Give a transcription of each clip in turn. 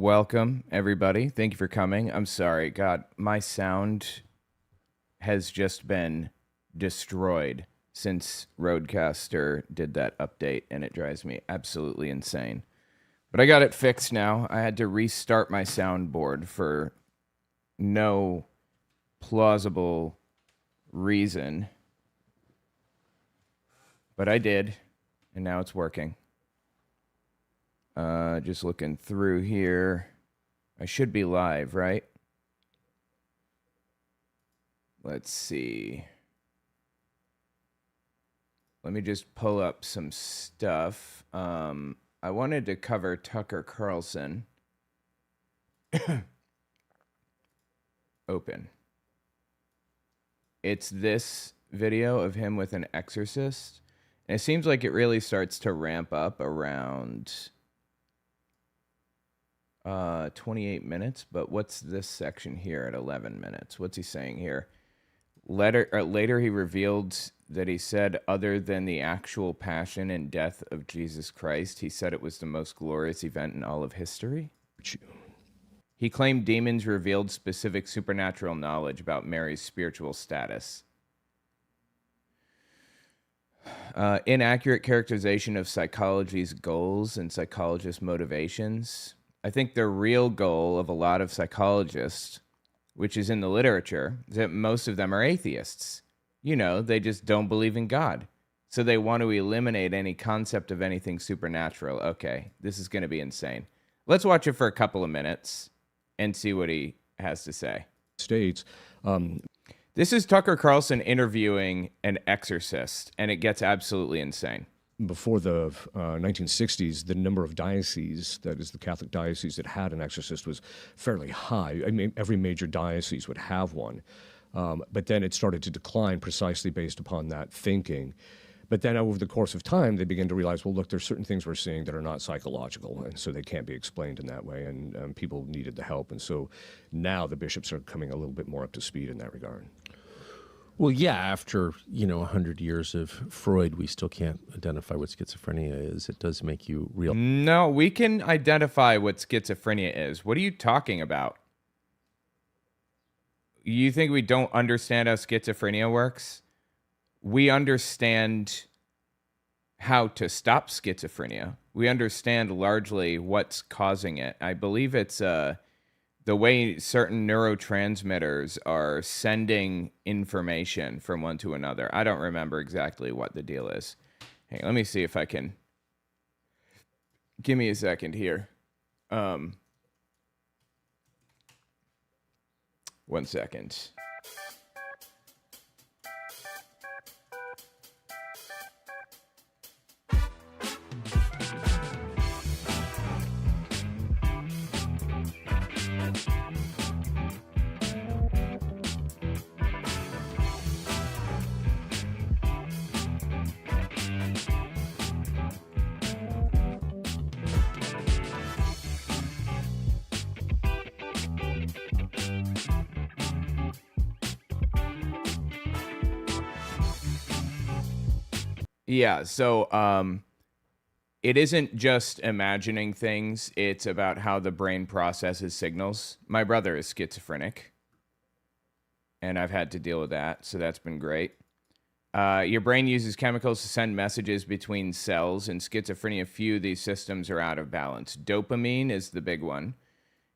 Welcome, everybody. Thank you for coming. I'm sorry. God, my sound has just been destroyed since Rodecaster did that update, and it drives me absolutely insane. But I got it fixed now. I had to restart my soundboard for no plausible reason. But I did, and now it's working. Just looking through here. I should be live, right? Let's see. Let me just pull up some stuff. I wanted to cover Tucker Carlson. Open. It's this video of him with an exorcist. And it seems like it really starts to ramp up around 28 minutes, but what's this section here at 11 minutes? What's he saying here? Later he revealed that he said, other than the actual passion and death of Jesus Christ, he said it was the most glorious event in all of history. He claimed demons revealed specific supernatural knowledge about Mary's spiritual status. Inaccurate characterization of psychology's goals and psychologists' motivations. I think the real goal of a lot of psychologists, which is in the literature, is that most of them are atheists. You know, they just don't believe in God. So they want to eliminate any concept of anything supernatural. Okay, this is going to be insane. Let's watch it for a couple of minutes and see what he has to say. States. This is Tucker Carlson interviewing an exorcist, and it gets absolutely insane. Before the 1960s, the number of dioceses, that is the Catholic diocese that had an exorcist, was fairly high. I mean, every major diocese would have one. But then it started to decline precisely based upon that thinking. But then over the course of time, they began to realize, well, look, there's certain things we're seeing that are not psychological, and so they can't be explained in that way, and people needed the help. And so now the bishops are coming a little bit more up to speed in that regard. Well, yeah, after, 100 years of Freud, we still can't identify what schizophrenia is. It does make you real. No, we can identify what schizophrenia is. What are you talking about? You think we don't understand how schizophrenia works? We understand how to stop schizophrenia. We understand largely what's causing it. I believe it's the way certain neurotransmitters are sending information from one to another. I don't remember exactly what the deal is. Hey, let me see if I can. Give me a second here. 1 second. Yeah, so it isn't just imagining things. It's about how the brain processes signals. My brother is schizophrenic, and I've had to deal with that, so that's been great. Your brain uses chemicals to send messages between cells. In schizophrenia, few of these systems are out of balance. Dopamine is the big one.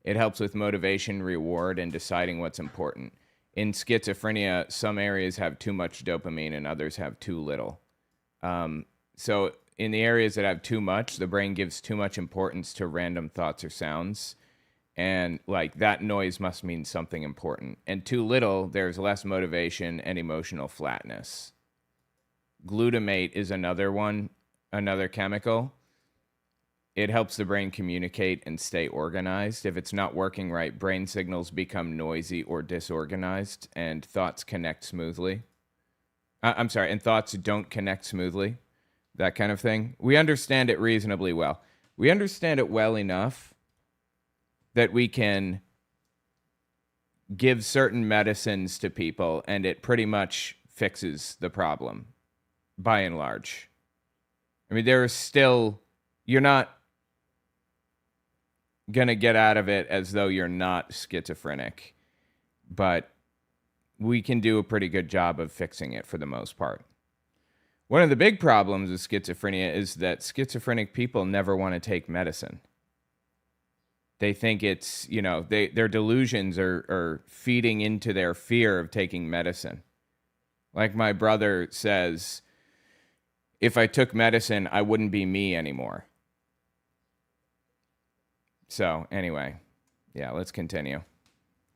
It helps with motivation, reward, and deciding what's important. In schizophrenia, some areas have too much dopamine and others have too little. So in the areas that have too much, the brain gives too much importance to random thoughts or sounds. And like that noise must mean something important. And too little, there's less motivation and emotional flatness. Glutamate is another one, another chemical. It helps the brain communicate and stay organized. If it's not working right, brain signals become noisy or disorganized, and thoughts connect smoothly. And thoughts don't connect smoothly, that kind of thing. We understand it reasonably well. We understand it well enough that we can give certain medicines to people and it pretty much fixes the problem, by and large. I mean, there is still, you're not going to get out of it as though you're not schizophrenic. But we can do a pretty good job of fixing it for the most part. One of the big problems with schizophrenia is that schizophrenic people never want to take medicine. They think it's, their delusions are feeding into their fear of taking medicine. Like my brother says, if I took medicine, I wouldn't be me anymore. So anyway, yeah, let's continue.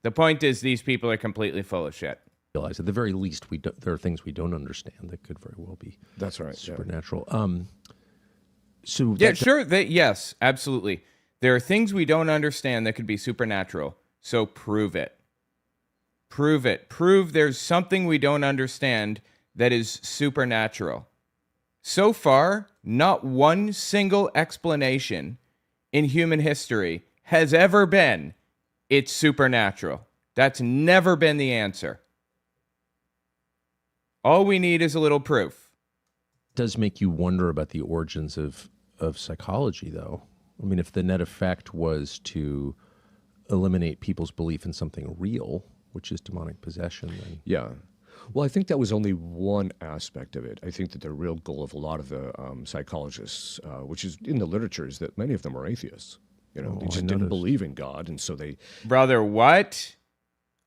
The point is these people are completely full of shit. Realize at the very least there are things we don't understand that could very well be supernatural. Yes, absolutely. There are things we don't understand that could be supernatural. So prove it. Prove it. Prove there's something we don't understand that is supernatural. So far, not one single explanation in human history has ever been it's supernatural. That's never been the answer. All we need is a little proof. It does make you wonder about the origins of psychology, though. I mean, if the net effect was to eliminate people's belief in something real, which is demonic possession, then... Yeah. Well, I think that was only one aspect of it. I think that the real goal of a lot of the psychologists, which is in the literature, is that many of them are atheists. They just didn't believe in God, and so they... Brother, what?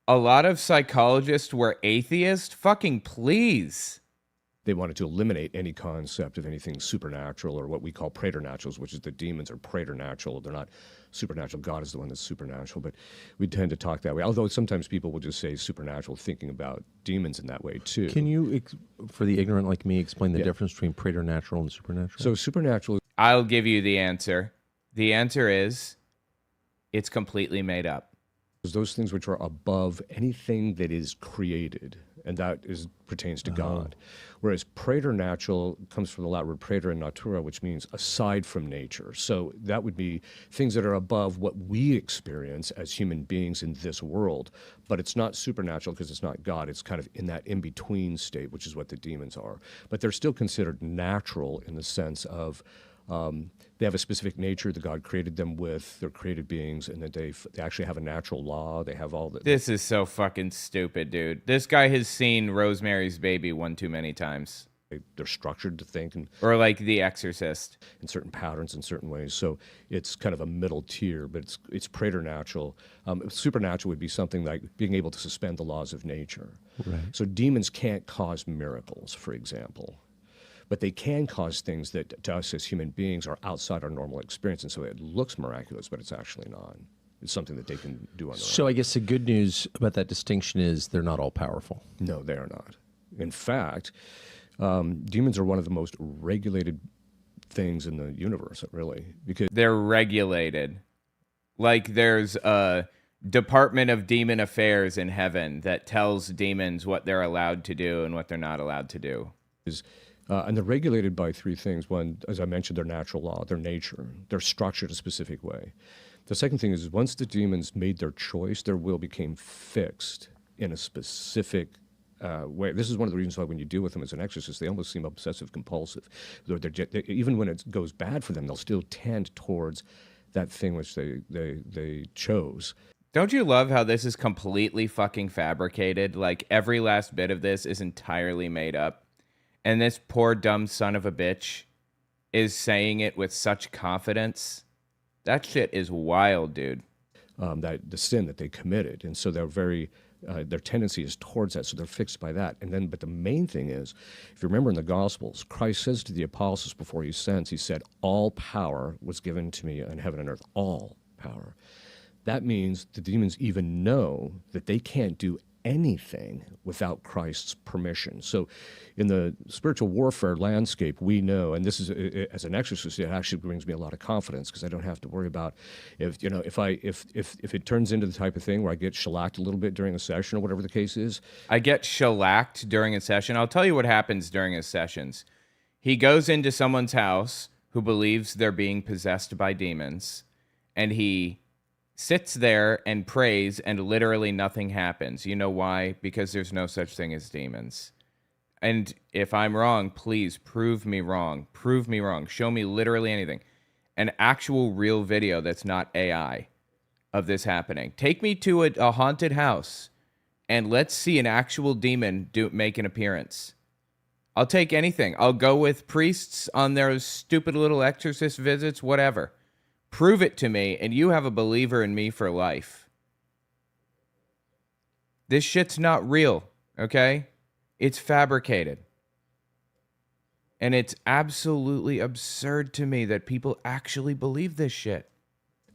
A lot of psychologists were atheists? Fucking please. They wanted to eliminate any concept of anything supernatural, or what we call preternaturals, which is the demons are preternatural. They're not supernatural. God is the one that's supernatural, but we tend to talk that way. Although sometimes people will just say supernatural, thinking about demons in that way too. Can you, for the ignorant like me, explain the difference between preternatural and supernatural? So supernatural... I'll give you the answer. The answer is, it's completely made up. Those things which are above anything that is created, and that pertains to God. Whereas preternatural comes from the Latin word praeter and natura, which means aside from nature. So that would be things that are above what we experience as human beings in this world. But it's not supernatural because it's not God. It's kind of in that in-between state, which is what the demons are. But they're still considered natural in the sense of they have a specific nature that God created them with. They're created beings, and that they actually have a natural law. They have all that. This is so fucking stupid, dude. This guy has seen Rosemary's Baby one too many times. They're structured to think. Or like The Exorcist. In certain patterns, in certain ways. So it's kind of a middle tier, but it's preternatural. Supernatural would be something like being able to suspend the laws of nature. Right. So demons can't cause miracles, for example. But they can cause things that to us as human beings are outside our normal experience. And so it looks miraculous, but it's actually not. It's something that they can do on their own. So I guess the good news about that distinction is they're not all powerful. No, they are not. In fact, demons are one of the most regulated things in the universe, really. Because they're regulated. Like there's a Department of Demon Affairs in heaven that tells demons what they're allowed to do and what they're not allowed to do. And they're regulated by three things. One, as I mentioned, their natural law, their nature. They're structured a specific way. The second thing is once the demons made their choice, their will became fixed in a specific way. This is one of the reasons why when you deal with them as an exorcist, they almost seem obsessive-compulsive. Even when it goes bad for them, they'll still tend towards that thing which they chose. Don't you love how this is completely fucking fabricated? Like every last bit of this is entirely made up. And this poor dumb son of a bitch is saying it with such confidence. That shit is wild, dude. That the sin that they committed, and so they're very their tendency is towards that, so they're fixed by that. But the main thing is, if you remember in the Gospels, Christ says to the apostles before he ascends, he said, "All power was given to me in heaven and earth." All power. That means the demons even know that they can't do anything without Christ's permission. So in the spiritual warfare landscape, we know, and this is, as an exorcist, it actually brings me a lot of confidence because I don't have to worry about if it turns into the type of thing where I get shellacked a little bit during a session or whatever the case is. I get shellacked during a session. I'll tell you what happens during his sessions. He goes into someone's house who believes they're being possessed by demons, and he sits there and prays, and literally nothing happens. You know why? Because there's no such thing as demons. And if I'm wrong, please prove me wrong. Prove me wrong. Show me literally anything. an actual real video that's not AI of this happening. Take me to a haunted house and let's see an actual demon make an appearance. I'll take anything. I'll go with priests on their stupid little exorcist visits, whatever. Prove it to me, and you have a believer in me for life. This shit's not real, okay? It's fabricated. And it's absolutely absurd to me that people actually believe this shit.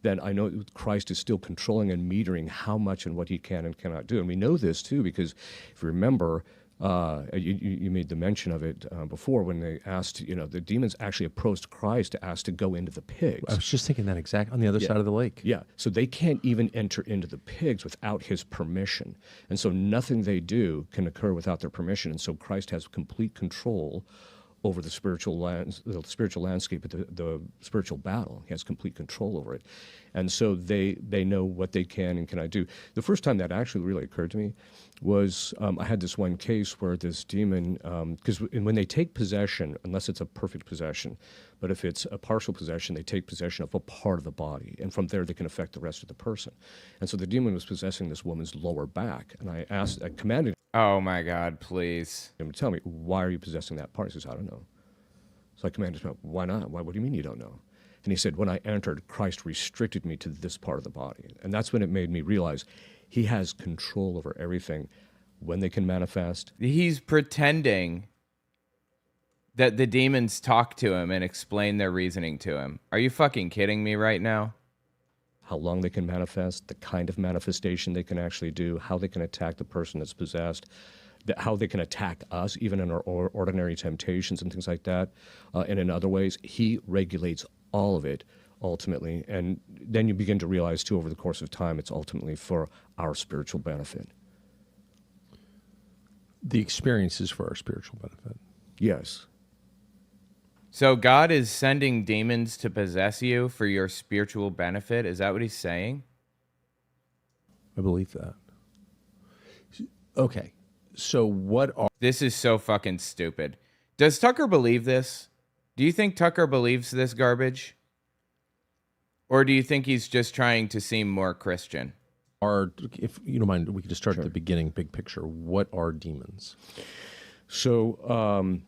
Then I know Christ is still controlling and metering how much and what he can and cannot do. And we know this, too, because if you remember, you made the mention of it before when they asked, the demons actually approached Christ to ask to go into the pigs. I was just thinking that exact on the other side of the lake. Yeah, so they can't even enter into the pigs without his permission. And so nothing they do can occur without their permission. And so Christ has complete control over the spiritual landscape, the spiritual battle. He has complete control over it. And so they know what they can and cannot do. The first time that actually really occurred to me was I had this one case where this demon, because when they take possession, unless it's a perfect possession, but if it's a partial possession, they take possession of a part of the body, and from there they can affect the rest of the person. And so the demon was possessing this woman's lower back, and I commanded Oh my God, please. him to tell me, why are you possessing that part? He says, I don't know. So I commanded him, why not? What do you mean you don't know? And he said, when I entered, Christ restricted me to this part of the body. And that's when it made me realize he has control over everything, when they can manifest. He's pretending that the demons talk to him and explain their reasoning to him. Are you fucking kidding me right now? How long they can manifest, the kind of manifestation they can actually do, how they can attack the person that's possessed, how they can attack us, even in our ordinary temptations and things like that. And in other ways, he regulates all of it ultimately. And then you begin to realize, too, over the course of time, it's ultimately for our spiritual benefit. The experience is for our spiritual benefit. Yes. So God is sending demons to possess you for your spiritual benefit? Is that what he's saying? I believe that. Okay. So what are... This is so fucking stupid. Does Tucker believe this? Do you think Tucker believes this garbage? Or do you think he's just trying to seem more Christian? If you don't mind, we could just start Sure. at the beginning, big picture. What are demons? So,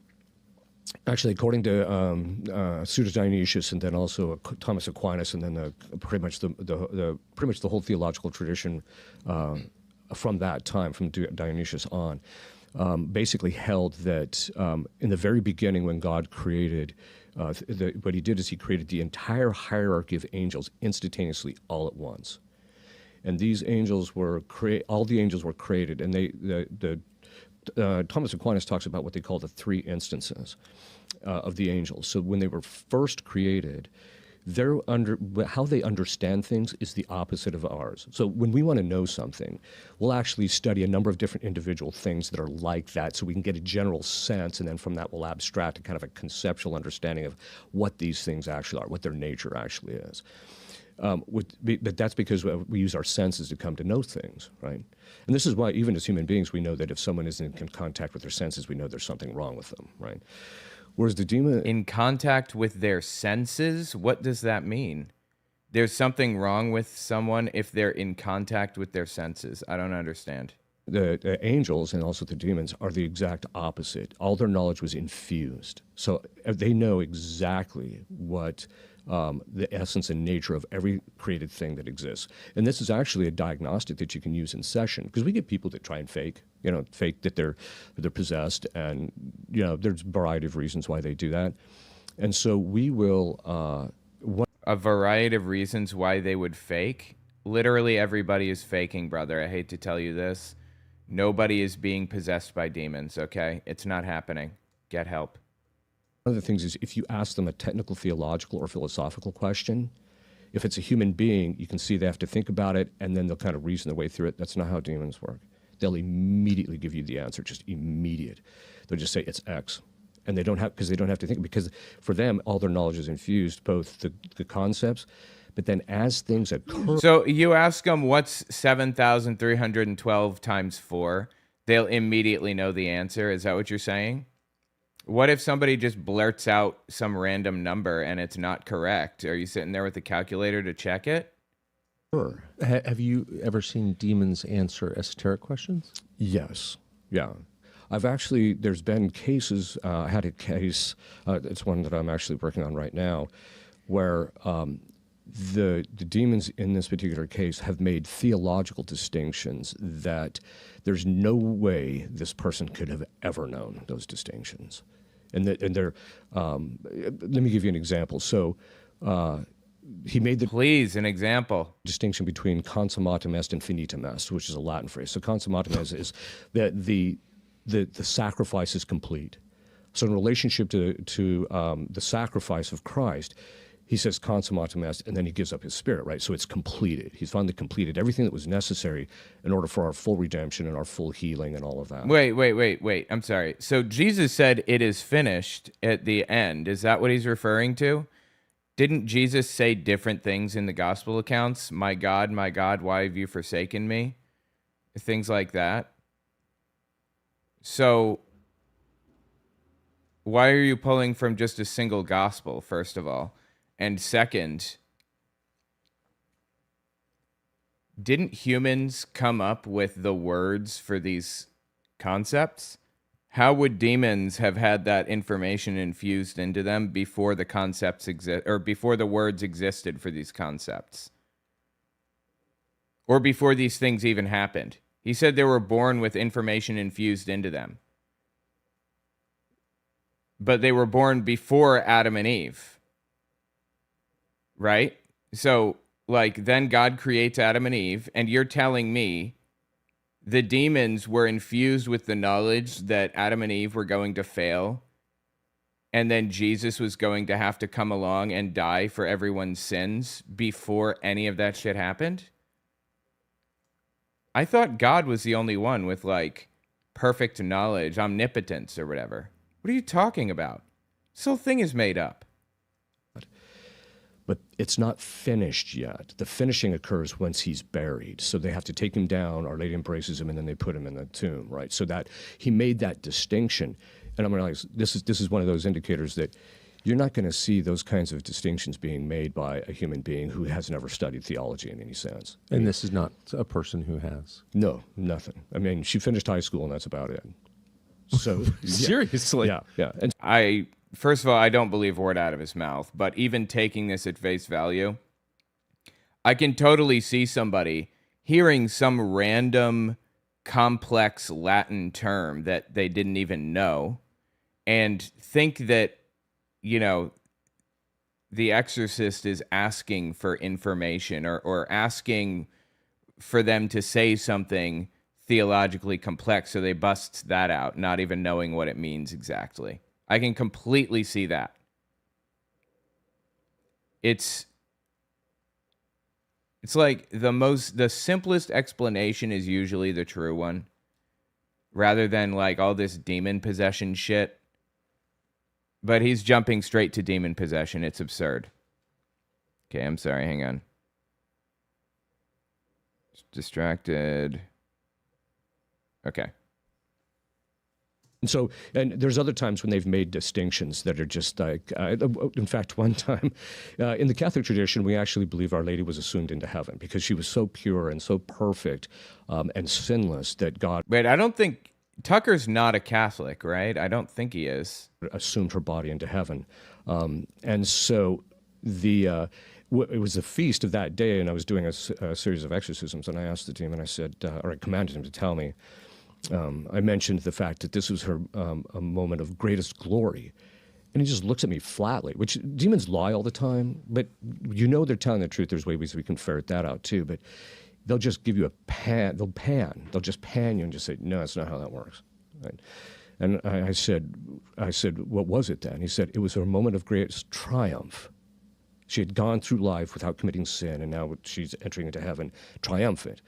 actually, according to Pseudo Dionysius, and then also Thomas Aquinas, and then pretty much the whole theological tradition from that time, from Dionysius on, basically held that in the very beginning, when God created, what he did is he created the entire hierarchy of angels instantaneously, all at once. And these angels were all the angels were created, and Thomas Aquinas talks about what they call the three instances of the angels. So when they were first created, how they understand things is the opposite of ours. So when we want to know something, we'll actually study a number of different individual things that are like that, so we can get a general sense, and then from that we'll abstract a kind of a conceptual understanding of what these things actually are, what their nature actually is. But that's because we use our senses to come to know things, right? And this is why, even as human beings, we know that if someone isn't in contact with their senses, we know there's something wrong with them, right? Whereas the demon... In contact with their senses? What does that mean? There's something wrong with someone if they're in contact with their senses. I don't understand. The angels and also the demons are the exact opposite. All their knowledge was infused. So they know exactly what the essence and nature of every created thing that exists. And this is actually a diagnostic that you can use in session, because we get people that try and fake that they're possessed, and there's a variety of reasons why they do that. And so we will... A variety of reasons why they would fake? Literally everybody is faking, brother. I hate to tell you this. Nobody is being possessed by demons, okay? It's not happening. Get help. One of the things is, if you ask them a technical, theological, or philosophical question, if it's a human being, you can see they have to think about it, and then they'll kind of reason their way through it. That's not how demons work. They'll immediately give you the answer, just immediate. They'll just say, it's X. And they don't have to think, because for them, all their knowledge is infused, both the concepts, but then as things occur... So you ask them, what's 7,312 times 4? They'll immediately know the answer. Is that what you're saying? What if somebody just blurts out some random number and it's not correct? Are you sitting there with the calculator to check it? Sure. Have you ever seen demons answer esoteric questions? Yes. Yeah. There's been cases, I had a case, it's one that I'm actually working on right now, where the demons in this particular case have made theological distinctions that there's no way this person could have ever known those distinctions. And they're, let me give you an example. So he made the Please, an example. distinction between consummatum est and finitum est, which is a Latin phrase. So consummatum est is that the sacrifice is complete. So in relationship to the sacrifice of Christ, he says consummatum est, and then he gives up his spirit, right? So it's completed. He's finally completed everything that was necessary in order for our full redemption and our full healing and all of that. Wait. I'm sorry. So Jesus said it is finished at the end. Is that what he's referring to? Didn't Jesus say different things in the gospel accounts? My God, why have you forsaken me? Things like that. So why are you pulling from just a single gospel, first of all? And second, didn't humans come up with the words for these concepts? How would demons have had that information infused into them before the concepts exist, or before the words existed for these concepts? Or before these things even happened? He said they were born with information infused into them. But they were born before Adam and Eve. Right? So, like, then God creates Adam and Eve, and you're telling me the demons were infused with the knowledge that Adam and Eve were going to fail, and then Jesus was going to have to come along and die for everyone's sins before any of that shit happened? I thought God was the only one with, like, perfect knowledge, omnipotence, or whatever. What are you talking about? This whole thing is made up. But it's not finished yet. The finishing occurs once he's buried. So they have to take him down, Our Lady embraces him, and then they put him in the tomb, right? So that he made that distinction. And I'm realizing this is one of those indicators that you're not going to see those kinds of distinctions being made by a human being who has never studied theology in any sense. And this is not a person who has. No, nothing. I mean, she finished high school, and that's about it. So Seriously? Yeah. And First of all, I don't believe a word out of his mouth, but even taking this at face value, I can totally see somebody hearing some random complex Latin term that they didn't even know and think that, you know, the exorcist is asking for information or asking for them to say something theologically complex, so they bust that out, not even knowing what it means exactly. I can completely see that. It's like the simplest explanation is usually the true one, rather than like all this demon possession shit. But he's jumping straight to demon possession. It's absurd. Okay, I'm sorry. Hang on. Distracted. Okay. And there's other times when they've made distinctions that are just like, in fact, one time in the Catholic tradition, we actually believe Our Lady was assumed into heaven because she was so pure and so perfect and sinless that God... Wait, I don't think... Tucker's not a Catholic, right? I don't think he is. ...assumed her body into heaven. And so it was the feast of that day, and I was doing a series of exorcisms, and I asked the demon, I said, or I commanded him to tell me, I mentioned the fact that this was her a moment of greatest glory. And he just looks at me flatly, which demons lie all the time, but you know they're telling the truth. There's ways we can ferret that out too, but they'll just give you a pan. They'll just pan you and just say, no, that's not how that works. Right? And I said, what was it then? He said, it was her moment of greatest triumph. She had gone through life without committing sin, and now she's entering into heaven triumphant.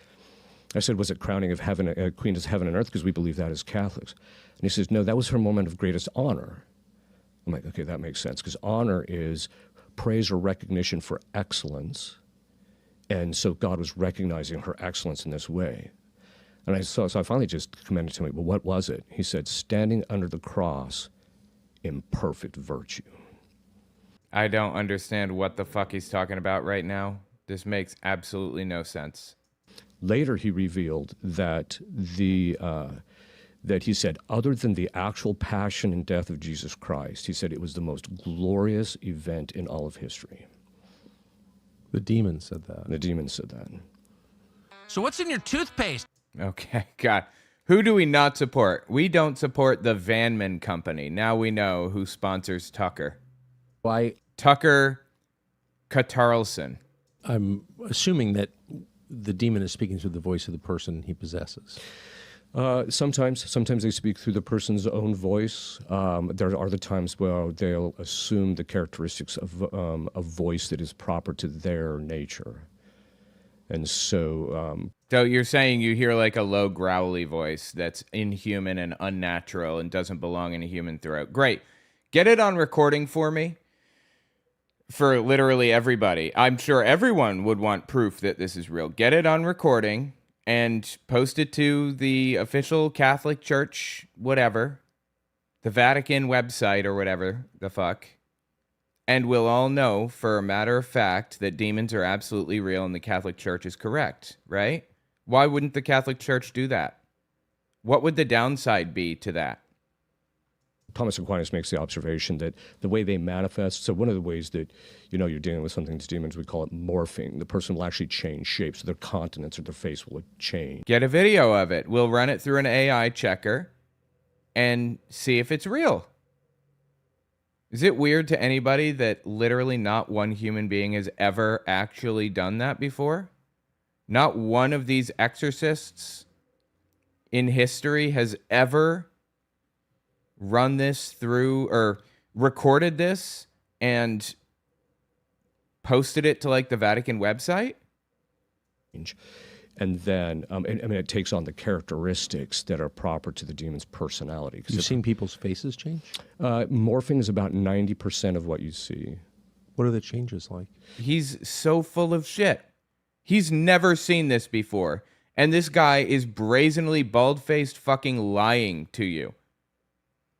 I said, was it crowning of heaven, Queen of heaven and earth? Because we believe that as Catholics. And he says, no, that was her moment of greatest honor. I'm like, okay, that makes sense, because honor is praise or recognition for excellence. And so God was recognizing her excellence in this way. And so I finally just commended to him, well, what was it? He said, standing under the cross imperfect virtue. I don't understand what the fuck he's talking about right now. This makes absolutely no sense. Later, he revealed that that he said, other than the actual passion and death of Jesus Christ, he said it was the most glorious event in all of history. The demon said that. The demon said that. So what's in your toothpaste? Okay, God. Who do we not support? We don't support the Vanman Company. Now we know who sponsors Tucker. Why? Tucker Carlson. I'm assuming that the demon is speaking through the voice of the person he possesses. Sometimes they speak through the person's own voice. There are the times where they'll assume the characteristics of a voice that is proper to their nature. And so... So you're saying you hear like a low growly voice that's inhuman and unnatural and doesn't belong in a human throat. Great. Get it on recording for me. For literally everybody. I'm sure everyone would want proof that this is real. Get it on recording and post it to the official Catholic Church, whatever, the Vatican website or whatever the fuck. And we'll all know for a matter of fact that demons are absolutely real and the Catholic Church is correct, right? Why wouldn't the Catholic Church do that? What would the downside be to that? Thomas Aquinas makes the observation that the way they manifest, so one of the ways that, you're dealing with something's demons, we call it morphing. The person will actually change shapes. So their countenance or their face will change. Get a video of it. We'll run it through an AI checker and see if it's real. Is it weird to anybody that literally not one human being has ever actually done that before? Not one of these exorcists in history has ever run this through or recorded this and posted it to like the Vatican website? And then, it takes on the characteristics that are proper to the demon's personality. You've seen people's faces change? Morphing is about 90% of what you see. What are the changes like? He's so full of shit. He's never seen this before. And this guy is brazenly bald-faced fucking lying to you.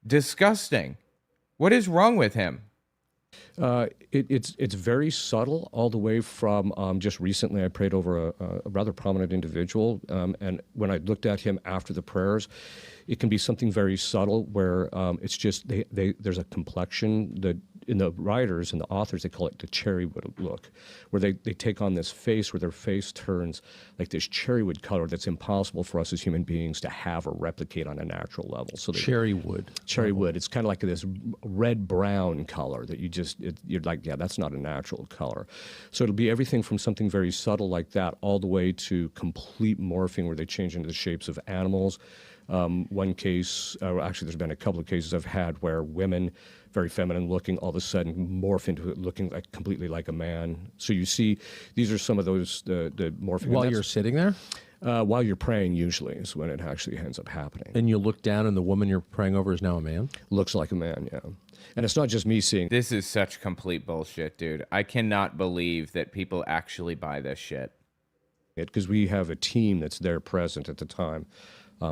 Disgusting. What is wrong with him? It's very subtle, all the way from just recently I prayed over a rather prominent individual, and when I looked at him after the prayers, it can be something very subtle where it's just there's a complexion that in the writers and the authors, they call it the cherrywood look, where they take on this face where their face turns like this cherrywood color that's impossible for us as human beings to have or replicate on a natural level. So cherrywood. It's kind of like this red-brown color that you're like, yeah, that's not a natural color. So it'll be everything from something very subtle like that all the way to complete morphing where they change into the shapes of animals. One case, actually there's been a couple of cases I've had where women, very feminine looking, all of a sudden morph into it looking like completely like a man. So you see, these are some of those, the morphing. While you're sitting there? While you're praying usually is when it actually ends up happening. And you look down and the woman you're praying over is now a man? Looks like a man, yeah. And it's not just me seeing. This is such complete bullshit, dude. I cannot believe that people actually buy this shit. Because we have a team that's there present at the time.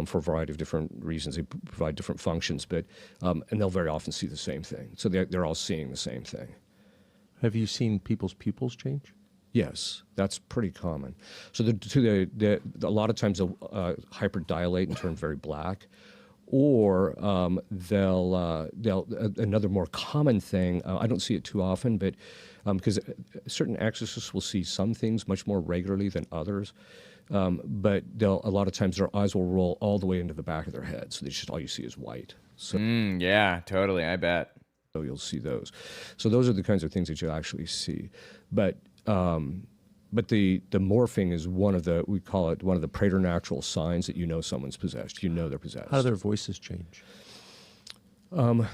For a variety of different reasons. They provide different functions, but and they'll very often see the same thing. So they're all seeing the same thing. Have you seen people's pupils change? Yes, that's pretty common. So a lot of times they'll hyperdilate and turn very black, or they'll another more common thing. I don't see it too often, but because certain exorcists will see some things much more regularly than others. But a lot of times their eyes will roll all the way into the back of their head, so all you see is white. So, yeah, totally, I bet. So you'll see those. So those are the kinds of things that you actually see. But the morphing is one of the, we call it one of the preternatural signs that you know someone's possessed. You know they're possessed. How do their voices change?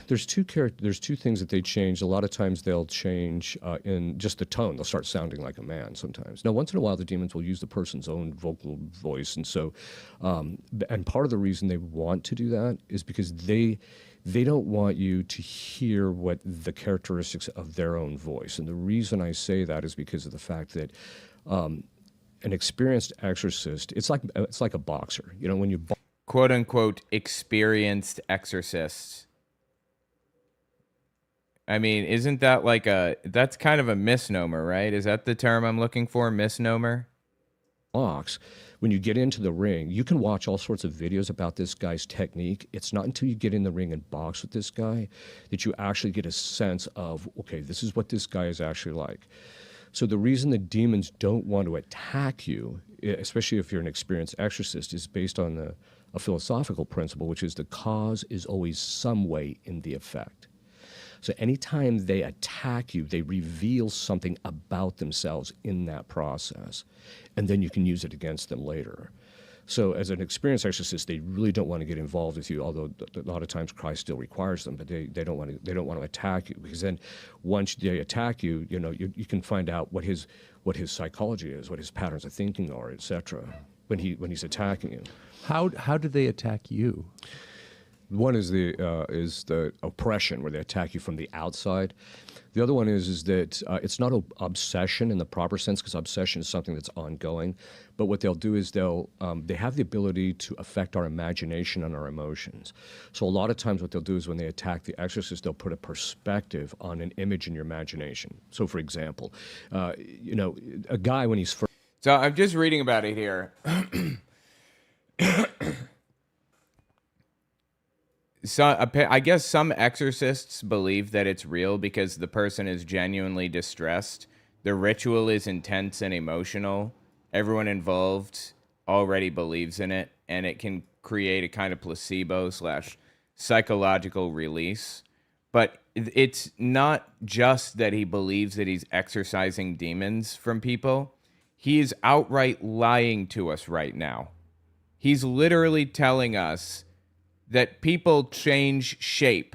There's two things that they change. A lot of times they'll change in just the tone. They'll start sounding like a man sometimes. Now, once in a while, the demons will use the person's own vocal voice. And so, and part of the reason they want to do that is because they don't want you to hear what the characteristics of their own voice. And the reason I say that is because of the fact that an experienced exorcist, it's like a boxer. When you quote unquote experienced exorcists. I mean, isn't that like that's kind of a misnomer, right? Is that the term I'm looking for? Misnomer? Box. When you get into the ring, you can watch all sorts of videos about this guy's technique. It's not until you get in the ring and box with this guy that you actually get a sense of, okay, this is what this guy is actually like. So the reason the demons don't want to attack you, especially if you're an experienced exorcist, is based on a philosophical principle, which is the cause is always some way in the effect. So anytime they attack you, they reveal something about themselves in that process, and then you can use it against them later. So as an experienced exorcist, they really don't want to get involved with you, although a lot of times Christ still requires them, but they don't want to attack you, because then once they attack you, you can find out what his psychology is, what his patterns of thinking are, etc. when he's attacking you. How do they attack you? One is the oppression, where they attack you from the outside. The other one is that it's not obsession in the proper sense, because obsession is something that's ongoing. But what they'll do is they have the ability to affect our imagination and our emotions. So a lot of times what they'll do is when they attack the exorcist, they'll put a perspective on an image in your imagination. So for example, a guy when he's first... So I'm just reading about it here. So I guess some exorcists believe that it's real because the person is genuinely distressed. The ritual is intense and emotional. Everyone involved already believes in it, and it can create a kind of placebo / psychological release. But it's not just that he believes that he's exorcising demons from people. He is outright lying to us right now. He's literally telling us that people change shape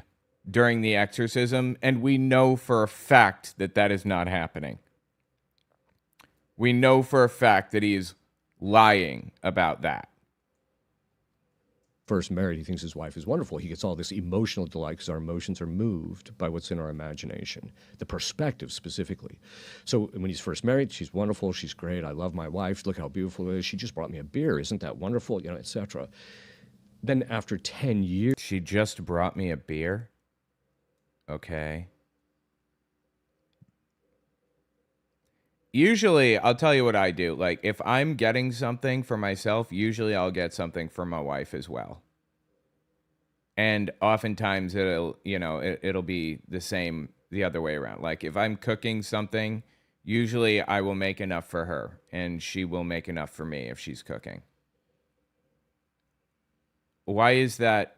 during the exorcism, and we know for a fact that that is not happening. We know for a fact that he is lying about that. First married, he thinks his wife is wonderful. He gets all this emotional delight because our emotions are moved by what's in our imagination, the perspective specifically. So when he's first married, she's wonderful, she's great, I love my wife, look how beautiful it is, she just brought me a beer, isn't that wonderful, etc. Then after 10 years... She just brought me a beer? Okay. Usually, I'll tell you what I do. Like, if I'm getting something for myself, usually I'll get something for my wife as well. And oftentimes it'll be the same the other way around. Like, if I'm cooking something, usually I will make enough for her, and she will make enough for me if she's cooking. Why is that?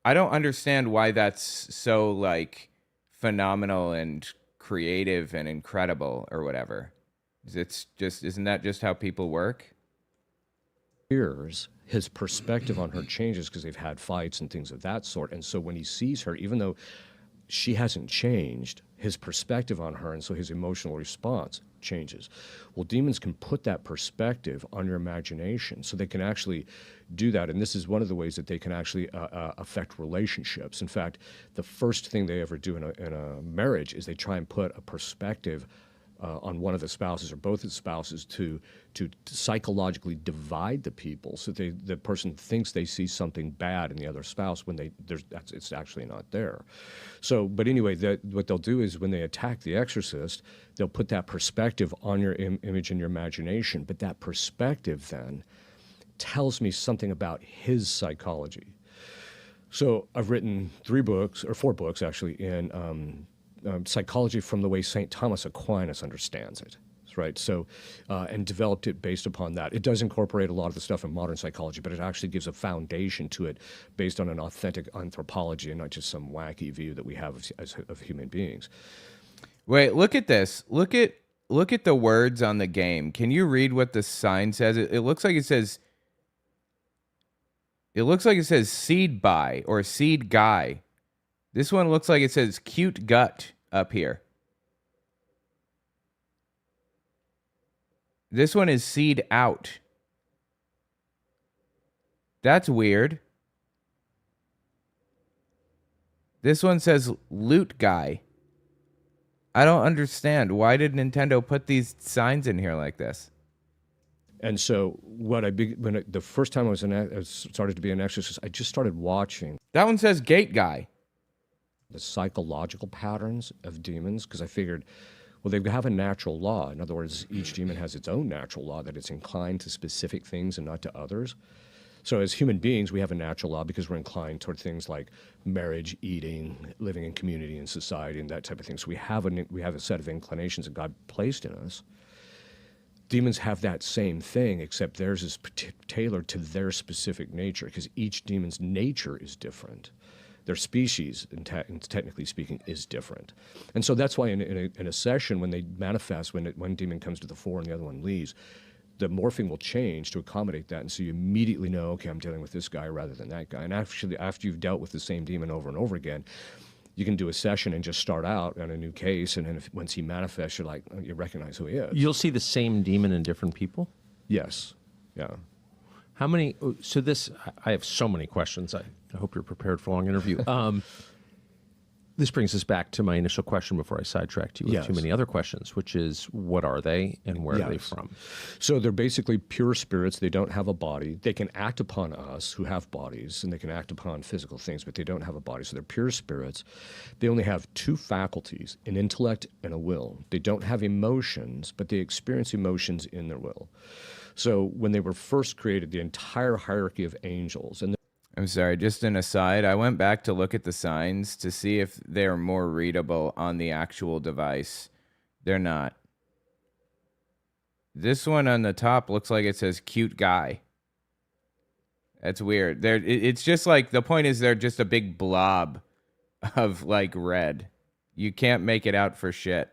I don't understand why that's so, like, phenomenal and creative and incredible or whatever. Isn't that just how people work? Years, his perspective on her changes because they've had fights and things of that sort. And so when he sees her, even though she hasn't changed, his perspective on her, and so his emotional response changes. Well, demons can put that perspective on your imagination, so they can actually do that. And this is one of the ways that they can actually affect relationships. In fact, the first thing they ever do in a marriage is they try and put a perspective on one of the spouses or both of the spouses to psychologically divide the people, so the person thinks they see something bad in the other spouse when it's actually not there. So, but anyway, what they'll do is when they attack the exorcist, they'll put that perspective on your image in your imagination, but that perspective then tells me something about his psychology. So I've written 4 books actually in psychology from the way St. Thomas Aquinas understands it, right? So, and developed it based upon that. It does incorporate a lot of the stuff in modern psychology, but it actually gives a foundation to it based on an authentic anthropology and not just some wacky view that we have of human beings. Wait, look at this. Look at the words on the game. Can you read what the sign says? It looks like it says. It looks like it says seed buy or seed guy. This one looks like it says cute gut up here. This one is seed out. That's weird. This one says loot guy. I don't understand. Why did Nintendo put these signs in here like this? And so the first time I started to be an exorcist, I just started watching. That one says gate guy. the psychological patterns of demons, because I figured, well, they have a natural law. In other words, each demon has its own natural law that it's inclined to specific things and not to others. So as human beings, we have a natural law because we're inclined toward things like marriage, eating, living in community and society, and that type of thing. So we have a set of inclinations that God placed in us. Demons have that same thing, except theirs is tailored to their specific nature, because each demon's nature is different. Their species, technically speaking, is different. And so that's why in a session, when they manifest, when one demon comes to the fore and the other one leaves, the morphing will change to accommodate that. And so you immediately know, okay, I'm dealing with this guy rather than that guy. And actually, after you've dealt with the same demon over and over again, you can do a session and just start out on a new case. And then once he manifests, you're like, you recognize who he is. You'll see the same demon in different people? Yes. Yeah. How many? So I have so many questions. I hope you're prepared for a long interview. This brings us back to my initial question before I sidetracked you with too many other questions, which is, what are they and where are they from? So they're basically pure spirits. They don't have a body. They can act upon us who have bodies, and they can act upon physical things, but they don't have a body. So they're pure spirits. They only have two faculties, an intellect and a will. They don't have emotions, but they experience emotions in their will. So when they were first created, the entire hierarchy of angels, and I'm sorry, just an aside. I went back to look at the signs to see if they're more readable on the actual device. They're not. This one on the top looks like it says cute guy. That's weird. It's just like, the point is they're just a big blob of like red. You can't make it out for shit.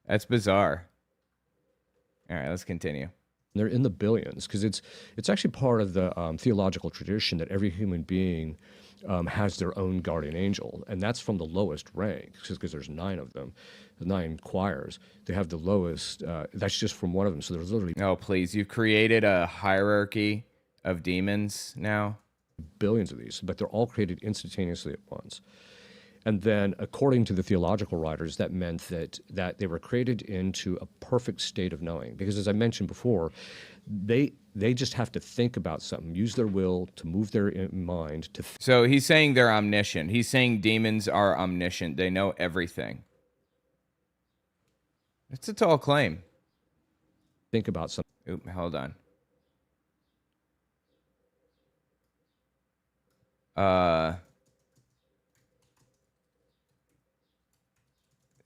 That's bizarre. All right, let's continue. they're in the billions, because it's actually part of the theological tradition that every human being has their own guardian angel, and that's from the lowest rank, because there's 9 of them, the 9 choirs. They have the lowest. That's just from one of them. So there's literally oh please, you've created a hierarchy of demons now. Billions of these, but they're all created instantaneously at once. And then, according to the theological writers, that meant that they were created into a perfect state of knowing. Because, as I mentioned before, they just have to think about something, use their will to move their mind to. So he's saying they're omniscient. He's saying demons are omniscient. They know everything. It's a tall claim. Think about something. Oop, hold on.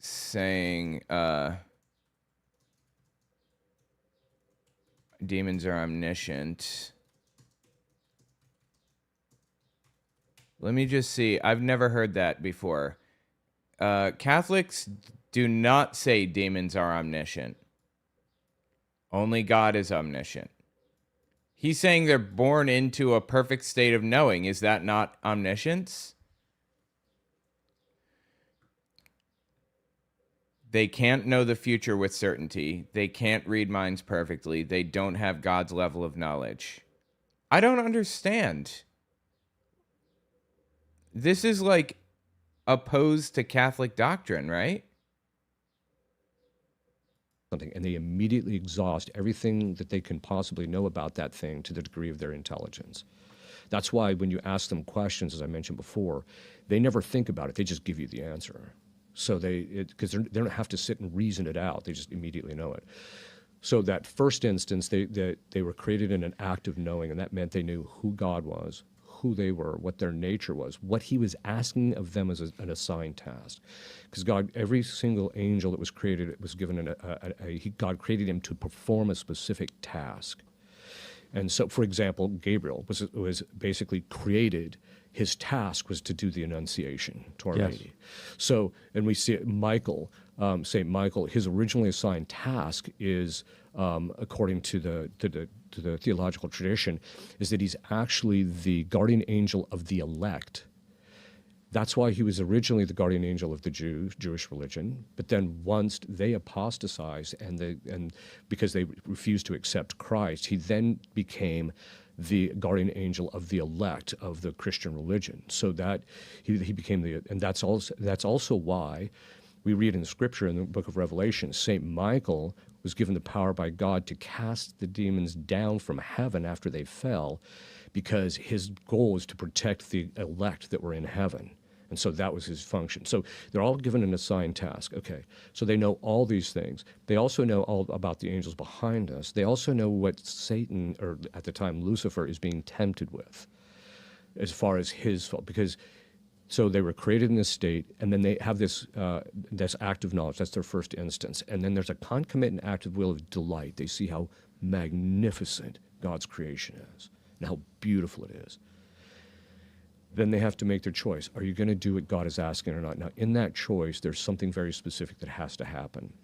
Saying demons are omniscient. Let me just see. I've never heard that before. Catholics do not say demons are omniscient. Only God is omniscient. He's saying they're born into a perfect state of knowing. Is that not omniscience? They can't know the future with certainty. They can't read minds perfectly. They don't have God's level of knowledge. I don't understand. This is like opposed to Catholic doctrine, right? Something, and they immediately exhaust everything that they can possibly know about that thing to the degree of their intelligence. That's why when you ask them questions, as I mentioned before, they never think about it. They just give you the answer. So because they don't have to sit and reason it out. They just immediately know it. So that first instance, they were created in an act of knowing, and that meant they knew who God was, who they were, what their nature was, what he was asking of them as an assigned task. Because God, every single angel that was created, it was given God created him to perform a specific task. And so, for example, Gabriel was basically created. His task was to do the Annunciation to Our Lady. So, and we see Michael, Saint Michael, his originally assigned task is, according to the theological tradition, is that he's actually the guardian angel of the elect. That's why he was originally the guardian angel of the Jewish religion. But then once they apostatized and because they refused to accept Christ, he then became the guardian angel of the elect of the Christian religion. So that he became and that's also why we read in the Scripture in the book of Revelation, Saint Michael was given the power by God to cast the demons down from heaven after they fell, because his goal was to protect the elect that were in heaven. And so that was his function. So they're all given an assigned task. Okay, so they know all these things. They also know all about the angels behind us. They also know what Satan, or at the time Lucifer, is being tempted with as far as his fault. Because, so they were created in this state, and then they have this active knowledge. That's their first instance. And then there's a concomitant active will of delight. They see how magnificent God's creation is and how beautiful it is. Then they have to make their choice. Are you going to do what God is asking or not? Now, in that choice, there's something very specific that has to happen.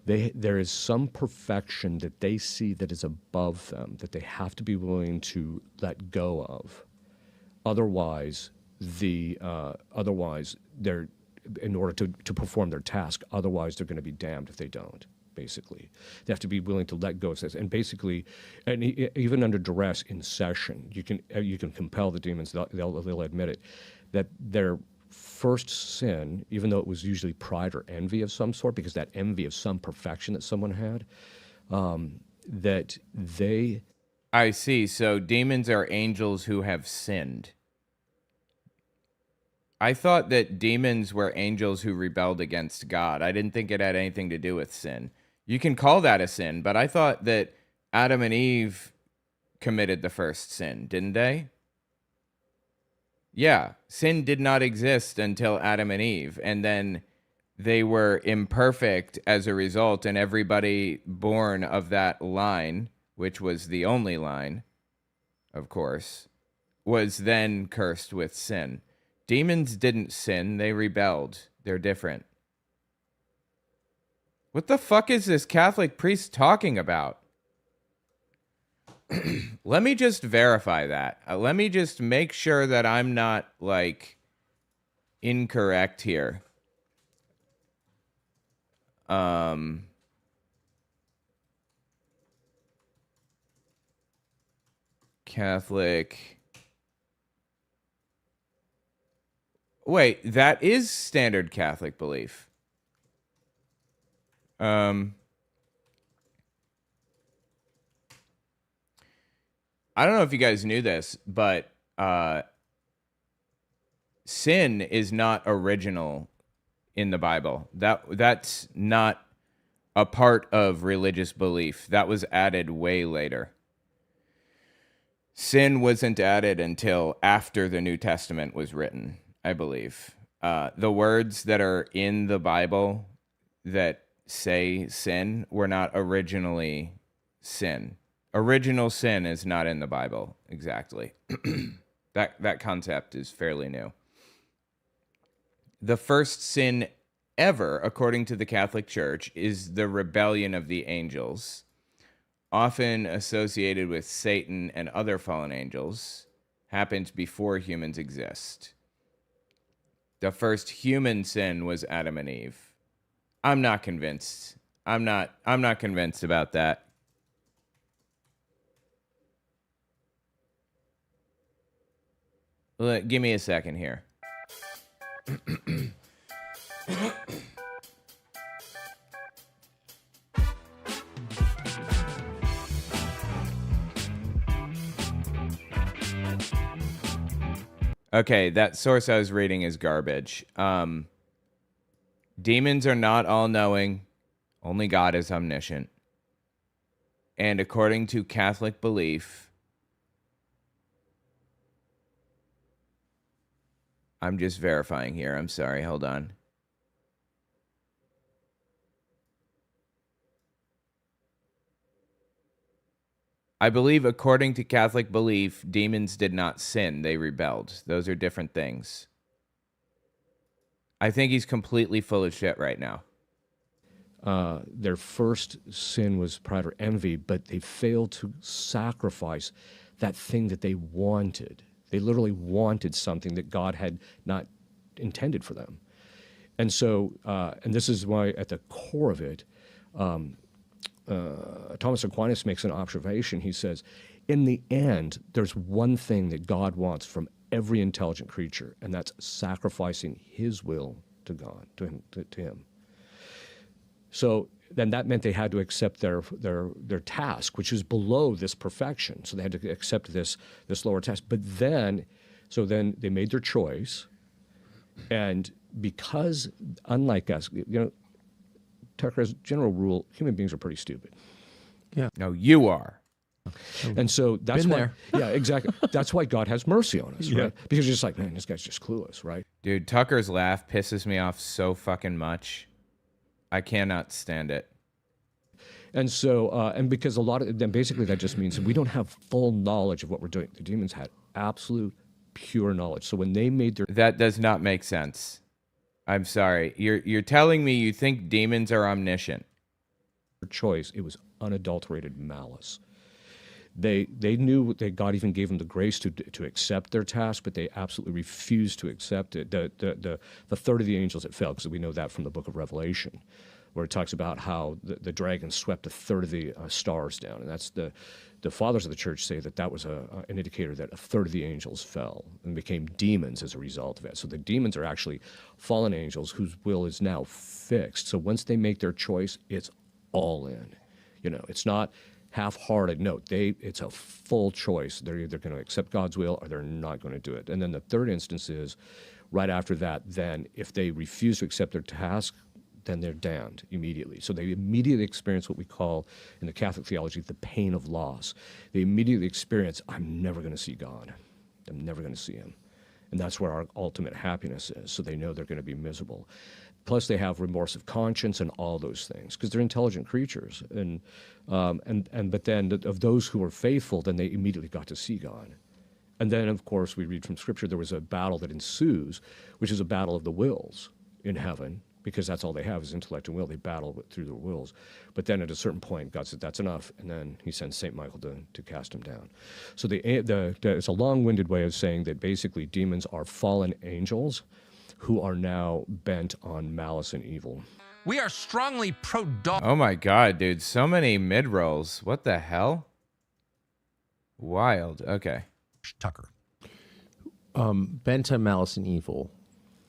There is some perfection that they see that is above them that they have to be willing to let go of. Otherwise, they're, in order to perform their task, otherwise they're going to be damned if they don't. Basically, they have to be willing to let go of this, and basically, and even under duress in session, you can compel the demons. They'll admit it, that their first sin, even though it was usually pride or envy of some sort, because that envy of some perfection that someone had, that they. I see. So demons are angels who have sinned. I thought that demons were angels who rebelled against God. I didn't think it had anything to do with sin. You can call that a sin, but I thought that Adam and Eve committed the first sin, didn't they? Yeah, sin did not exist until Adam and Eve, and then they were imperfect as a result, and everybody born of that line, which was the only line, of course, was then cursed with sin. Demons didn't sin, they rebelled. They're different. What the fuck is this Catholic priest talking about? Let me just verify that. Let me just make sure that I'm not, like, incorrect here. Catholic. Wait, that is standard Catholic belief. I don't know if you guys knew this, but sin is not original in the Bible. That's not a part of religious belief. That was added way later. Sin wasn't added until after the New Testament was written, I believe. The words that are in the Bible that say sin were not originally sin. Original sin is not in the Bible, exactly. That concept is fairly new. The first sin ever, according to the Catholic Church, is the rebellion of the angels, often associated with Satan and other fallen angels, happened before humans exist. The first human sin was Adam and Eve. I'm not convinced. I'm not convinced about that. Give me a second here. Okay, that source I was reading is garbage. Demons are not all-knowing. Only God is omniscient. And according to Catholic belief, I'm just verifying here. I'm sorry. Hold on. I believe, according to Catholic belief, demons did not sin. They rebelled. Those are different things. I think he's completely full of shit right now. Their first sin was pride or envy, but they failed to sacrifice that thing that they wanted. They literally wanted something that God had not intended for them. And so, and this is why at the core of it, Thomas Aquinas makes an observation. He says, in the end, there's one thing that God wants from every intelligent creature, and that's sacrificing his will to God, to him. So then that meant they had to accept their task, which is below this perfection. So they had to accept this lower task. But then, so then they made their choice, And because, unlike us, Tucker, as a general rule, human beings are pretty stupid. No, you are. And so that's Been why, there. yeah, exactly. That's why God has mercy on us, right? Because you're just like, man, this guy's just clueless, right? Dude, Tucker's laugh pisses me off so fucking much. I cannot stand it. And so, and because then basically that just means that we don't have full knowledge of what we're doing. The demons had absolute pure knowledge. So when they made their That does not make sense. I'm sorry. You're telling me you think demons are omniscient. choice, it was unadulterated malice. They knew that God even gave them the grace to accept their task, but they absolutely refused to accept it. The third of the angels that fell, because we know that from the book of Revelation, where it talks about how the dragon swept a third of the stars down, and that's the fathers of the church say that was an indicator that a third of the angels fell and became demons as a result of it. So the demons are actually fallen angels whose will is now fixed. So once they make their choice, it's all in. It's not half-hearted. No, it's a full choice. They're either going to accept God's will or they're not going to do it. And then the third instance is, right after that, then if they refuse to accept their task, then they're damned immediately. So they immediately experience what we call, in the Catholic theology, the pain of loss. They immediately experience, I'm never going to see God. I'm never going to see him. And that's where our ultimate happiness is. So they know they're going to be miserable. Plus, they have remorse of conscience and all those things because they're intelligent creatures. But then of those who are faithful, then they immediately got to see God. And then, of course, we read from Scripture there was a battle that ensues, which is a battle of the wills in heaven, because that's all they have is intellect and will. They battle through their wills. But then at a certain point, God said, that's enough, and then he sends St. Michael to cast them down. So it's a long-winded way of saying that basically demons are fallen angels who are now bent on malice and evil. We are strongly pro-dog. Oh my god, dude. So many mid-rolls. What the hell? Wild. Okay. Tucker. Bent on malice and evil.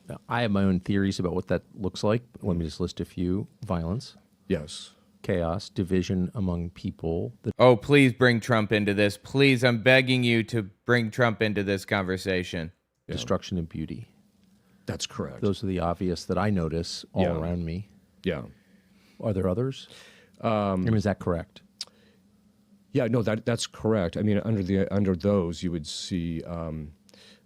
Now, I have my own theories about what that looks like. Let me just list a few. Violence, Yes. chaos, division among people. Oh, please bring Trump into this. Please, I'm begging you to bring Trump into this conversation. Destruction of beauty. That's correct. Those are the obvious that I notice all Yeah. around me. Yeah. Are there others? Is that correct? Yeah, no, that's correct. I mean, under those, you would see,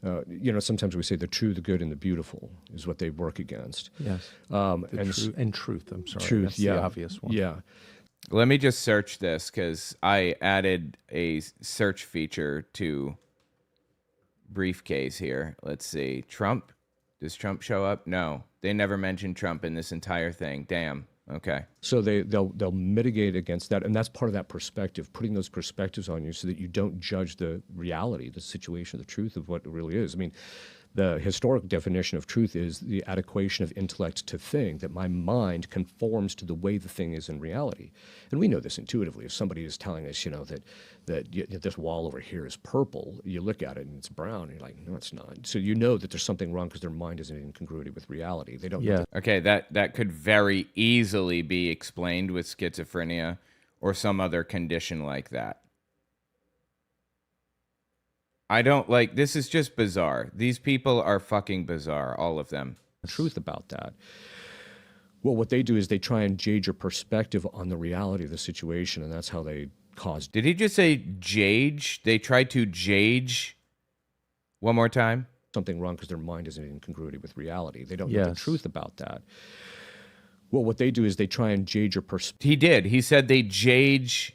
sometimes we say the true, the good, and the beautiful is what they work against. Yes. And truth. I'm sorry. Truth, That's yeah. the obvious one. Yeah. Let me just search this because I added a search feature to briefcase here. Let's see. Trump. Does Trump show up? No. They never mentioned Trump in this entire thing. Damn. Okay. So they'll mitigate against that, and that's part of that perspective, putting those perspectives on you so that you don't judge the reality, the situation, the truth of what it really is. I mean, the historic definition of truth is the adequation of intellect to thing, that my mind conforms to the way the thing is in reality. And we know this intuitively. If somebody is telling us, that this wall over here is purple, you look at it and it's brown, and you're like, no, it's not. So you know that there's something wrong because their mind isn't in congruity with reality. They don't. Yeah. Okay, that could very easily be explained with schizophrenia or some other condition like that. I don't this is just bizarre. These people are fucking bizarre, all of them. The truth about that. Well, what they do is they try and jade your perspective on the reality of the situation, and that's how they cause. Did he just say jage? They tried to jage? One more time? Something wrong because their mind isn't in congruity with reality. They don't know Yes. the truth about that. Well, what they do is they try and jade your perspective. He did. He said they jage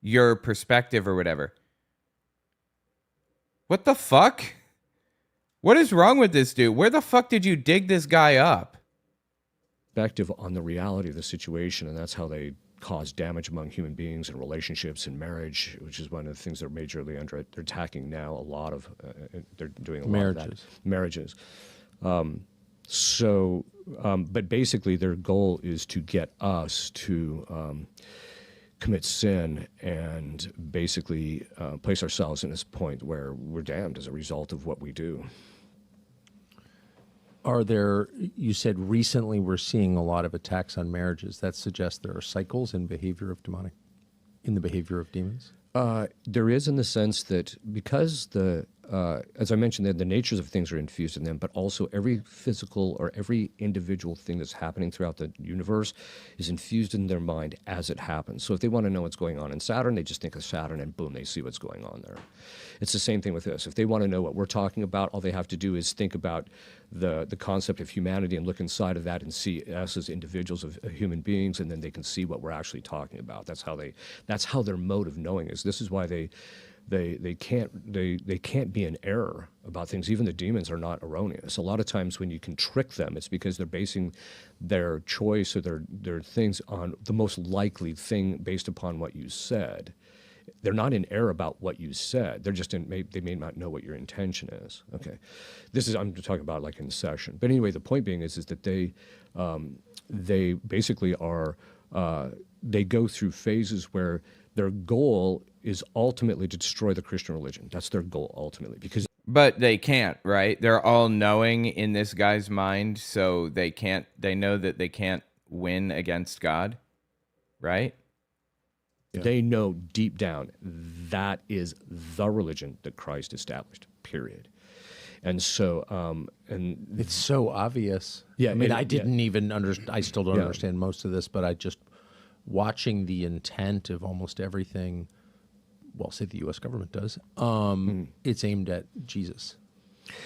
your perspective or whatever. What the fuck? What is wrong with this dude? Where the fuck did you dig this guy up? Perspective on the reality of the situation, and that's how they cause damage among human beings and relationships and marriage, which is one of the things they're majorly they're attacking now. A lot of they're doing a lot of that. Marriages. But basically, their goal is to get us to commit sin and basically place ourselves in this point where we're damned as a result of what we do. You said recently we're seeing a lot of attacks on marriages. That suggests there are cycles in the behavior of demons? There is, in the sense that because the as I mentioned, the natures of things are infused in them, but also every physical or every individual thing that's happening throughout the universe is infused in their mind as it happens. So if they want to know what's going on in Saturn, they just think of Saturn and boom, they see what's going on there. It's the same thing with this. If they want to know what we're talking about, all they have to do is think about the concept of humanity and look inside of that and see us as individuals of human beings, and then they can see what we're actually talking about. That's how their mode of knowing is. This is why they can't be in error about things. Even the demons are not erroneous. A lot of times when you can trick them, it's because they're basing their choice or their things on the most likely thing based upon what you said. They're not in error about what you said. They're just they may not know what your intention is. Okay, I'm talking about like in session. But anyway, the point being is that they basically are they go through phases where their goal is ultimately to destroy the Christian religion. That's their goal ultimately, because. But they can't, right? They're all knowing in this guy's mind, so they can't. They know that they can't win against God, right? Yeah. They know deep down that is the religion that Christ established, period. And so, and it's so obvious. Yeah, I mean, I didn't even understand. I still don't Yeah. understand most of this, but I just watching the intent of almost everything. Well, say the U.S. government does. It's aimed at Jesus.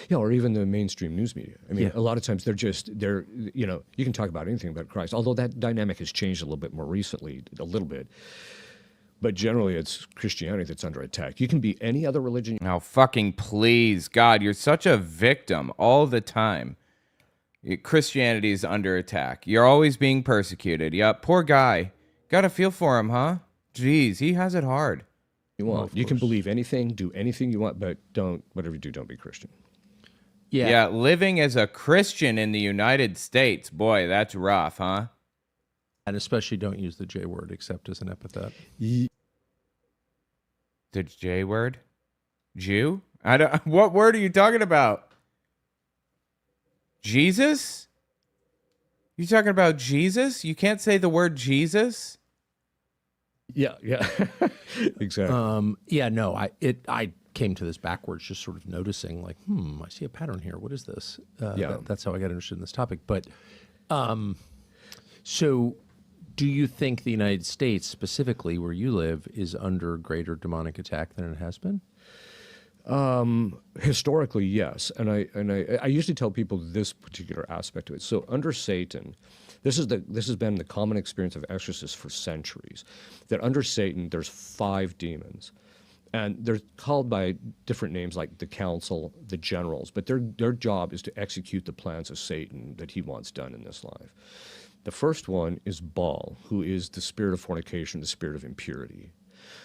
Yeah, or even the mainstream news media. I mean, a lot of times they're you can talk about anything about Christ, although that dynamic has changed a little bit more recently, But generally, it's Christianity that's under attack. You can be any other religion. Oh, fucking please. God, you're such a victim all the time. Christianity is under attack. You're always being persecuted. Yeah, poor guy. Gotta feel for him, huh? Jeez, he has it hard. You want. You can believe anything, do anything you want, but whatever you do, don't be Christian. Yeah, living as a Christian in the United States, boy, that's rough, huh? And especially don't use the J word except as an epithet. The J word? Jew? What word are you talking about? Jesus? You talking about Jesus? You can't say the word Jesus? Yeah, exactly. I came to this backwards, just sort of noticing, like, I see a pattern here. What is this? That's how I got interested in this topic. But, so do you think the United States, specifically where you live, is under greater demonic attack than it has been? Historically, yes, and I usually tell people this particular aspect of it. So under Satan, this has been the common experience of exorcists for centuries. That under Satan, there's 5 demons, and they're called by different names like the council, the generals. But their job is to execute the plans of Satan that he wants done in this life. The first one is Baal, who is the spirit of fornication, the spirit of impurity.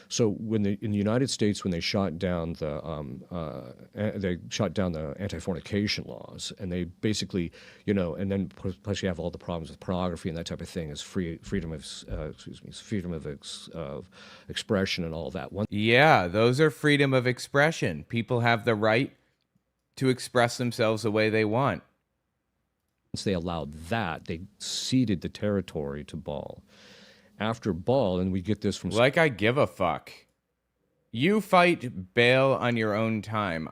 So in the United States, when they shot down the anti-fornication laws, and they basically, and then plus you have all the problems with pornography and that type of thing, is freedom of expression and all that. Yeah, those are freedom of expression. People have the right to express themselves the way they want. Once they allowed that, they ceded the territory to Baal. After Baal, and we get this from... Like I give a fuck. You fight Baal on your own time.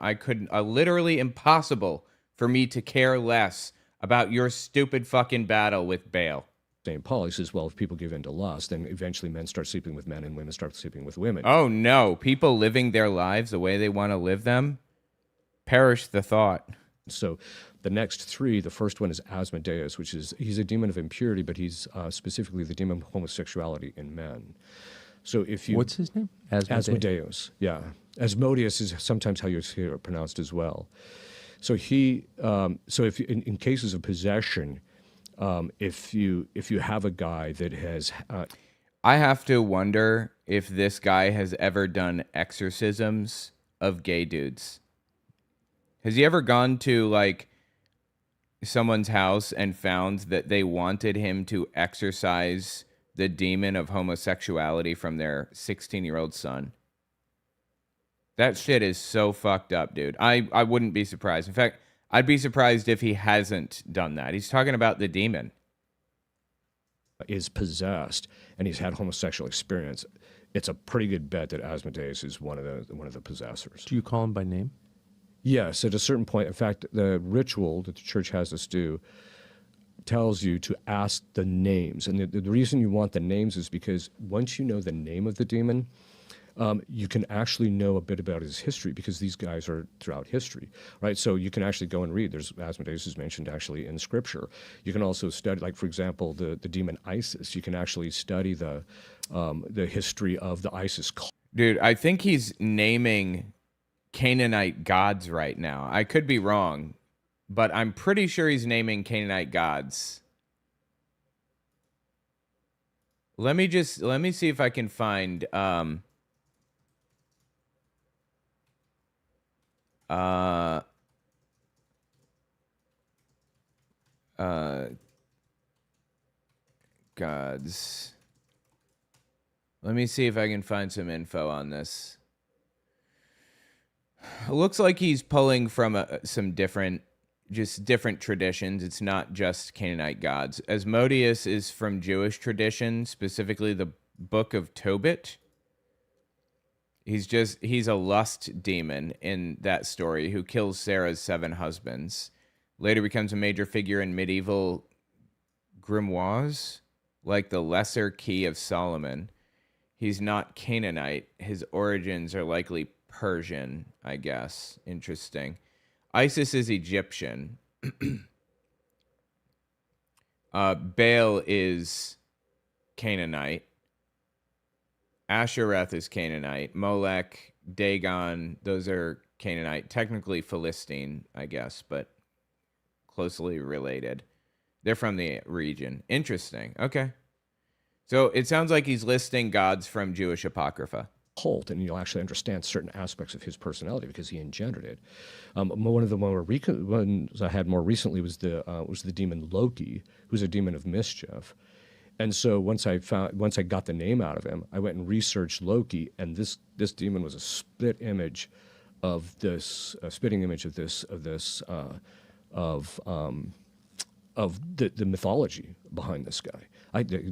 Literally impossible for me to care less about your stupid fucking battle with Baal. St. Paul, he says, well, if people give in to lust, then eventually men start sleeping with men and women start sleeping with women. Oh no, people living their lives the way they want to live them? Perish the thought. So the next 3, the first one is Asmodeus, he's a demon of impurity, but he's specifically the demon of homosexuality in men. So if you... What's his name? Asmodeus, yeah. Asmodeus is sometimes how you hear it pronounced as well. So if in cases of possession, if you have a guy that has... I have to wonder if this guy has ever done exorcisms of gay dudes. Has he ever gone to, like, someone's house and found that they wanted him to exorcise the demon of homosexuality from their 16-year-old son? That shit is so fucked up, dude. I wouldn't be surprised. In fact, I'd be surprised if he hasn't done that. He's talking about the demon. Is possessed, and he's had homosexual experience. It's a pretty good bet that Asmodeus is one of the possessors. Do you call him by name? Yes, at a certain point. In fact, the ritual that the church has us do tells you to ask the names. And the reason you want the names is because once you know the name of the demon, you can actually know a bit about his history, because these guys are throughout history, right? So you can actually go and read. There's Asmodeus is mentioned actually in Scripture. You can also study, like for example, the demon Isis. You can actually study the history of the Isis cult. Dude, I think he's naming Canaanite gods right now. I could be wrong, but I'm pretty sure he's naming Canaanite gods. Let me see if I can find gods. Let me see if I can find some info on this. It looks like he's pulling from some different traditions. It's not just Canaanite gods. Asmodeus is from Jewish tradition, specifically the Book of Tobit. He's a lust demon in that story who kills Sarah's 7 husbands. Later becomes a major figure in medieval grimoires, like the Lesser Key of Solomon. He's not Canaanite. His origins are likely Persian, I guess. Interesting. Isis is Egyptian. Baal is Canaanite. Ashereth is Canaanite. Molech, Dagon, those are Canaanite. Technically Philistine, I guess, but closely related. They're from the region. Interesting. Okay. So it sounds like he's listing gods from Jewish Apocrypha. Cult, and you'll actually understand certain aspects of his personality because he engendered it. One of the ones I had more recently was the demon Loki, who's a demon of mischief. And so once I got the name out of him, I went and researched Loki, and this demon was a spitting image of the mythology behind this guy.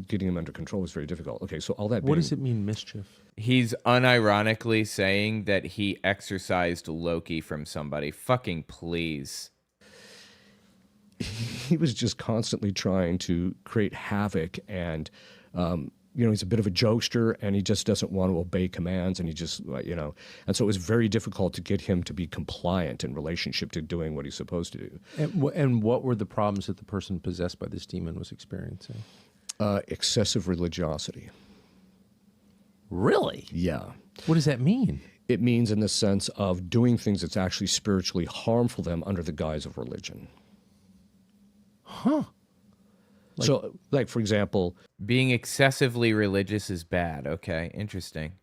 Getting him under control was very difficult. Okay, so all that. What does it mean, mischief? He's unironically saying that he exorcised Loki from somebody. Fucking please. He was just constantly trying to create havoc, and he's a bit of a jokester, and he just doesn't want to obey commands, and he just and so it was very difficult to get him to be compliant in relationship to doing what he's supposed to do. And what were the problems that the person possessed by this demon was experiencing? Excessive religiosity. Really? Yeah. What does that mean? It means in the sense of doing things that's actually spiritually harmful to them under the guise of religion. Huh. So, like, for example... Being excessively religious is bad. Okay, interesting.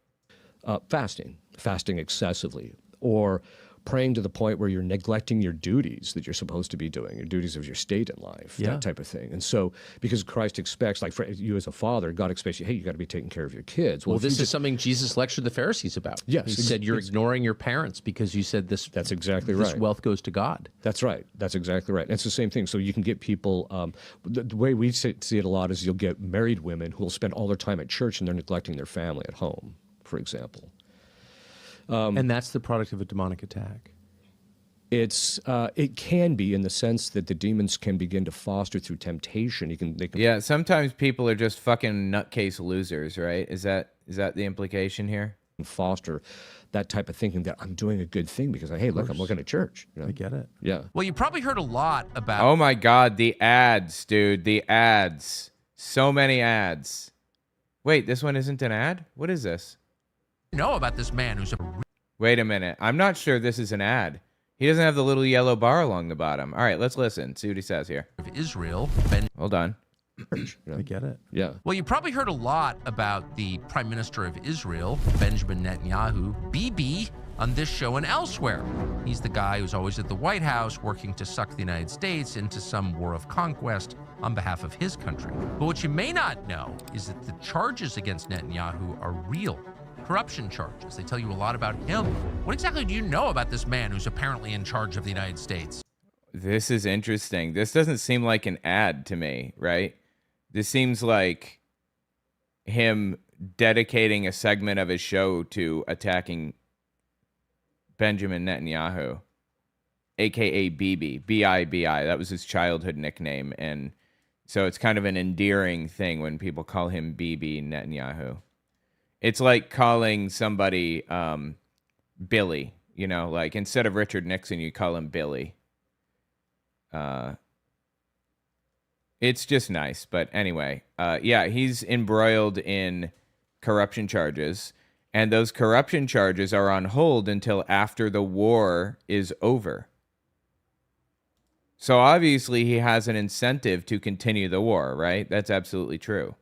Fasting excessively, or praying to the point where you're neglecting your duties that you're supposed to be doing, your duties of your state in life, that type of thing. And so, because Christ expects, like for you as a father, God expects you, hey, you got to be taking care of your kids. Well, this is something Jesus lectured the Pharisees about. Yes. He said, you're ignoring your parents because you said this. That's exactly right. This wealth goes to God. That's right. That's exactly right. And it's the same thing. So you can get people, the way we see it a lot is you'll get married women who will spend all their time at church and they're neglecting their family at home, for example. And that's the product of a demonic attack. It can be, in the sense that the demons can begin to foster through temptation. Yeah, sometimes people are just fucking nutcase losers, right? Is that the implication here? Foster that type of thinking that I'm doing a good thing because I'm looking at church. I get it. Yeah. Well, you probably heard a lot about... Oh my God, the ads, dude, the ads. So many ads. Wait, this one isn't an ad? What is this? know about this man who's a... Wait a minute. I'm not sure this is an ad. He doesn't have the little yellow bar along the bottom. All right, let's listen. See what he says here. Of Israel. Hold on. I get it. Yeah. Well, you probably heard a lot about the Prime Minister of Israel, Benjamin Netanyahu, Bibi, on this show and elsewhere. He's the guy who's always at the White House working to suck the United States into some war of conquest on behalf of his country. But what you may not know is that the charges against Netanyahu are real. Corruption charges. They tell you a lot about him. What exactly do you know about this man who's apparently in charge of the United States? This is interesting. This doesn't seem like an ad to me, right? This seems like him dedicating a segment of his show to attacking Benjamin Netanyahu. aka BB, B-I-B-I. That was his childhood nickname. And so it's kind of an endearing thing when people call him BB Netanyahu. It's like calling somebody Billy, you know, like instead of Richard Nixon, you call him Billy. It's just nice. But anyway, yeah, he's embroiled in corruption charges. And those corruption charges are on hold until after the war is over. So obviously he has an incentive to continue the war, right? That's absolutely true.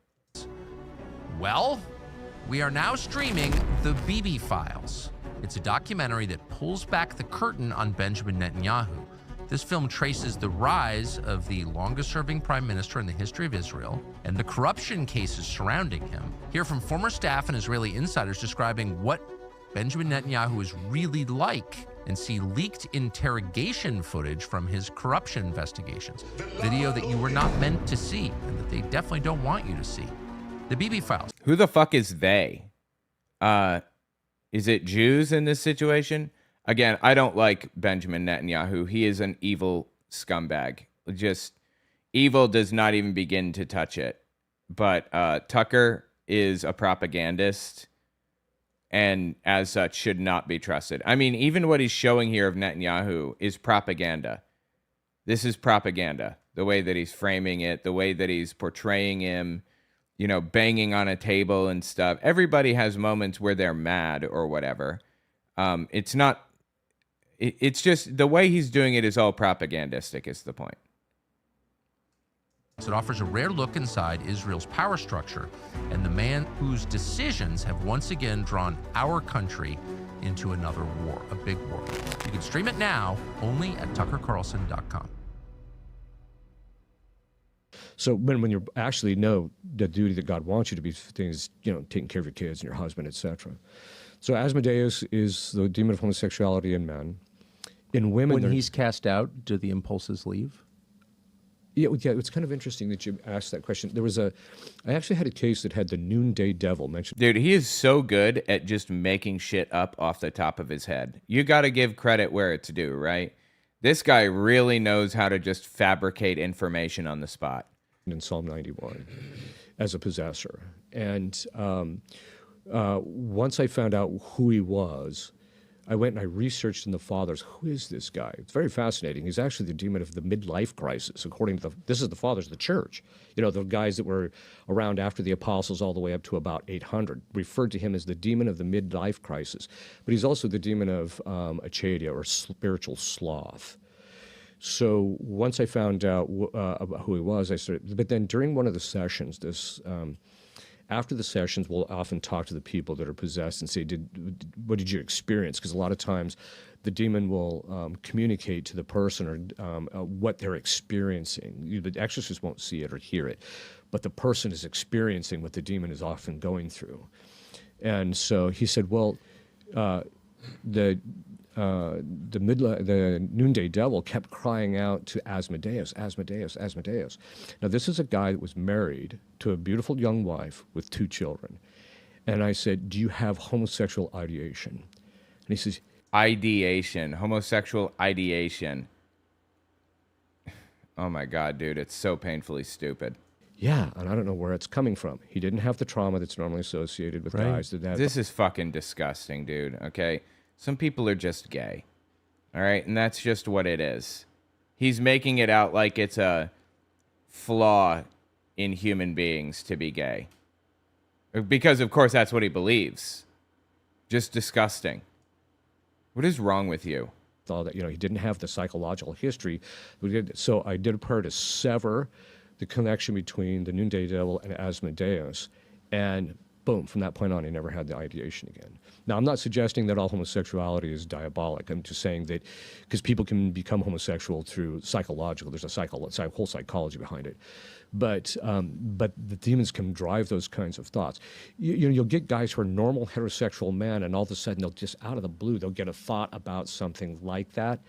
Well, we are now streaming The BB Files. It's a documentary that pulls back the curtain on Benjamin Netanyahu. This film traces the rise of the longest-serving prime minister in the history of Israel and the corruption cases surrounding him. Hear from former staff and Israeli insiders describing what Benjamin Netanyahu is really like, and see leaked interrogation footage from his corruption investigations. Video that you were not meant to see and that they definitely don't want you to see. The BB Files. Who the fuck is they? Is it Jews in this situation? Again, I don't like Benjamin Netanyahu. He is an evil scumbag. Just evil does not even begin to touch it. But Tucker is a propagandist and as such should not be trusted. I mean, even what he's showing here of Netanyahu is propaganda. This is propaganda. The way that he's framing it, the way that he's portraying him, you know, banging on a table and stuff. Everybody has moments where they're mad or whatever. It's not... It's just the way he's doing it is all propagandistic is the point. It offers a rare look inside Israel's power structure and the man whose decisions have once again drawn our country into another war, a big war. You can stream it now only at tuckercarlson.com. So when you actually know the duty that God wants you to be, things, you know, taking care of your kids and your husband, etc. So Asmodeus is the demon of homosexuality in men. In women, when he's cast out, do the impulses leave? Yeah, it's kind of interesting that you asked that question. I actually had a case that had the noonday devil mentioned. Dude, he is so good at just making shit up off the top of his head. You got to give credit where it's due, right? This guy really knows how to just fabricate information on the spot. In Psalm 91 as a possessor. And once I found out who he was, I went and I researched in the Fathers, who is this guy? It's very fascinating. He's actually the demon of the midlife crisis, according to this is the Fathers of the Church. You know, the guys that were around after the Apostles all the way up to about 800, referred to him as the demon of the midlife crisis. But he's also the demon of achadia, or spiritual sloth. So once I found out about who he was, I started, but then during one of the sessions, after the sessions, we'll often talk to the people that are possessed and say, what did you experience? Because a lot of times the demon will communicate to the person or what they're experiencing. The exorcist won't see it or hear it, but the person is experiencing what the demon is often going through. And so he said, well, the noonday devil kept crying out to Asmodeus, Asmodeus, Asmodeus. Now, this is a guy that was married to a beautiful young wife with 2 children. And I said, do you have homosexual ideation? And he says, Ideation, homosexual ideation. Oh my God, dude, it's so painfully stupid. yeah, and I don't know where it's coming from. He didn't have the trauma that's normally associated with guys that have... This is fucking disgusting, dude, okay? Some people are just gay, all right? And that's just what it is. He's making it out like it's a flaw in human beings to be gay. Because, of course, that's what he believes. Just disgusting. What is wrong with you? Thought that, he didn't have the psychological history. So I did a prayer to sever the connection between the noonday devil and Asmodeus, and boom, from that point on, he never had the ideation again. Now, I'm not suggesting that all homosexuality is diabolic. I'm just saying that because people can become homosexual through psychological, there's a whole psychology behind it. But the demons can drive those kinds of thoughts. You'll get guys who are normal heterosexual men, and all of a sudden they'll just out of the blue, they'll get a thought about something like that.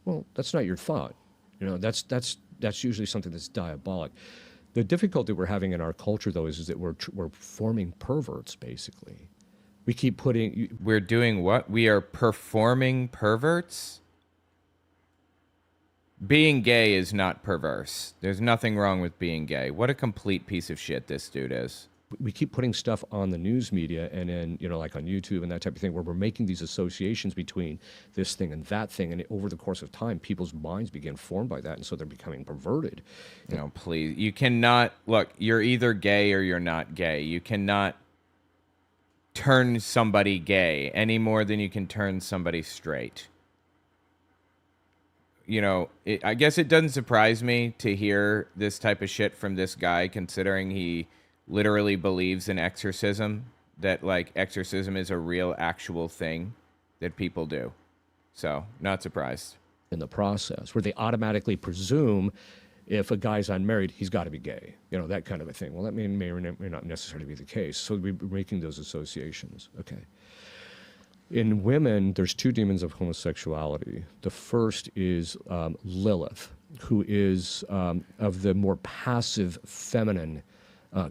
Well, that's not your thought. That's usually something that's diabolic. The difficulty we're having in our culture, though, is that we're forming perverts, basically. We keep putting... We're doing what? We are performing perverts? Being gay is not perverse. There's nothing wrong with being gay. What a complete piece of shit this dude is. We keep putting stuff on the news media and in, like on YouTube and that type of thing, where we're making these associations between this thing and that thing. And over the course of time, people's minds begin formed by that. And so they're becoming perverted. No, please. You cannot, look, you're either gay or you're not gay. You cannot turn somebody gay any more than you can turn somebody straight. I guess it doesn't surprise me to hear this type of shit from this guy, considering he literally believes in exorcism, that like exorcism is a real actual thing that people do. So not surprised. In the process, where they automatically presume if a guy's unmarried, he's got to be gay, that kind of a thing. Well, that may or may not necessarily be the case. So we're making those associations. Okay. In women, there's two demons of homosexuality. The first is Lilith, who is of the more passive, feminine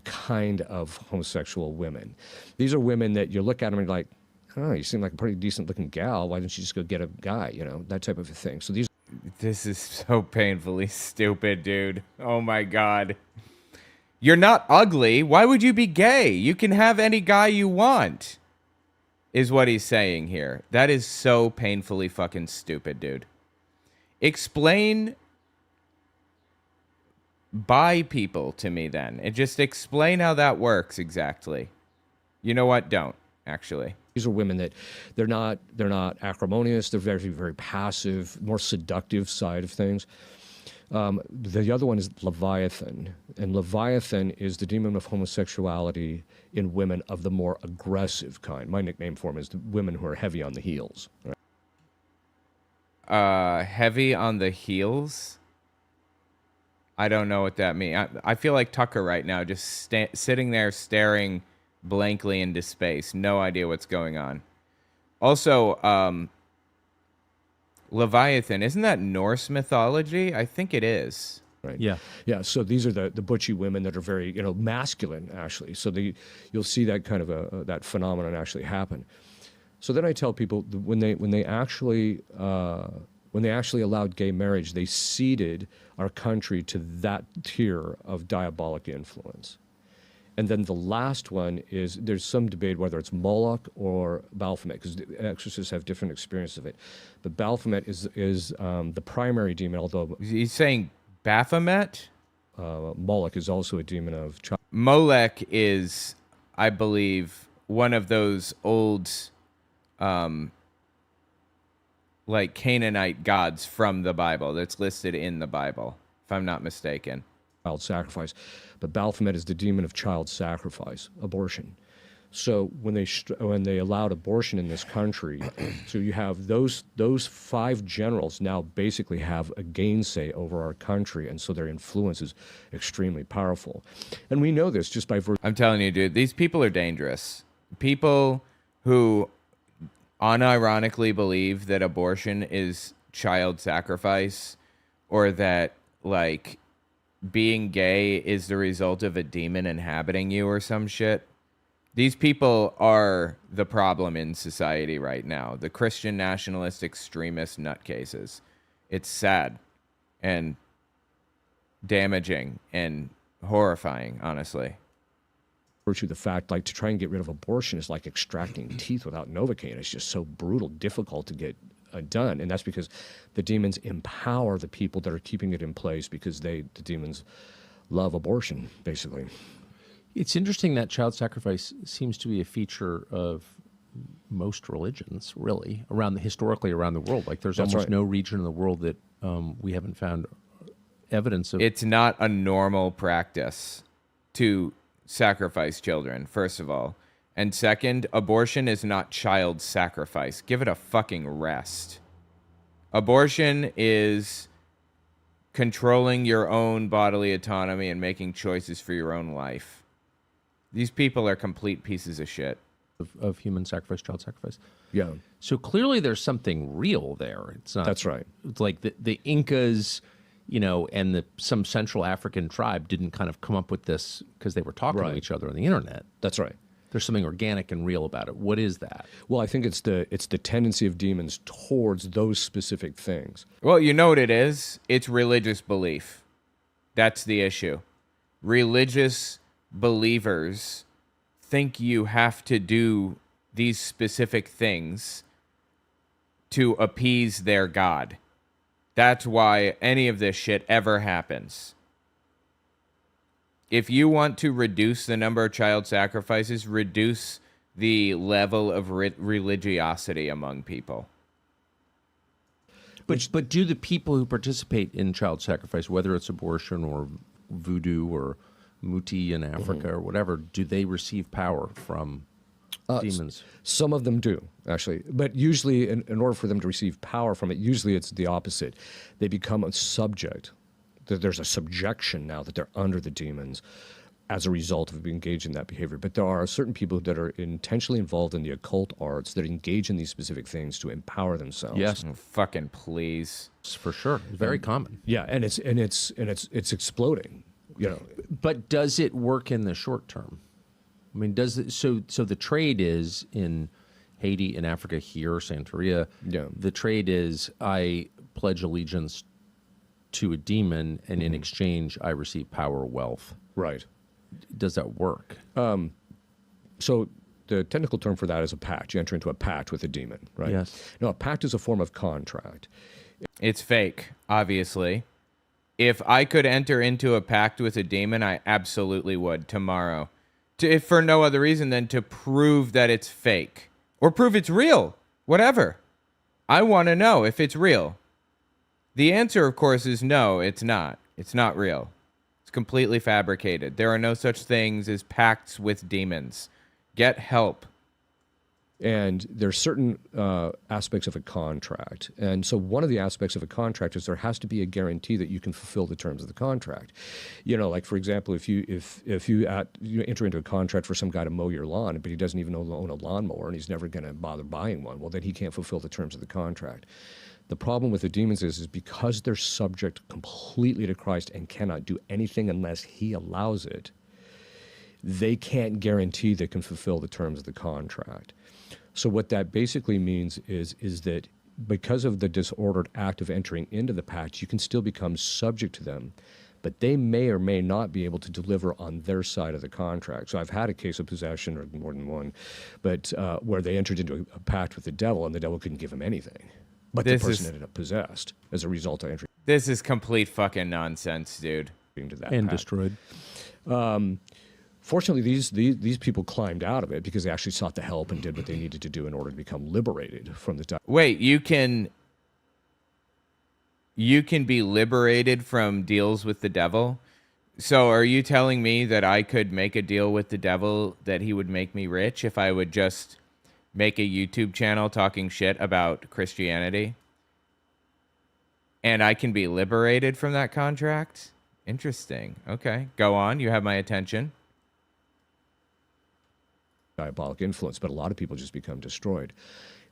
kind of homosexual women. These are women that you look at them and you're like, oh, you seem like a pretty decent looking gal. Why don't you just go get a guy, that type of a thing. So this is so painfully stupid, dude. Oh my God. You're not ugly. Why would you be gay? You can have any guy you want, is what he's saying here. That is so painfully fucking stupid, dude. Explain bi people to me then. And just explain how that works exactly. You know what? Don't, actually. These are women that they're not acrimonious. They're very, very passive, more seductive side of things. The other one is Leviathan. And Leviathan is the demon of homosexuality in women of the more aggressive kind. My nickname for them is the women who are heavy on the heels. Heavy on the heels? I don't know what that means. I feel like Tucker right now, just sitting there staring blankly into space. No idea what's going on. Also, Leviathan, isn't that Norse mythology? I think it is. Right. Yeah. Yeah. So these are the butchy women that are very, masculine, actually. So you'll see that kind of that phenomenon actually happen. So then I tell people that when they actually allowed gay marriage, they ceded our country to that tier of diabolic influence. And then the last one is, there's some debate whether it's Moloch or Baphomet, because the exorcists have different experiences of it. But Baphomet is the primary demon, although... He's saying Baphomet? Moloch is also a demon of child. Molech is, I believe, one of those old, like Canaanite gods from the Bible that's listed in the Bible, if I'm not mistaken. Child sacrifice. But Baphomet is the demon of child sacrifice, abortion. So when they allowed abortion in this country, so you have those five generals now basically have a gainsay over our country, and so their influence is extremely powerful. And we know this just by virtue. I'm telling you, dude, these people are dangerous. People who unironically believe that abortion is child sacrifice, or that, like, being gay is the result of a demon inhabiting you or some shit. These people are the problem in society right now. The Christian nationalist extremist nutcases. It's sad and damaging and horrifying, honestly. Virtue of the fact, like, to try and get rid of abortion is like extracting teeth without Novocaine. It's just so brutal, difficult to get done. And that's because the demons empower the people that are keeping it in place, because the demons love abortion, basically. It's interesting that child sacrifice seems to be a feature of most religions, really, historically around the world. Like, there's almost no region in the world that we haven't found evidence of. It's not a normal practice to sacrifice children, first of all. And second, abortion is not child sacrifice. Give it a fucking rest. Abortion is controlling your own bodily autonomy and making choices for your own life. These people are complete pieces of shit. Of human sacrifice, child sacrifice. Yeah. So clearly there's something real there. It's not. That's right. It's like the Incas, and some Central African tribe didn't kind of come up with this because they were talking to each other on the internet. That's right. There's something organic and real about it. What is that? Well, I think it's the tendency of demons towards those specific things. Well, you know what it is? It's religious belief. That's the issue. Religious believers think you have to do these specific things to appease their God. That's why any of this shit ever happens. If you want to reduce the number of child sacrifices, reduce the level of religiosity among people. But do the people who participate in child sacrifice, whether it's abortion or voodoo or muti in Africa or whatever, do they receive power from demons? Some of them do, actually. But usually, in order for them to receive power from it, usually it's the opposite. They become a subject. There's a subjection now that they're under the demons as a result of being engaged in that behavior. But there are certain people that are intentionally involved in the occult arts that engage in these specific things to empower themselves. Yes, Oh, fucking please. for sure. It's very common. Yeah, and it's exploding. You know, But does it work in the short term? I mean, does it, so the trade is in Haiti, in Africa, here, Santeria. Yeah. The trade is I pledge allegiance to a demon, and in exchange, I receive power or wealth. right. Does that work? So the technical term for that is a pact. You enter into a pact with a demon, right? Yes. No, a pact is a form of contract. It's fake, obviously. If I could enter into a pact with a demon, I absolutely would tomorrow. If for no other reason than to prove that it's fake. Or prove it's real. Whatever. I want to know if it's real. The answer, of course, is no, it's not. It's not real. It's completely fabricated. There are no such things as pacts with demons. Get help. And there's certain aspects of a contract. And so one of the aspects of a contract is there has to be a guarantee that you can fulfill the terms of the contract. You know, like, for example, if you enter into a contract for some guy to mow your lawn, but he doesn't even own a lawnmower and he's never going to bother buying one, well, then he can't fulfill the terms of the contract. The problem with the demons is because they're subject completely to Christ and cannot do anything unless he allows it, they can't guarantee they can fulfill the terms of the contract. So what that basically means is that because of the disordered act of entering into the pact, you can still become subject to them, but they may or may not be able to deliver on their side of the contract. So I've had a case of possession, or more than one, but where they entered into a pact with the devil, and the devil couldn't give them anything. But the person ended up possessed as a result of entering This is complete fucking nonsense, dude. into that And pact. destroyed. Fortunately, these people climbed out of it because they actually sought the help and did what they needed to do in order to become liberated from the Wait, you can be liberated from deals with the devil? So are you telling me that I could make a deal with the devil that he would make me rich if I would just make a YouTube channel talking shit about Christianity? And I can be liberated from that contract? Interesting. Okay, go on. You have my attention. diabolic influence, but a lot of people just become destroyed.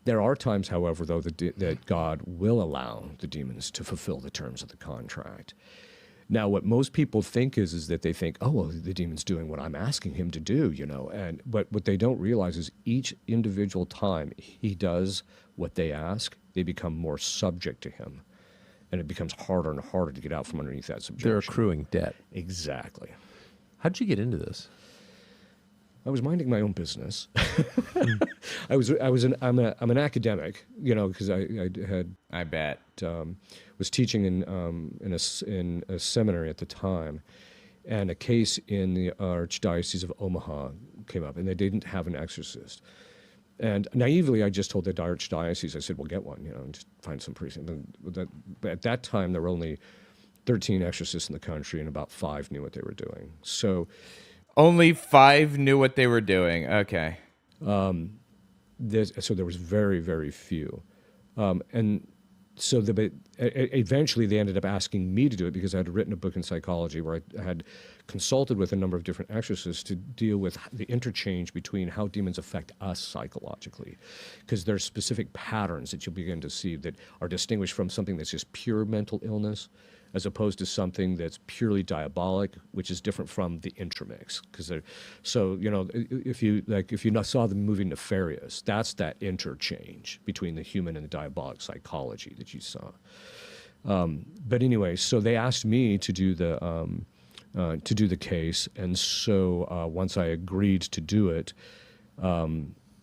There are times, however, though, that God will allow the demons to fulfill the terms of the contract. Now, what most people think is that they think, oh, well, the demon's doing what I'm asking him to do, you know. But what they don't realize is each individual time he does what they ask, they become more subject to him. And it becomes harder and harder to get out from underneath that subjection. They're accruing debt. Exactly. How'd you get into this? I was minding my own business. I'm an academic, you know, because I bet. Was teaching in a seminary at the time, and a case in the Archdiocese of Omaha came up, and they didn't have an exorcist. And naively, I just told the Archdiocese, I said, well, get one, you know, and just find some priest. But at that time, there were only 13 exorcists in the country, and about 5 knew what they were doing. So Only 5 knew what they were doing. Okay. so there was very, very few. And so eventually they ended up asking me to do it because I had written a book in psychology where I had consulted with a number of different exorcists to deal with the interchange between how demons affect us psychologically. Because there's specific patterns that you'll begin to see that are distinguished from something that's just pure mental illness as opposed to something that's purely diabolic, which is different from the intermix. So, you know, if you saw the movie Nefarious, that's that interchange between the human and the diabolic psychology that you saw. But anyway, so they asked me to do the case, and so once I agreed to do it,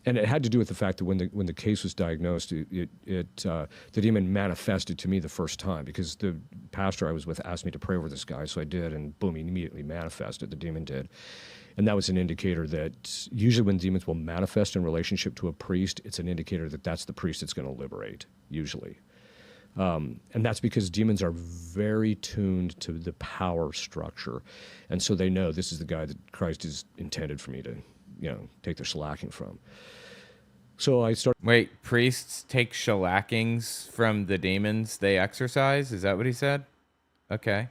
and it had to do with the fact that when the case was diagnosed, the demon manifested to me the first time, because the pastor I was with asked me to pray over this guy, so I did, and boom, he immediately manifested. The demon did. And that was an indicator that usually when demons will manifest in relationship to a priest, it's an indicator that that's the priest that's going to liberate, usually. And that's because demons are very tuned to the power structure. And so they know this is the guy that Christ is intended for me to, you know, take their shellacking from. So I started. Wait, priests take shellackings from the demons they exorcise? Is that what he said? Okay.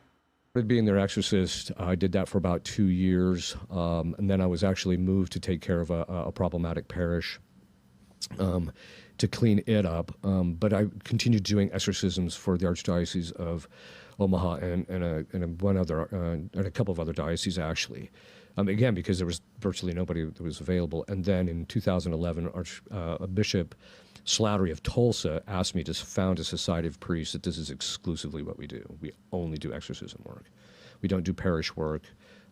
Being their exorcist, I did that for about 2 years. And then I was actually moved to take care of a problematic parish, to clean it up. But I continued doing exorcisms for the Archdiocese of Omaha and one other, and a couple of other dioceses, actually. Again, because there was virtually nobody that was available. And then in 2011, Bishop Slattery of Tulsa asked me to found a society of priests that this is exclusively what we do. We only do exorcism work. We don't do parish work.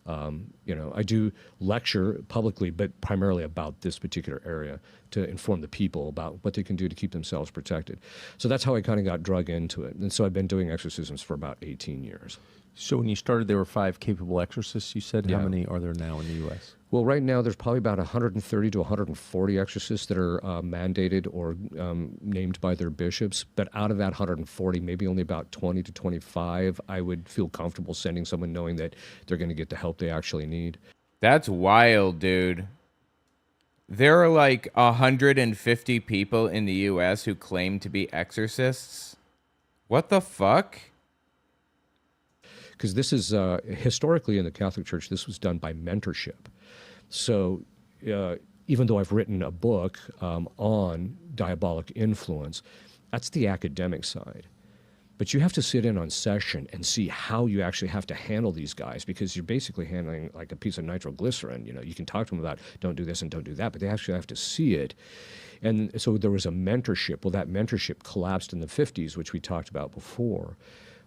You know, I do lecture publicly, but primarily about this particular area to inform the people about what they can do to keep themselves protected. So that's how I kind of got drug into it. And so I've been doing exorcisms for about 18 years. So when you started, there were 5 capable exorcists, you said? Yeah. How many are there now in the U.S.? Well, right now there's probably about 130 to 140 exorcists that are mandated or named by their bishops. But out of that 140, maybe only about 20 to 25, I would feel comfortable sending someone knowing that they're going to get the help they actually need. That's wild, dude. There are like 150 people in the U.S. who claim to be exorcists. What the fuck? Because this is, historically in the Catholic Church, this was done by mentorship. So even though I've written a book on diabolic influence, that's the academic side. But you have to sit in on session and see how you actually have to handle these guys, because you're basically handling like a piece of nitroglycerin. You know, you can talk to them about don't do this and don't do that, but they actually have to see it. And so there was a mentorship. Well, that mentorship collapsed in the 50s, which we talked about before.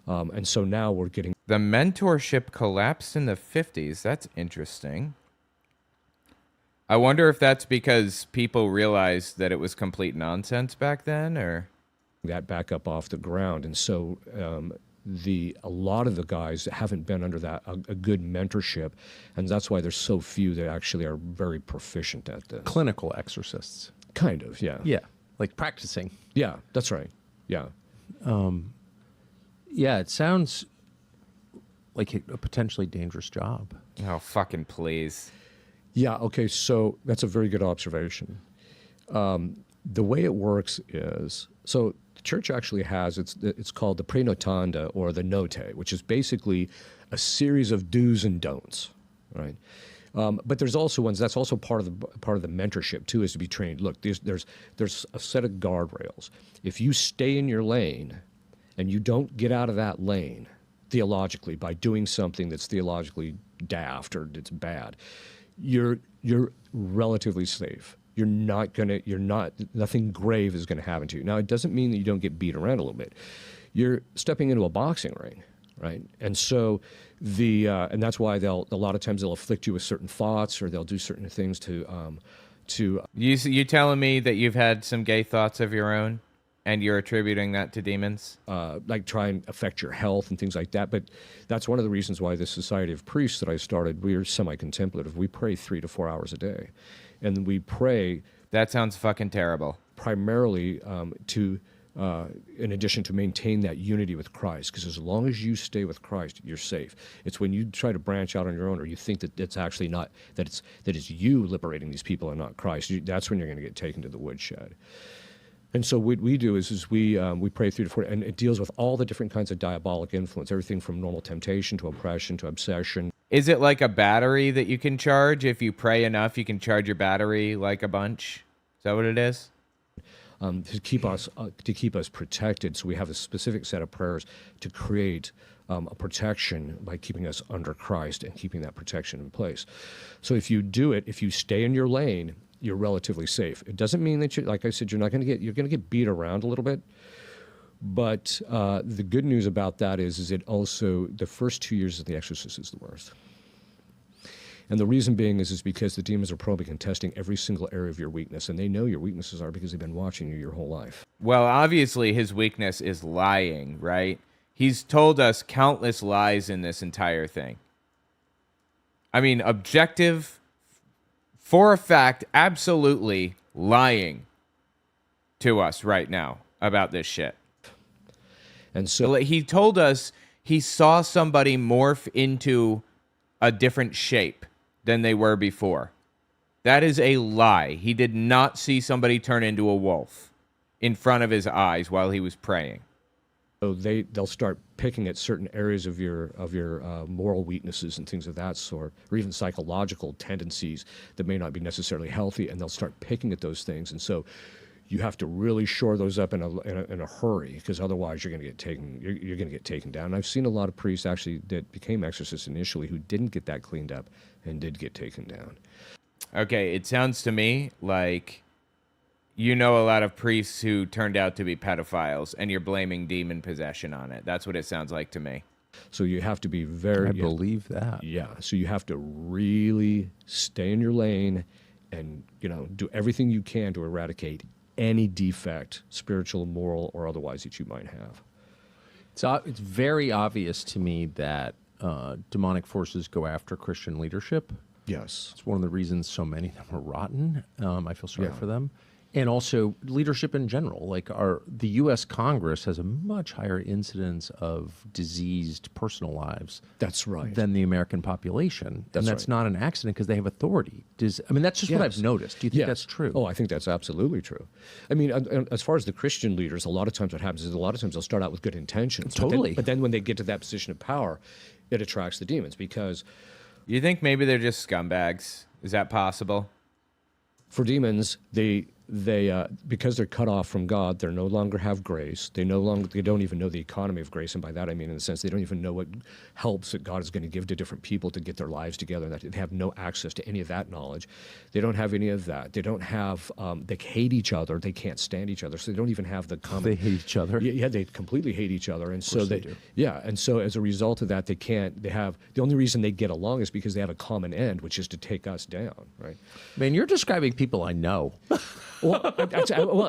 And so now we're getting... The mentorship collapsed in the 50s. That's interesting. I wonder if that's because people realized that it was complete nonsense back then, or... that back up off the ground. And so a lot of the guys haven't been under that a good mentorship, and that's why there's so few that actually are very proficient at this. Clinical exorcists. Kind of, yeah. Yeah, like practicing. Yeah, that's right. Yeah. Yeah, it sounds like a potentially dangerous job. Oh, fucking please. Yeah, okay, so that's a very good observation. The way it works is, so the church actually has, it's called the prenotanda, or the note, which is basically a series of do's and don'ts, right? But there's also ones, that's also part of the mentorship too, is to be trained. Look, there's a set of guardrails. If you stay in your lane and you don't get out of that lane theologically by doing something that's theologically daft or it's bad, you're relatively safe. Nothing grave is going to happen to you. Now, it doesn't mean that you don't get beat around a little bit. You're stepping into a boxing ring, right? And so and that's why a lot of times they'll afflict you with certain thoughts, or they'll do certain things to. You telling me that you've had some gay thoughts of your own, and you're attributing that to demons? Like try and affect your health and things like that. But that's one of the reasons why this Society of Priests that I started, we're semi-contemplative. We pray 3 to 4 hours a day. And we pray... That sounds fucking terrible. Primarily in addition to maintain that unity with Christ, because as long as you stay with Christ, you're safe. It's when you try to branch out on your own, or you think that it's actually not, that it's you liberating these people and not Christ, that's when you're going to get taken to the woodshed. And so what we do is we pray 3 to 4, and it deals with all the different kinds of diabolic influence, everything from normal temptation to oppression to obsession. Is it like a battery that you can charge? If you pray enough, you can charge your battery like a bunch? Is that what it is? To keep us protected, so we have a specific set of prayers to create a protection by keeping us under Christ and keeping that protection in place. So if you do it, if you stay in your lane, you're relatively safe. It doesn't mean that like I said, you're going to get beat around a little bit. But the good news about that is it also, the first 2 years of The Exorcist is the worst. And the reason being is because the demons are probing and testing every single area of your weakness, and they know your weaknesses are because they've been watching you your whole life. Well, obviously his weakness is lying, right? He's told us countless lies in this entire thing. I mean, objective, for a fact, absolutely lying to us right now about this shit. And so He told us he saw somebody morph into a different shape than they were before. That is a lie. He did not see somebody turn into a wolf in front of his eyes while he was praying. So they'll start picking at certain areas of your moral weaknesses and things of that sort, or even psychological tendencies that may not be necessarily healthy, and they'll start picking at those things. And so you have to really shore those up in a hurry, because otherwise you're going to get taken. You're going to get taken down. And I've seen a lot of priests actually that became exorcists initially who didn't get that cleaned up and did get taken down. Okay, it sounds to me like you know a lot of priests who turned out to be pedophiles, and you're blaming demon possession on it. That's what it sounds like to me. So you have to be very... I believe that. Yeah, so you have to really stay in your lane and, do everything you can to eradicate any defect, spiritual, moral, or otherwise, that you might have. It's very obvious to me that demonic forces go after Christian leadership. Yes. It's one of the reasons so many of them are rotten. I feel sorry Yeah. for them. And also leadership in general. Like the U.S. Congress has a much higher incidence of diseased personal lives. That's right. Than the American population. That's and that's right. not an accident because they have authority. That's just what Yes. I've noticed. Do you think Yes. that's true? Oh, I think that's absolutely true. I mean, as far as the Christian leaders, a lot of times what happens is they'll start out with good intentions. Totally. But then when they get to that position of power, it attracts the demons because You think maybe they're just scumbags? Is that possible? for demons, they because they're cut off from God, they no longer have grace. They don't even know the economy of grace, and by that I mean in the sense they don't even know what helps that God is going to give to different people to get their lives together. And that they have no access to any of that knowledge. They don't have any of that. They don't have. They hate each other. They can't stand each other. So they don't even have the common. They hate each other. Yeah, they completely hate each other, and so they do. Yeah, and so as a result of that, they can't. They have the only reason they get along is because they have a common end, which is to take us down, right? Man, you're describing people I know. Well,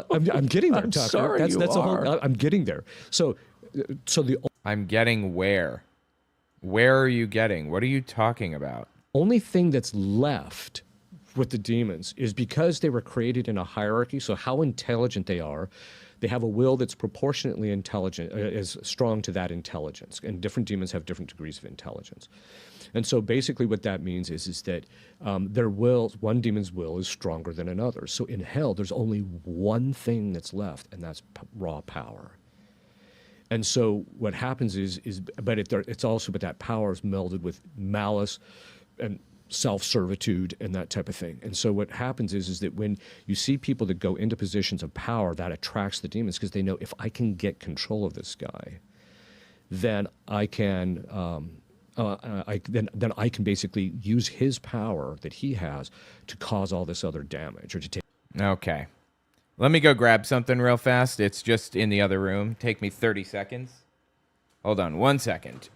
I'm getting there, I'm Tucker. sorry you that's the whole. are. I'm getting there. So the I'm getting where? Where are you getting? What are you talking about? only thing that's left with the demons is because they were created in a hierarchy. So how intelligent they are, they have a will that's proportionately intelligent, is strong to that intelligence. And different demons have different degrees of intelligence. And so basically what that means is that their will, one demon's will is stronger than another. So in hell, there's only one thing that's left, and that's raw power. And so what happens but that power is melded with malice and self-servitude and that type of thing. And so what happens is that when you see people that go into positions of power, that attracts the demons because they know if I can get control of this guy, then I can... then I can basically use his power that he has to cause all this other damage or to take. Okay. Let me go grab something real fast. It's just in the other room. Take me 30 seconds. Hold on 1 second.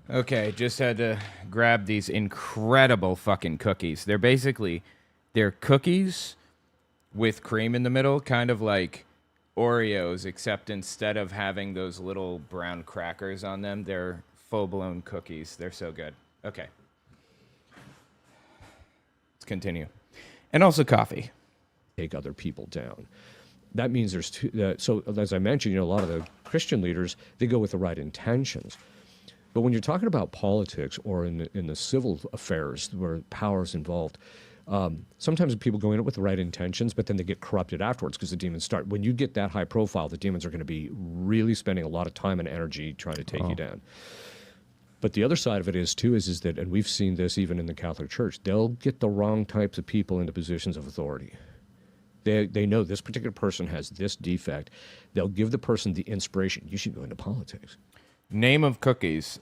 Okay, just had to grab these incredible fucking cookies. They're cookies with cream in the middle, kind of like Oreos, except instead of having those little brown crackers on them, they're full-blown cookies. They're so good. Okay. Let's continue. And also coffee. Take other people down. That means there's two. So as I mentioned, a lot of the Christian leaders, they go with the right intentions. But when you're talking about politics or in the civil affairs where power is involved, sometimes people go in it with the right intentions, but then they get corrupted afterwards because the demons start. When you get that high profile, the demons are going to be really spending a lot of time and energy trying to take you down. But the other side of it is that, and we've seen this even in the Catholic Church, they'll get the wrong types of people into positions of authority. They know this particular person has this defect. They'll give the person the inspiration. You should go into politics. Name of cookies.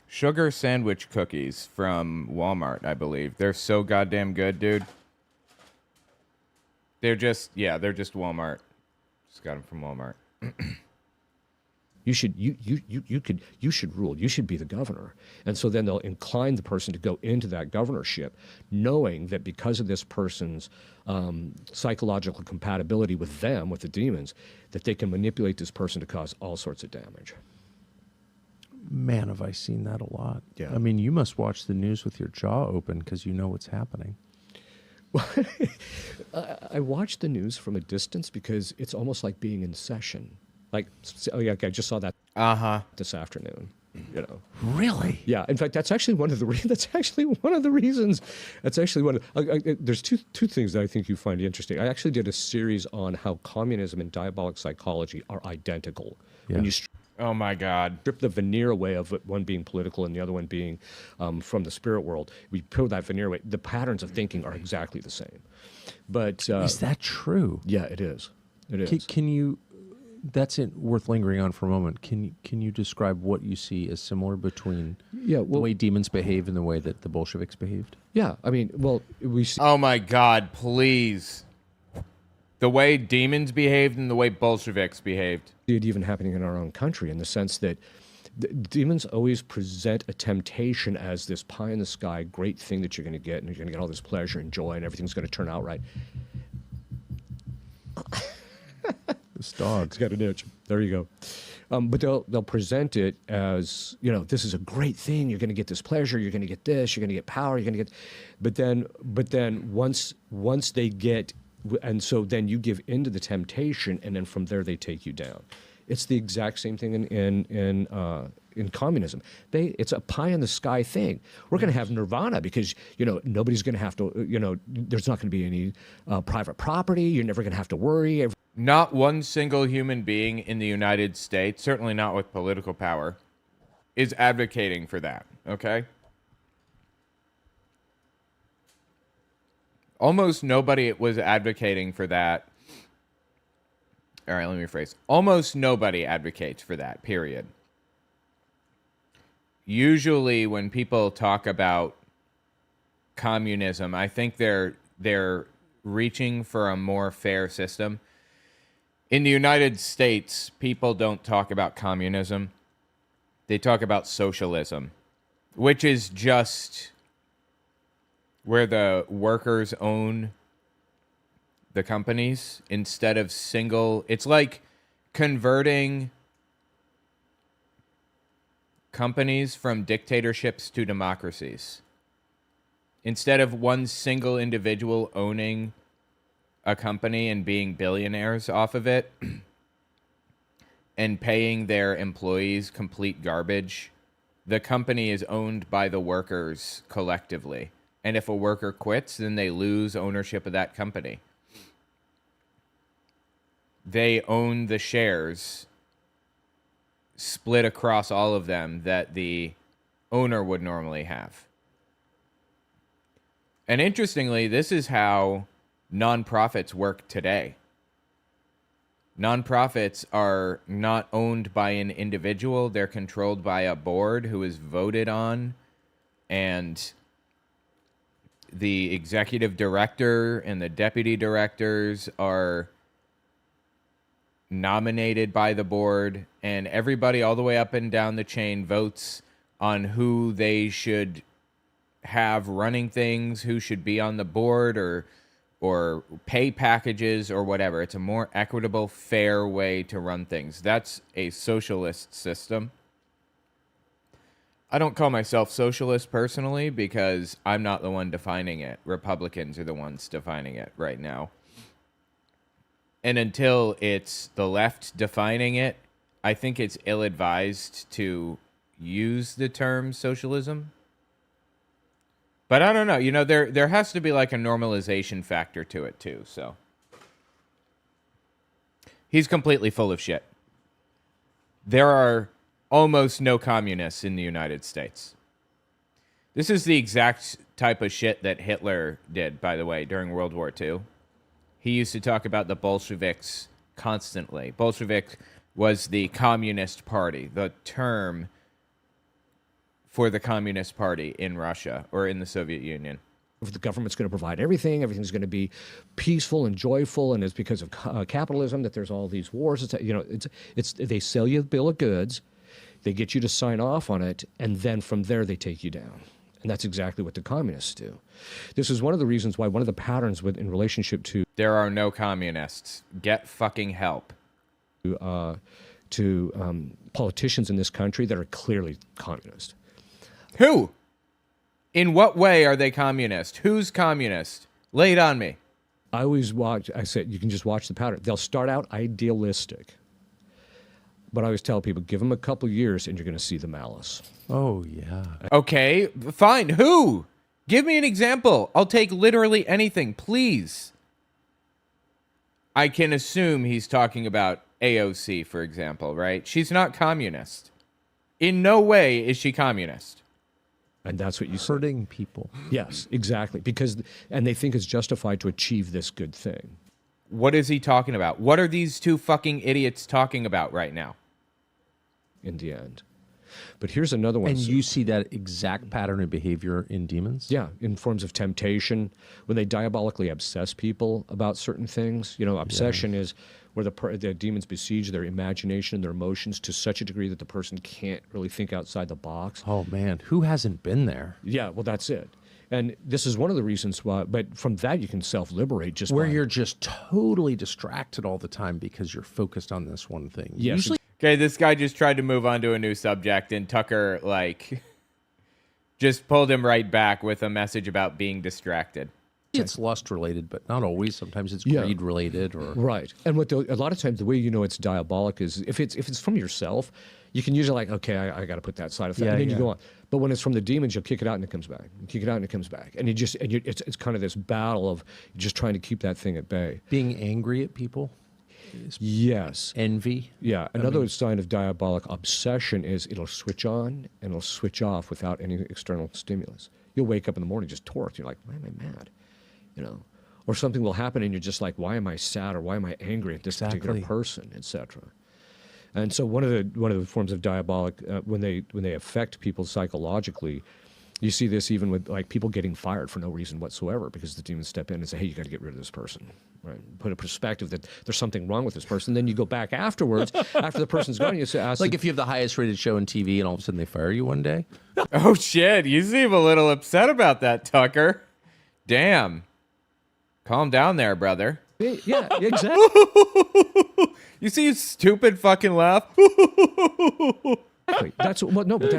Sugar sandwich cookies from Walmart, I believe. They're so goddamn good, dude. They're just Walmart. Just got them from Walmart. You should rule. You should be the governor. And so then they'll incline the person to go into that governorship, knowing that because of this person's psychological compatibility with them, with the demons, that they can manipulate this person to cause all sorts of damage. Man, have I seen that a lot. Yeah. I mean, you must watch the news with your jaw open because you know what's happening. I watch the news from a distance because it's almost like being in session. Like I just saw that this afternoon. Really? Yeah. In fact, that's actually one of the reasons. There's two things that I think you find interesting. I actually did a series on how communism and diabolic psychology are identical. Yeah. When you Oh my God. strip the veneer away of it, one being political and the other one being from the spirit world, we peel that veneer away. The patterns of thinking are exactly the same. But Is that true? yeah, it is. It is. Can you? That's worth lingering on for a moment. Can you describe what you see as similar between the way demons behave and the way that the Bolsheviks behaved? Yeah, I mean, well, we see. Oh my God, please. The way demons behaved and the way Bolsheviks behaved. It even happening in our own country in the sense that the demons always present a temptation as this pie in the sky, great thing that you're going to get, and you're going to get all this pleasure and joy, and everything's going to turn out right. This dog. It's got an itch. There you go. But they'll present it as, this is a great thing. You're going to get this pleasure. You're going to get this. You're going to get power. You're going to get. But then once they get. And so then you give into the temptation, and then from there they take you down. It's the exact same thing in communism. It's a pie in the sky thing. We're going to have nirvana because nobody's going to have to. There's not going to be any private property. You're never going to have to worry. Not one single human being in the United States, certainly not with political power, is advocating for that. Okay. Almost nobody was advocating for that. All right, let me rephrase. Almost nobody advocates for that, period. Usually when people talk about communism, I think they're reaching for a more fair system. In the United States, people don't talk about communism. They talk about socialism, which is just where the workers own the companies instead of single. It's like converting companies from dictatorships to democracies. Instead of one single individual owning a company and being billionaires off of it and paying their employees complete garbage, the company is owned by the workers collectively. And if a worker quits, then they lose ownership of that company. They own the shares split across all of them that the owner would normally have. And interestingly, this is how nonprofits work today. Nonprofits are not owned by an individual. They're controlled by a board who is voted on, and the executive director and the deputy directors are nominated by the board, and everybody all the way up and down the chain votes on who they should have running things, who should be on the board or pay packages or whatever. It's a more equitable, fair way to run things. That's a socialist system. I don't call myself socialist personally because I'm not the one defining it. Republicans are the ones defining it right now. And until it's the left defining it, I think it's ill-advised to use the term socialism. But I don't know. You know, there has to be like a normalization factor to it too. So he's completely full of shit. There are almost no communists in the United States. This is the exact type of shit that Hitler did, by the way, during World War II. He used to talk about the Bolsheviks constantly. Bolshevik was the Communist Party, the term for the Communist Party in Russia or in the Soviet Union. The government's going to provide everything. Everything's going to be peaceful and joyful, and it's because of capitalism that there's all these wars. It's they sell you a bill of goods, they get you to sign off on it, and then from there they take you down. And that's exactly what the communists do. This is one of the reasons why one of the patterns in relationship to there are no communists. Get fucking help. To politicians in this country that are clearly communist. Who? In what way are they communist? Who's communist? Lay it on me. I said, you can just watch the pattern. They'll start out idealistic. But I always tell people, give them a couple years and you're going to see the malice. Oh, yeah. Okay, fine. Who? Give me an example. I'll take literally anything, please. I can assume he's talking about AOC, for example, right? She's not communist. In no way is she communist. And that's what you said. Hurting people. Yes, exactly. And they think it's justified to achieve this good thing. What is he talking about? What are these two fucking idiots talking about right now? In the end. But here's another one. And you see that exact pattern of behavior in demons? Yeah, in forms of temptation. When they diabolically obsess people about certain things. You know, obsession is where the demons besiege their imagination and their emotions to such a degree that the person can't really think outside the box. Oh, man. Who hasn't been there? Yeah, well, that's it. And this is one of the reasons why, but from that you can self-liberate just where by, you're just totally distracted all the time because you're focused on this one thing. Yes. Usually, Okay, this guy just tried to move on to a new subject, and Tucker, just pulled him right back with a message about being distracted. it's lust-related, but not always. Sometimes it's greed-related. Right. And a lot of times the way you know it's diabolic is if it's from yourself, you can usually okay, I got to put that aside, and then you go on. But when it's from the demons, you'll kick it out and it comes back. You kick it out and it comes back, and it's kind of this battle of just trying to keep that thing at bay. Being angry at people. Yes. Envy. Yeah. Another sign of diabolic obsession is it'll switch on and it'll switch off without any external stimulus. You'll wake up in the morning just torqued. You're like, why am I mad? You know, or something will happen and you're just like, why am I sad or why am I angry at this particular person, etc. And so one of the forms of diabolic when they affect people psychologically, you see this even with people getting fired for no reason whatsoever because the demons step in and say, hey, you got to get rid of this person. Right? Put a perspective that there's something wrong with this person. Then you go back afterwards, after the person's gone, you say, if you have the highest rated show on TV and all of a sudden they fire you one day. Oh, shit. You seem a little upset about that, Tucker. Damn. Calm down there, brother. Yeah, exactly. You see his stupid fucking laugh? That's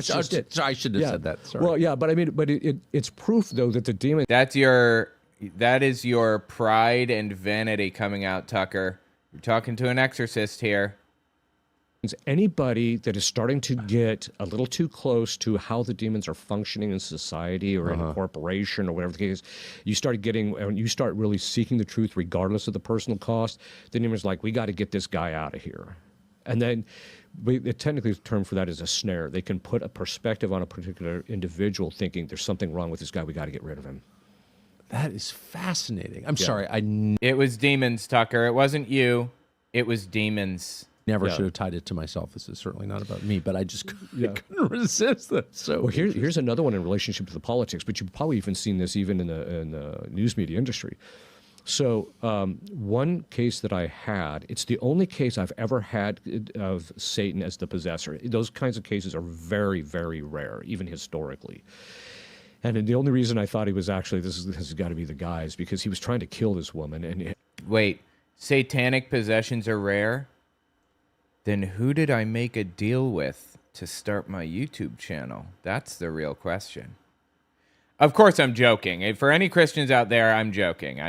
just it. I should have said that. Sorry. Well, yeah, but I mean, it's proof though that the demon. That is your pride and vanity coming out, Tucker. You're talking to an exorcist here. Anybody that is starting to get a little too close to how the demons are functioning in society or in a corporation or whatever the case is, when you start really seeking the truth regardless of the personal cost, the demon's like, we got to get this guy out of here. And then technically the term for that is a snare. They can put a perspective on a particular individual thinking there's something wrong with this guy, we got to get rid of him. That is fascinating. I'm sorry. It was demons, Tucker. It wasn't you. It was demons. Never should have tied it to myself. This is certainly not about me, but I just couldn't resist that. So well, here's another one in relationship to the politics, but you've probably even seen this even in the news media industry. So one case that I had, it's the only case I've ever had of Satan as the possessor. Those kinds of cases are very, very rare, even historically. And the only reason I thought he was actually, this has got to be the guy, is because he was trying to kill this woman. And wait, satanic possessions are rare? Then who did I make a deal with to start my YouTube channel? That's the real question. Of course, I'm joking. For any Christians out there, I'm joking.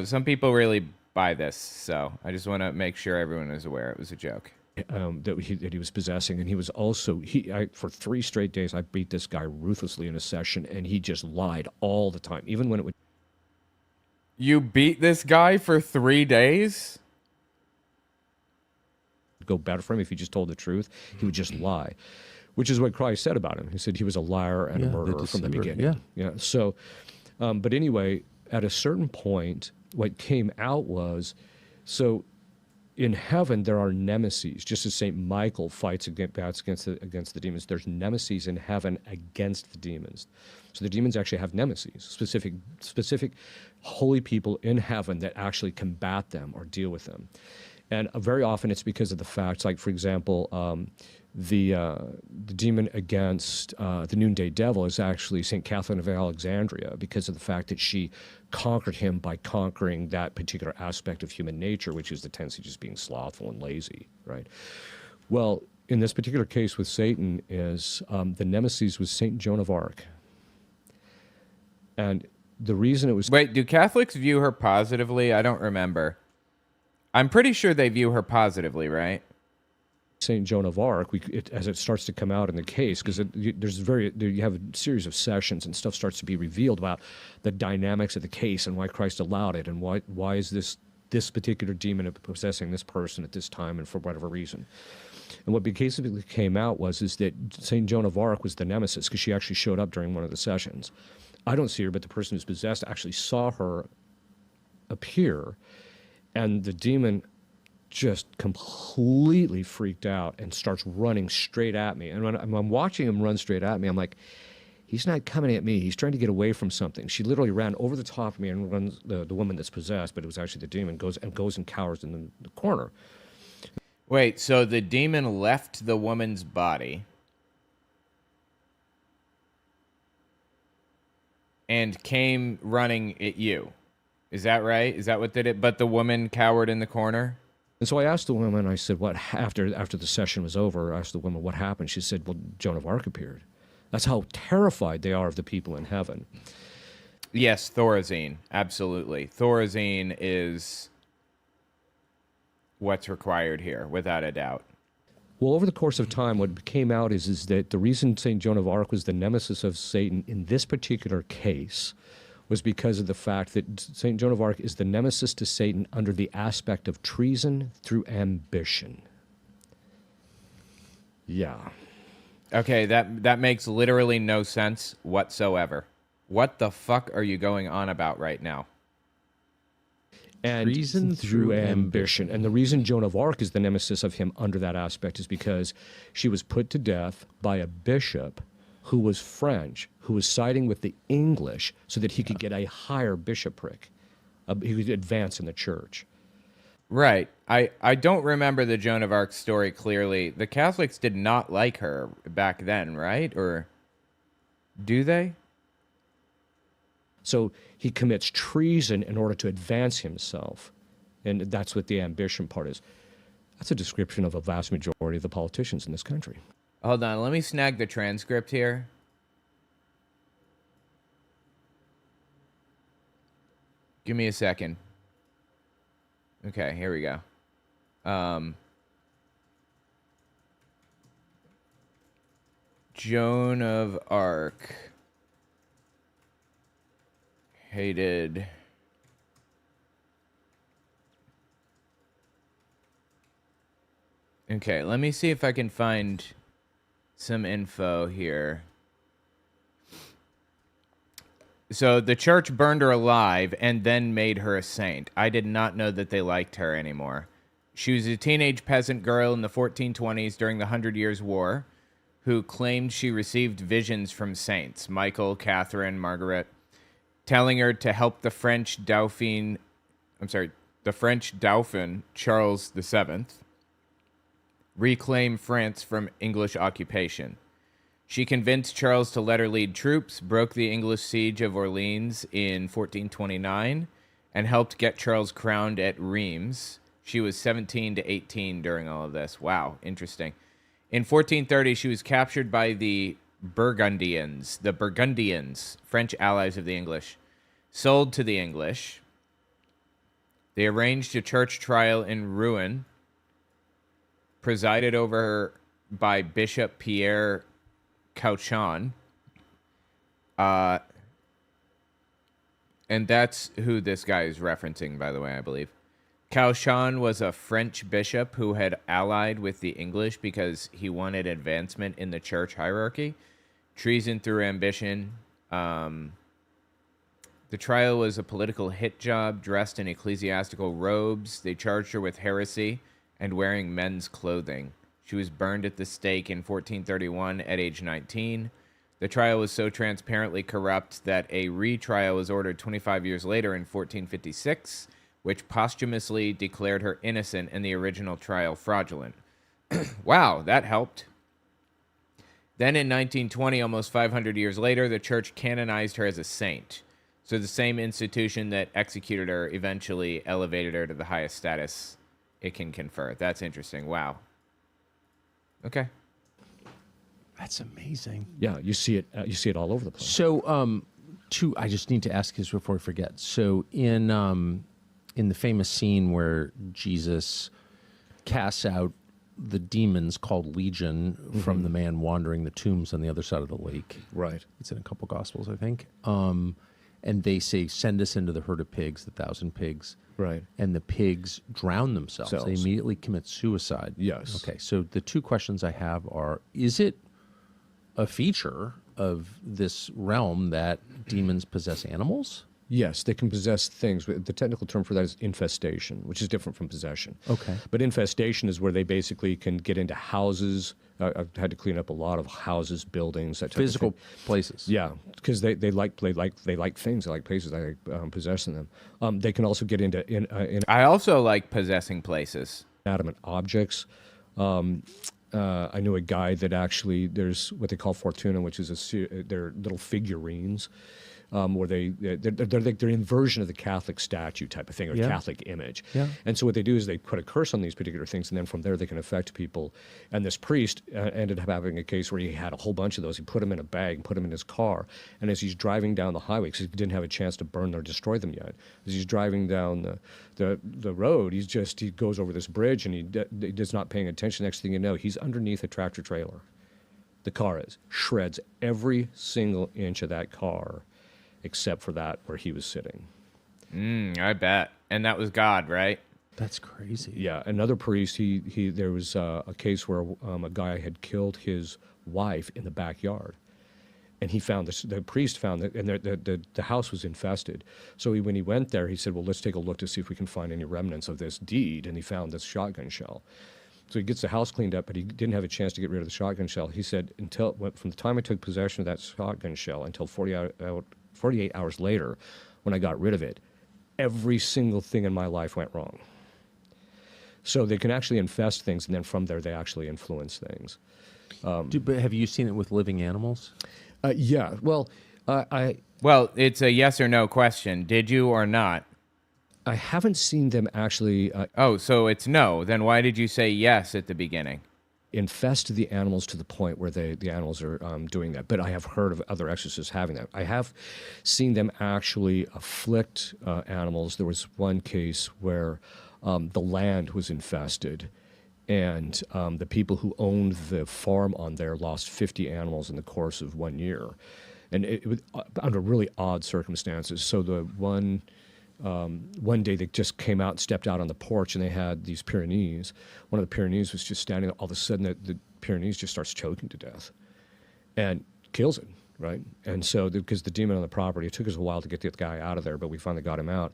Some people really buy this, so I just want to make sure everyone is aware it was a joke. That he was possessing, and he was also for 3 straight days I beat this guy ruthlessly in a session, and he just lied all the time, even when it would. You beat this guy for 3 days? Go better for him if he just told the truth. He would just lie, which is what Christ said about him. He said he was a liar and a murderer from the beginning. Yeah. So, but anyway, at a certain point, what came out was, so in heaven there are nemesis, just as Saint Michael fights against the demons. There's nemesis in heaven against the demons. So the demons actually have nemesis, specific holy people in heaven that actually combat them or deal with them. And very often it's because of the facts, like, for example, the demon against the noonday devil is actually St. Catherine of Alexandria, because of the fact that she conquered him by conquering that particular aspect of human nature, which is the tendency of just being slothful and lazy, right? Well, in this particular case with Satan is the nemesis was St. Joan of Arc. And the reason it was... Wait, do Catholics view her positively? I don't remember. I'm pretty sure they view her positively, right? St. Joan of Arc, as it starts to come out in the case, because you have a series of sessions and stuff starts to be revealed about the dynamics of the case and why Christ allowed it and why is this particular demon possessing this person at this time and for whatever reason. And what basically came out is that St. Joan of Arc was the nemesis, because she actually showed up during one of the sessions. I don't see her, but the person who's possessed actually saw her appear, and the demon just completely freaked out and starts running straight at me. And when I'm watching him run straight at me, I'm like, he's not coming at me. He's trying to get away from something. She literally ran over the top of me and runs the woman that's possessed, but it was actually the demon, goes and cowers in the corner. Wait, so the demon left the woman's body and came running at you. Is that right? Is that what did it? But the woman cowered in the corner? And so I asked the woman, I said, what, after the session was over, I asked the woman what happened. She said, well, Joan of Arc appeared. That's how terrified they are of the people in heaven. Yes, Thorazine. Absolutely. Thorazine is what's required here, without a doubt. Well, over the course of time, what came out is that the reason St. Joan of Arc was the nemesis of Satan in this particular case was because of the fact that St. Joan of Arc is the nemesis to Satan under the aspect of treason through ambition. Yeah. Okay, that makes literally no sense whatsoever. What the fuck are you going on about right now? And treason through ambition. And the reason Joan of Arc is the nemesis of him under that aspect is because she was put to death by a bishop who was French, who was siding with the English so that he could get a higher bishopric. He could advance in the church. Right. I don't remember the Joan of Arc story clearly. The Catholics did not like her back then, right? Or do they? So he commits treason in order to advance himself. And that's what the ambition part is. That's a description of a vast majority of the politicians in this country. Hold on, let me snag the transcript here. Give me a second. Okay, here we go. Joan of Arc hated Okay, let me see if I can find some info here. So the church burned her alive and then made her a saint. I did not know that they liked her anymore. She was a teenage peasant girl in the 1420s during the 100 Years' War who claimed she received visions from saints, Michael, Catherine, Margaret, telling her to help the French Dauphin, Charles VII, reclaim France from English occupation. She convinced Charles to let her lead troops, broke the English siege of Orleans in 1429, and helped get Charles crowned at Reims. She was 17 to 18 during all of this. Wow, interesting. In 1430, she was captured by the Burgundians, French allies of the English, sold to the English. They arranged a church trial in Rouen, presided over by Bishop Pierre Cauchon. And that's who this guy is referencing, by the way, I believe. Cauchon was a French bishop who had allied with the English because he wanted advancement in the church hierarchy. Treason through ambition. The trial was a political hit job, dressed in ecclesiastical robes. They charged her with heresy and wearing men's clothing. She was burned at the stake in 1431 at age 19. The trial was so transparently corrupt that a retrial was ordered 25 years later in 1456, which posthumously declared her innocent and the original trial fraudulent. Wow, that helped. Then in 1920, almost 500 years later, the church canonized her as a saint. So the same institution that executed her eventually elevated her to the highest status it can confer. That's interesting. Wow. Okay. That's amazing. Yeah, you see it all over the place. So, I just need to ask this before I forget. So, in the famous scene where Jesus casts out the demons called Legion from the man wandering the tombs on the other side of the lake. Right. It's in a couple Gospels, I think. And they say, send us into the herd of pigs, the 1,000 pigs. Right. And the pigs drown themselves. They immediately commit suicide. Yes. Okay, so the two questions I have are, is it a feature of this realm that demons possess animals? Yes, they can possess things. The technical term for that is infestation, which is different from possession. Okay. But infestation is where they basically can get into houses. I've had to clean up a lot of houses, buildings, that type Physical of thing. places. Yeah, because they like things, they like places, they like possessing them. They can also get into I also like possessing places. inanimate objects. I knew a guy that actually, there's what they call Fortuna, which is they're little figurines, where they're like their inversion of the Catholic statue type of thing, or Catholic image. Yeah. And so what they do is they put a curse on these particular things, and then from there they can affect people. And this priest ended up having a case where he had a whole bunch of those. He put them in a bag and put them in his car. And as he's driving down the highway, because he didn't have a chance to burn or destroy them yet, as he's driving down the road, he goes over this bridge, and he does not paying attention. Next thing you know, he's underneath a tractor trailer. The car shreds every single inch of that car, except for that where he was sitting. I bet. And that was God, right? That's crazy. Yeah, another priest, there was a case where a guy had killed his wife in the backyard. And he found this, the priest found that, and the house was infested. So when he went there, he said, well, let's take a look to see if we can find any remnants of this deed. And he found this shotgun shell. So he gets the house cleaned up, but he didn't have a chance to get rid of the shotgun shell. He said, from the time I took possession of that shotgun shell until 48 hours later, when I got rid of it, every single thing in my life went wrong. So they can actually infest things, and then from there they actually influence things. But have you seen it with living animals? Yeah. Well, Well, it's a yes or no question. Did you or not? I haven't seen them actually Oh, so it's no. Then why did you say yes at the beginning? infest the animals to the point where the animals are doing that. But I have heard of other exorcists having that. I have seen them actually afflict animals. There was one case where the land was infested, and the people who owned the farm on there lost 50 animals in the course of 1 year. And it was under really odd circumstances. So the one day they just came out and stepped out on the porch, and they had these Pyrenees. One of the Pyrenees was just standing there. All of a sudden, the Pyrenees just starts choking to death and kills it, right? And so, because the demon on the property, it took us a while to get the guy out of there, but we finally got him out.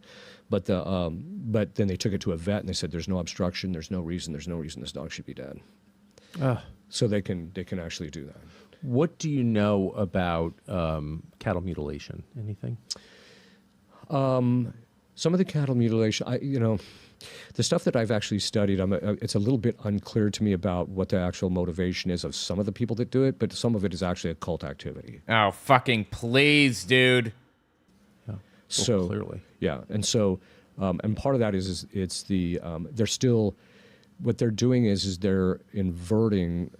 But then they took it to a vet, and they said, there's no obstruction, there's no reason this dog should be dead. So they can actually do that. What do you know about cattle mutilation? Anything? Some of the cattle mutilation, the stuff that I've actually studied, it's a little bit unclear to me about what the actual motivation is of some of the people that do it, but some of it is actually a cult activity. Oh, fucking please, dude. Yeah. So clearly, yeah, and so and part of that is it's the they're still what they're doing is they're inverting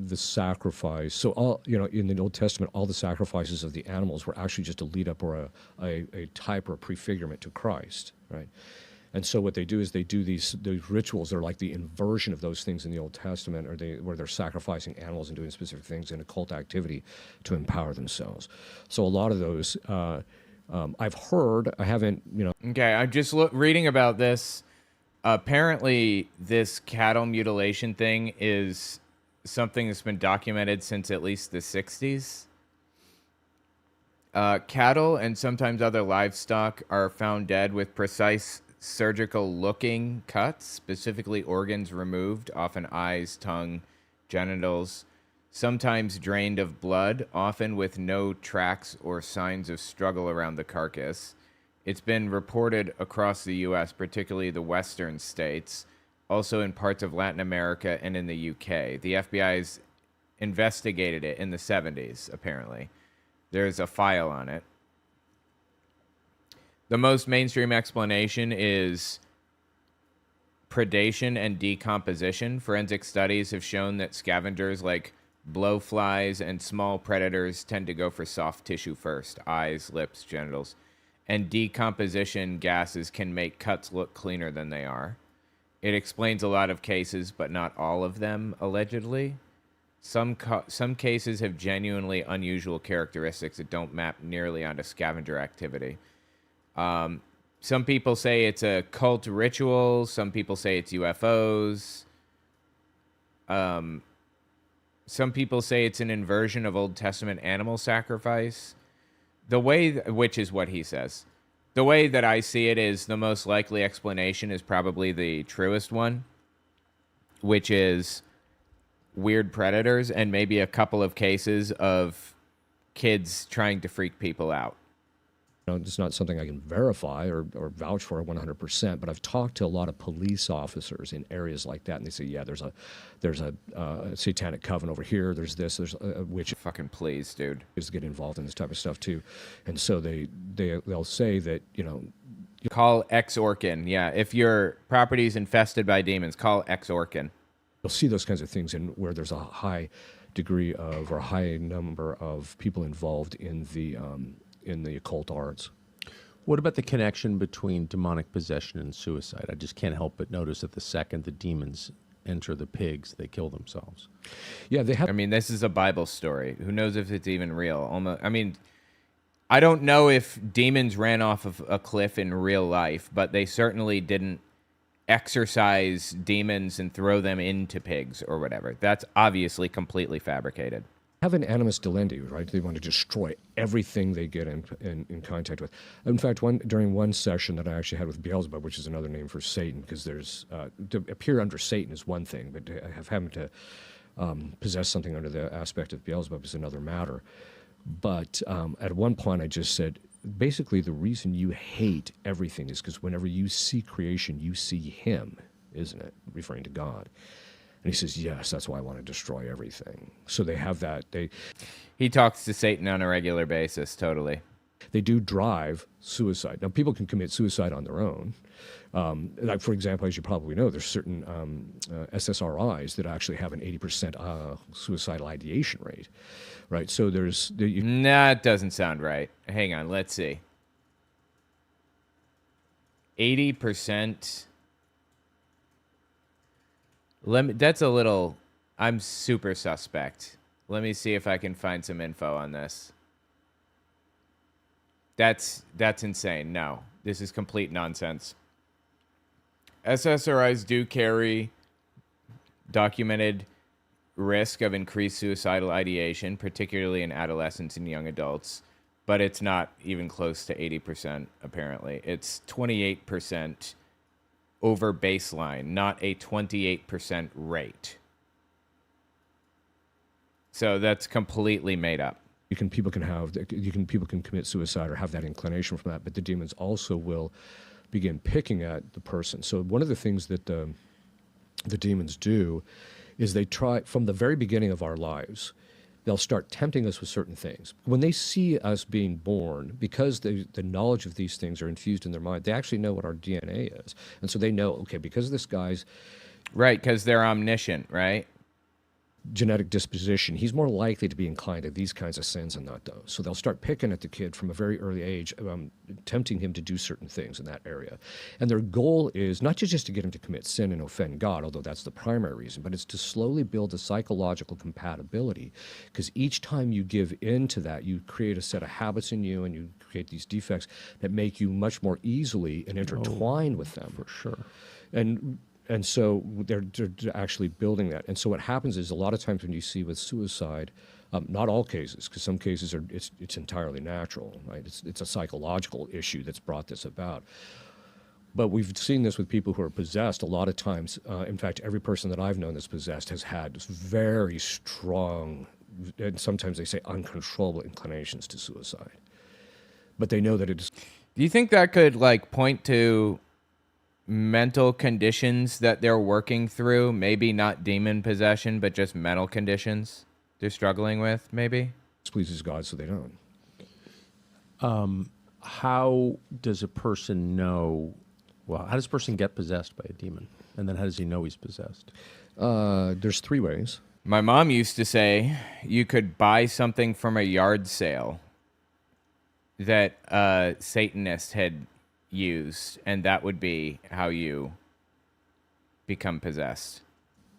the sacrifice. So all, you know, in the Old Testament, all the sacrifices of the animals were actually just a lead up or a type or a prefigurement to Christ, right? And so what they do is they do these rituals. They're like the inversion of those things in the Old Testament, or where they're sacrificing animals and doing specific things in occult activity to empower themselves. So a lot of those I've heard. I haven't, you know. Okay, I'm just reading about this. Apparently, this cattle mutilation thing is something that's been documented since at least the 60s. Cattle and sometimes other livestock are found dead with precise surgical-looking cuts, specifically organs removed, often eyes, tongue, genitals, sometimes drained of blood, often with no tracks or signs of struggle around the carcass. It's been reported across the U.S., particularly the western states, also in parts of Latin America and in the UK. The FBI's investigated it in the 70s, apparently. There's a file on it. The most mainstream explanation is predation and decomposition. Forensic studies have shown that scavengers like blowflies and small predators tend to go for soft tissue first, eyes, lips, genitals. And decomposition gases can make cuts look cleaner than they are. It explains a lot of cases, but not all of them, allegedly. Some cases have genuinely unusual characteristics that don't map nearly onto scavenger activity. Some people say it's a cult ritual. Some people say it's UFOs. Some people say it's an inversion of Old Testament animal sacrifice. The way, which is what he says. The way that I see it is the most likely explanation is probably the truest one, which is weird predators and maybe a couple of cases of kids trying to freak people out. You know, it's not something I can verify or vouch for 100%, but I've talked to a lot of police officers in areas like that, and they say, yeah, there's a satanic coven over here. There's this. There's a witch. Fucking please, dude. Is get involved in this type of stuff too, and so they'll say that, you know. Call Exorkin. Yeah, if your property's infested by demons, call Exorkin. You'll see those kinds of things in where there's a high degree of or a high number of people involved in the occult arts. What about the connection between demonic possession and suicide? I just can't help but notice that the second the demons enter the pigs, they kill themselves. Yeah, they have. I mean, this is a Bible story. Who knows if it's even real? I mean, I don't know if demons ran off of a cliff in real life, but they certainly didn't exorcise demons and throw them into pigs or whatever. That's obviously completely fabricated. Have an animus delendi, right? They want to destroy everything they get in contact with. In fact, during one session that I actually had with Beelzebub, which is another name for Satan, because there's to appear under Satan is one thing, but to have him to possess something under the aspect of Beelzebub is another matter. But at one point, I just said, basically, the reason you hate everything is because whenever you see creation, you see him, isn't it? Referring to God. And he says, yes, that's why I want to destroy everything. So they have that. He talks to Satan on a regular basis, totally. They do drive suicide. Now, people can commit suicide on their own. Like, for example, as you probably know, there's certain SSRIs that actually have an 80% suicidal ideation rate, right? So there's... Nah, it doesn't sound right. Hang on, let's see. 80%... That's a little... I'm super suspect. Let me see if I can find some info on this. That's insane. No, this is complete nonsense. SSRIs do carry documented risk of increased suicidal ideation, particularly in adolescents and young adults, but it's not even close to 80%, apparently. It's 28% over baseline, not a 28% rate. So that's completely made up. People can commit suicide or have that inclination from that, but the demons also will begin picking at the person. So one of the things that the demons do is they try, from the very beginning of our lives, they'll start tempting us with certain things. When they see us being born, because the knowledge of these things are infused in their mind, they actually know what our DNA is. And so they know, okay, because this guy's... Right, because they're omniscient, right? genetic disposition, he's more likely to be inclined to these kinds of sins and not those. So they'll start picking at the kid from a very early age, tempting him to do certain things in that area. And their goal is not just to get him to commit sin and offend God, although that's the primary reason, but it's to slowly build a psychological compatibility. Because each time you give in to that, you create a set of habits in you and you create these defects that make you much more easily and intertwined with them. For sure. And so they're actually building that. And so what happens is a lot of times when you see with suicide, not all cases, because some cases it's entirely natural, right? It's a psychological issue that's brought this about. But we've seen this with people who are possessed a lot of times. In fact, every person that I've known that's possessed has had very strong, and sometimes they say uncontrollable inclinations to suicide. But they know that it is. Do you think that could point to mental conditions that they're working through? Maybe not demon possession, but just mental conditions they're struggling with, maybe? Pleases God, so they don't. How does a person know, how does a person get possessed by a demon? And then how does he know he's possessed? There's three ways. My mom used to say you could buy something from a yard sale that a Satanist had used, and that would be how you become possessed.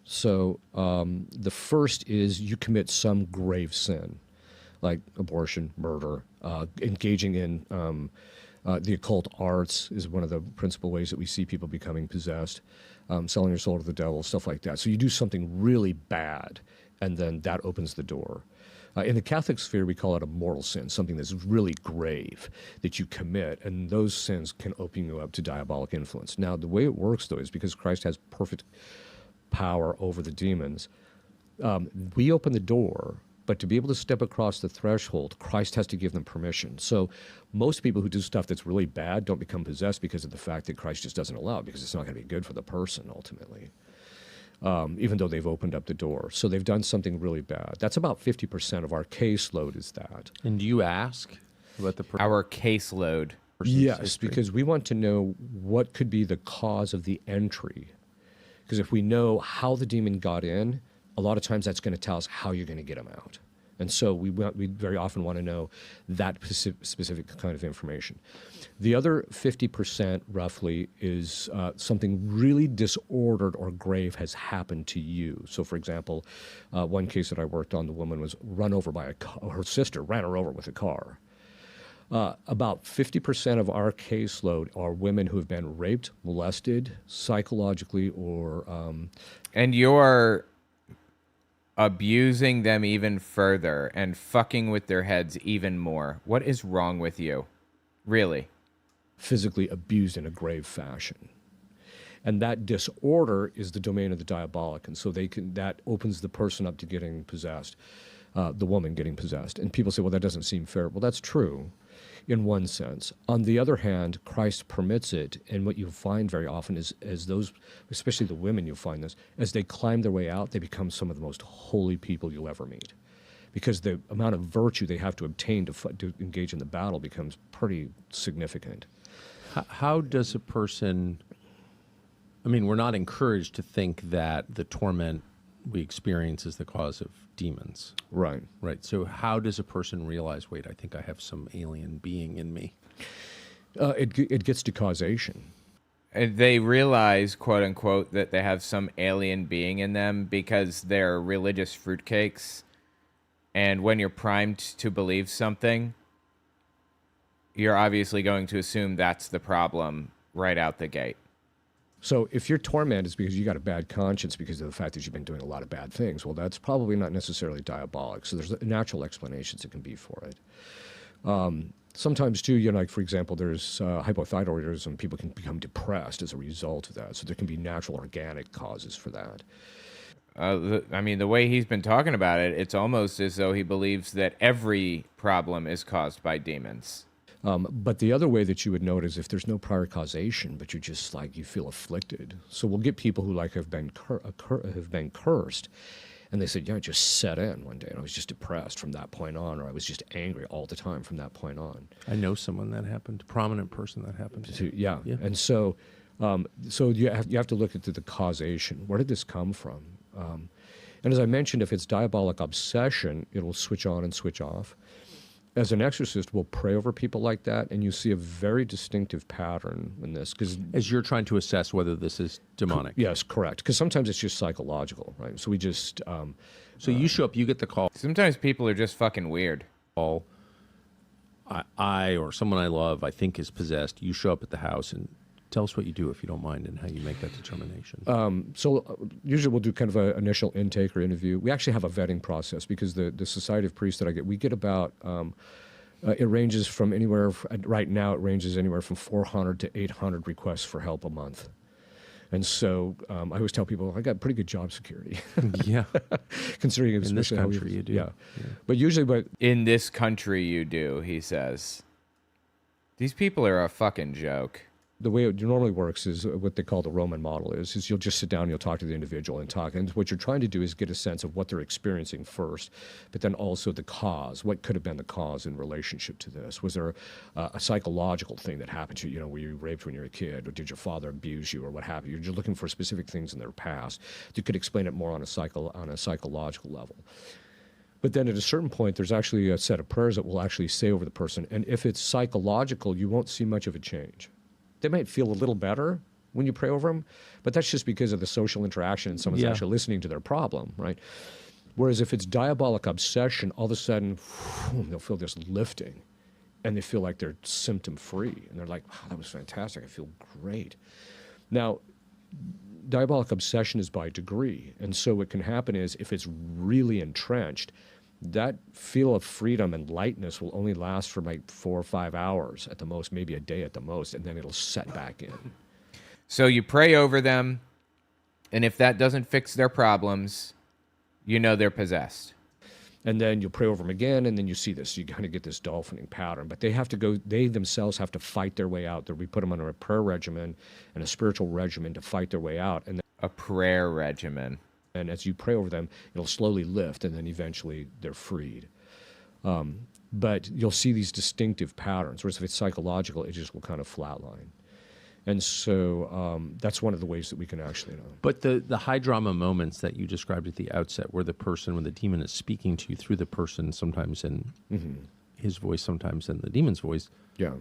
So the first is you commit some grave sin, like abortion, murder, engaging in the occult arts is one of the principal ways that we see people becoming possessed, selling your soul to the devil, stuff like that. So you do something really bad, and then that opens the door. In the Catholic sphere, we call it a mortal sin, something that's really grave that you commit, and those sins can open you up to diabolic influence. Now, the way it works, though, is because Christ has perfect power over the demons, we open the door, but to be able to step across the threshold, Christ has to give them permission. So most people who do stuff that's really bad don't become possessed because of the fact that Christ just doesn't allow it, because it's not going to be good for the person, ultimately. Even though they've opened up the door. So they've done something really bad. That's about 50% of our caseload is that. And do you ask about the Our caseload. Yes, history? because we want to know what could be the cause of the entry. Because if we know how the demon got in, a lot of times that's going to tell us how you're going to get him out. And so we very often want to know that specific kind of information. The other 50% roughly is something really disordered or grave has happened to you. So for example, one case that I worked on, the woman was run over by a car. Her sister ran her over with a car. About 50% of our caseload are women who have been raped, molested, psychologically, or... And you're abusing them even further and fucking with their heads even more. What is wrong with you? Really? physically abused in a grave fashion. And that disorder is the domain of the diabolic. And so that opens the person up to getting possessed, the woman getting possessed. And people say, well, that doesn't seem fair. Well, that's true in one sense. On the other hand, Christ permits it. And what you'll find very often is as those, especially the women, you'll find this, as they climb their way out, they become some of the most holy people you'll ever meet. Because the amount of virtue they have to obtain to engage in the battle becomes pretty significant. How does a person... I mean, we're not encouraged to think that the torment we experience is the cause of demons. Right. Right. So how does a person realize, wait, I think I have some alien being in me? It gets to causation. They realize, quote unquote, that they have some alien being in them because they're religious fruitcakes. And when you're primed to believe something, you're obviously going to assume that's the problem right out the gate. So if your torment is because you got a bad conscience because of the fact that you've been doing a lot of bad things, well, that's probably not necessarily diabolic. So there's natural explanations that can be for it. Sometimes, too, like, for example, there's hypothyroidism. People can become depressed as a result of that. So there can be natural organic causes for that. I mean, the way he's been talking about it, it's almost as though he believes that every problem is caused by demons. But the other way that you would know it is if there's no prior causation, but you just like you feel afflicted. So we'll get people who like have been cursed, and they said, "Yeah, I just set in one day, and I was just depressed from that point on, or I was just angry all the time from that point on." I know someone that happened, a prominent person that happened to. Yeah, and so So you have to look at the causation. Where did this come from? And as I mentioned, if it's diabolic obsession, it will switch on and switch off. As an exorcist, we'll pray over people like that, and you see a very distinctive pattern in this. As you're trying to assess whether this is demonic. Yes, correct. Because sometimes it's just psychological, right? So we just... So you show up, you get the call. Sometimes people are just fucking weird. I or someone I love, I think is possessed. You show up at the house and tell us what you do, if you don't mind, and how you make that determination. Usually we'll do kind of an initial intake or interview. We actually have a vetting process because the Society of Priests that I get, we get about, it ranges from anywhere, right now it ranges anywhere from 400 to 800 requests for help a month. And so I always tell people, I got pretty good job security. Yeah. Considering in this country you do. Yeah. But usually, In this country you do, he says. These people are a fucking joke. the way it normally works is what they call the Roman model is you'll just sit down and you'll talk to the individual and talk. And what you're trying to do is get a sense of what they're experiencing first, but then also the cause. What could have been the cause in relationship to this? Was there a psychological thing that happened to you? You know, were you raped when you were a kid? Or did your father abuse you or what have you? You're just looking for specific things in their past. You could explain it more on a psychological level. But then at a certain point, there's actually a set of prayers that we'll actually say over the person. And if it's psychological, you won't see much of a change. They might feel a little better when you pray over them, but that's just because of the social interaction and someone's actually listening to their problem, right? Whereas if it's diabolic obsession, all of a sudden, they'll feel this lifting, and they feel like they're symptom-free. And they're like, wow, that was fantastic. I feel great. Now, diabolic obsession is by degree. And so what can happen is if it's really entrenched, that feel of freedom and lightness will only last for like 4 or 5 hours at the most, maybe a day at the most, and then it'll set back in. So you pray over them, and if that doesn't fix their problems, you know they're possessed. And then you'll pray over them again, and then you see this. You kind of get this dolphining pattern. But they themselves have to fight their way out. We put them under a prayer regimen and a spiritual regimen to fight their way out. And A prayer regimen. And as you pray over them, it'll slowly lift, and then eventually they're freed. But you'll see these distinctive patterns, whereas if it's psychological, it just will kind of flatline. And so that's one of the ways that we can actually know. But the high drama moments that you described at the outset, where when the demon is speaking to you through the person, sometimes in his voice, sometimes in the demon's voice. Yeah.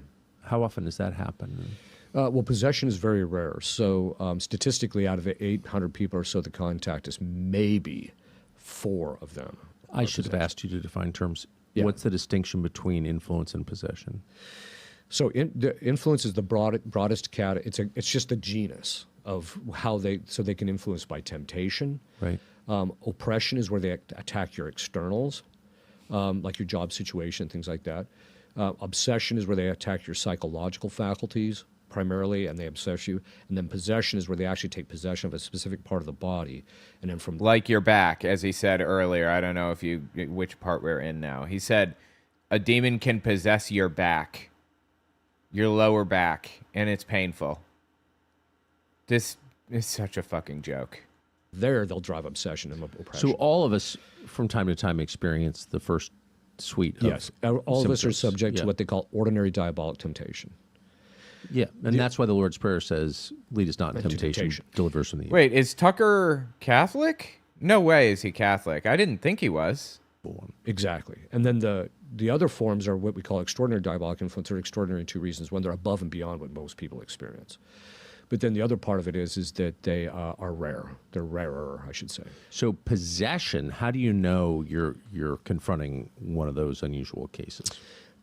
How often does that happen? Well, possession is very rare. So statistically, out of 800 people or so that contact us, maybe 4 of them. I should have asked you to define terms. Yeah. What's the distinction between influence and possession? So the influence is the broadest category. It's just the genus of how they can influence by temptation. Right. Oppression is where they attack your externals, like your job situation, things like that. Obsession is where they attack your psychological faculties primarily, and they obsess you. And then possession is where they actually take possession of a specific part of the body, and then from Like your back, as he said earlier. I don't know which part we're in now. He said a demon can possess your back, your lower back, and it's painful. This is such a fucking joke. there they'll drive obsession and oppression. So all of us, from time to time, experience the first suite of Yes, all of us are symptoms. subject to what they call ordinary diabolic temptation. Yeah, and that's why the Lord's Prayer says, lead us not into temptation, deliver us from the evil Wait, is Tucker Catholic? No way is he Catholic. I didn't think he was. one. Exactly. And then the other forms are what we call extraordinary diabolic influence. They're extraordinary in 2 reasons. One, they're above and beyond what most people experience. But then the other part of it is that they are rare. They're rarer, I should say. So possession, how do you know you're confronting one of those unusual cases?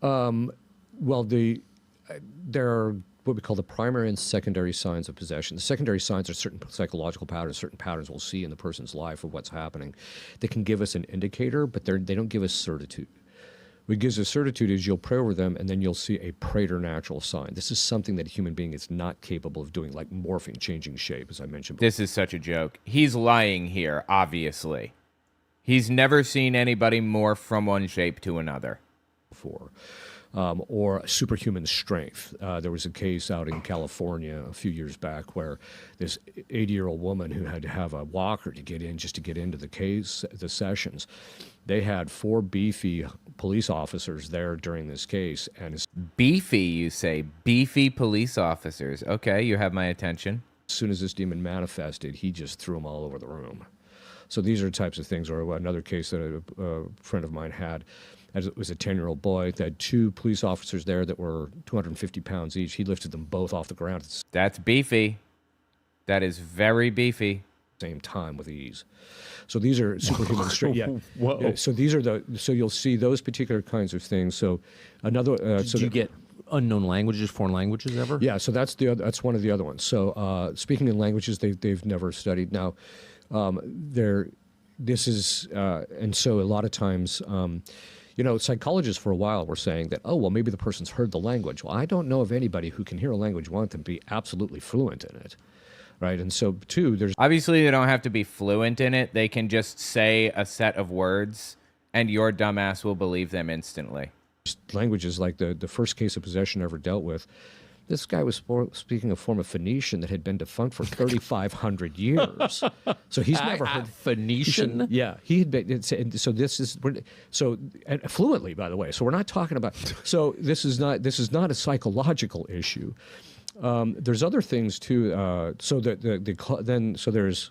Well, there are what we call the primary and secondary signs of possession. The secondary signs are certain psychological patterns, certain patterns we'll see in the person's life of what's happening. They can give us an indicator, but they don't give us certitude. What gives us certitude is you'll pray over them, and then you'll see a preternatural sign. This is something that a human being is not capable of doing, like morphing, changing shape, as I mentioned before. This is such a joke. He's lying here, obviously. He's never seen anybody morph from one shape to another. Or superhuman strength. There was a case out in California a few years back where this 80-year-old woman who had to have a walker to get into the sessions. They had 4 beefy police officers there during this case, and as Beefy, you say. Beefy police officers. Okay, you have my attention. soon as this demon manifested, he just threw them all over the room. So these are the types of things. Or another case that a friend of mine had, as it was a 10-year-old boy, that had 2 police officers there that were 250 pounds each. He lifted them both off the ground at the That's beefy. That is very beefy. same time with ease. So these are superhuman strength. Yeah. Whoa. Yeah. So these are so you'll see those particular kinds of things. So another. Did you get unknown languages, foreign languages ever? Yeah. So that's that's one of the other ones. So speaking in languages they've never studied. Now, this is and so a lot of times. Psychologists for a while were saying that, oh, well, maybe the person's heard the language. Well, I don't know of anybody who can hear a language want them to be absolutely fluent in it, right? And so, too, there's... Obviously, they don't have to be fluent in it. They can just say a set of words, and your dumbass will believe them instantly. languages like the first case of possession I ever dealt with. This guy was speaking a form of Phoenician that had been defunct for 3,500 years. So he's never heard Phoenician. Yeah, he had been. So this is and fluently, by the way. So we're not talking about. So this is not a psychological issue. There's other things too. So there's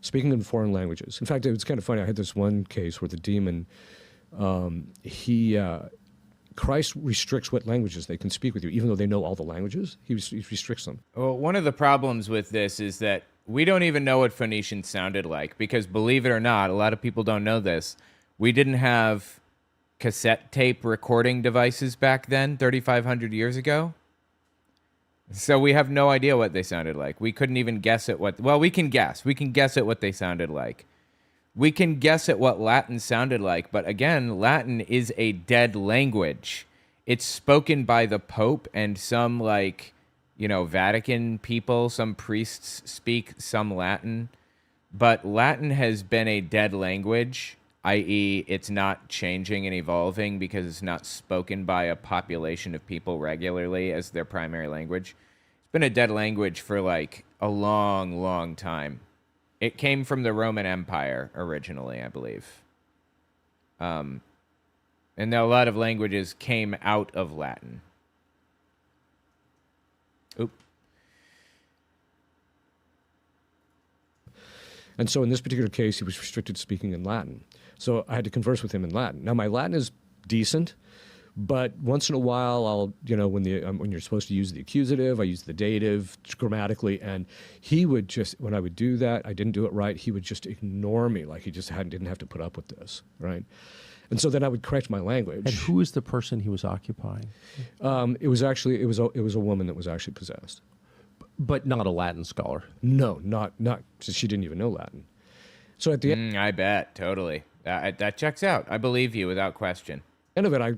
speaking in foreign languages. In fact, it was kind of funny. I had this one case where the demon Christ restricts what languages they can speak with you, even though they know all the languages. He restricts them. Well, one of the problems with this is that we don't even know what Phoenician sounded like, because believe it or not, a lot of people don't know this. We didn't have cassette tape recording devices back then, 3,500 years ago. So we have no idea what they sounded like. We couldn't even guess at what... Well, we can guess. We can guess at what they sounded like. We can guess at what Latin sounded like, but again, Latin is a dead language. It's spoken by the Pope and some, Vatican people, some priests speak some Latin. But Latin has been a dead language, i.e., it's not changing and evolving because it's not spoken by a population of people regularly as their primary language. It's been a dead language for, a long, long time. It came from the Roman Empire originally, I believe. And a lot of languages came out of Latin. Oop. And so in this particular case, he was restricted to speaking in Latin. So I had to converse with him in Latin. Now, my Latin is decent, but once in a while, I'll, when you're supposed to use the accusative, I use the dative grammatically, and he would just, when I would do that, I didn't do it right, he would just ignore me, like he just didn't have to put up with this, right? And so then I would correct my language. And who is the person he was occupying? It was a woman that was actually possessed. But not a Latin scholar. No, not. She didn't even know Latin. So at the end, I bet, totally. That checks out. I believe you without question. End of it, I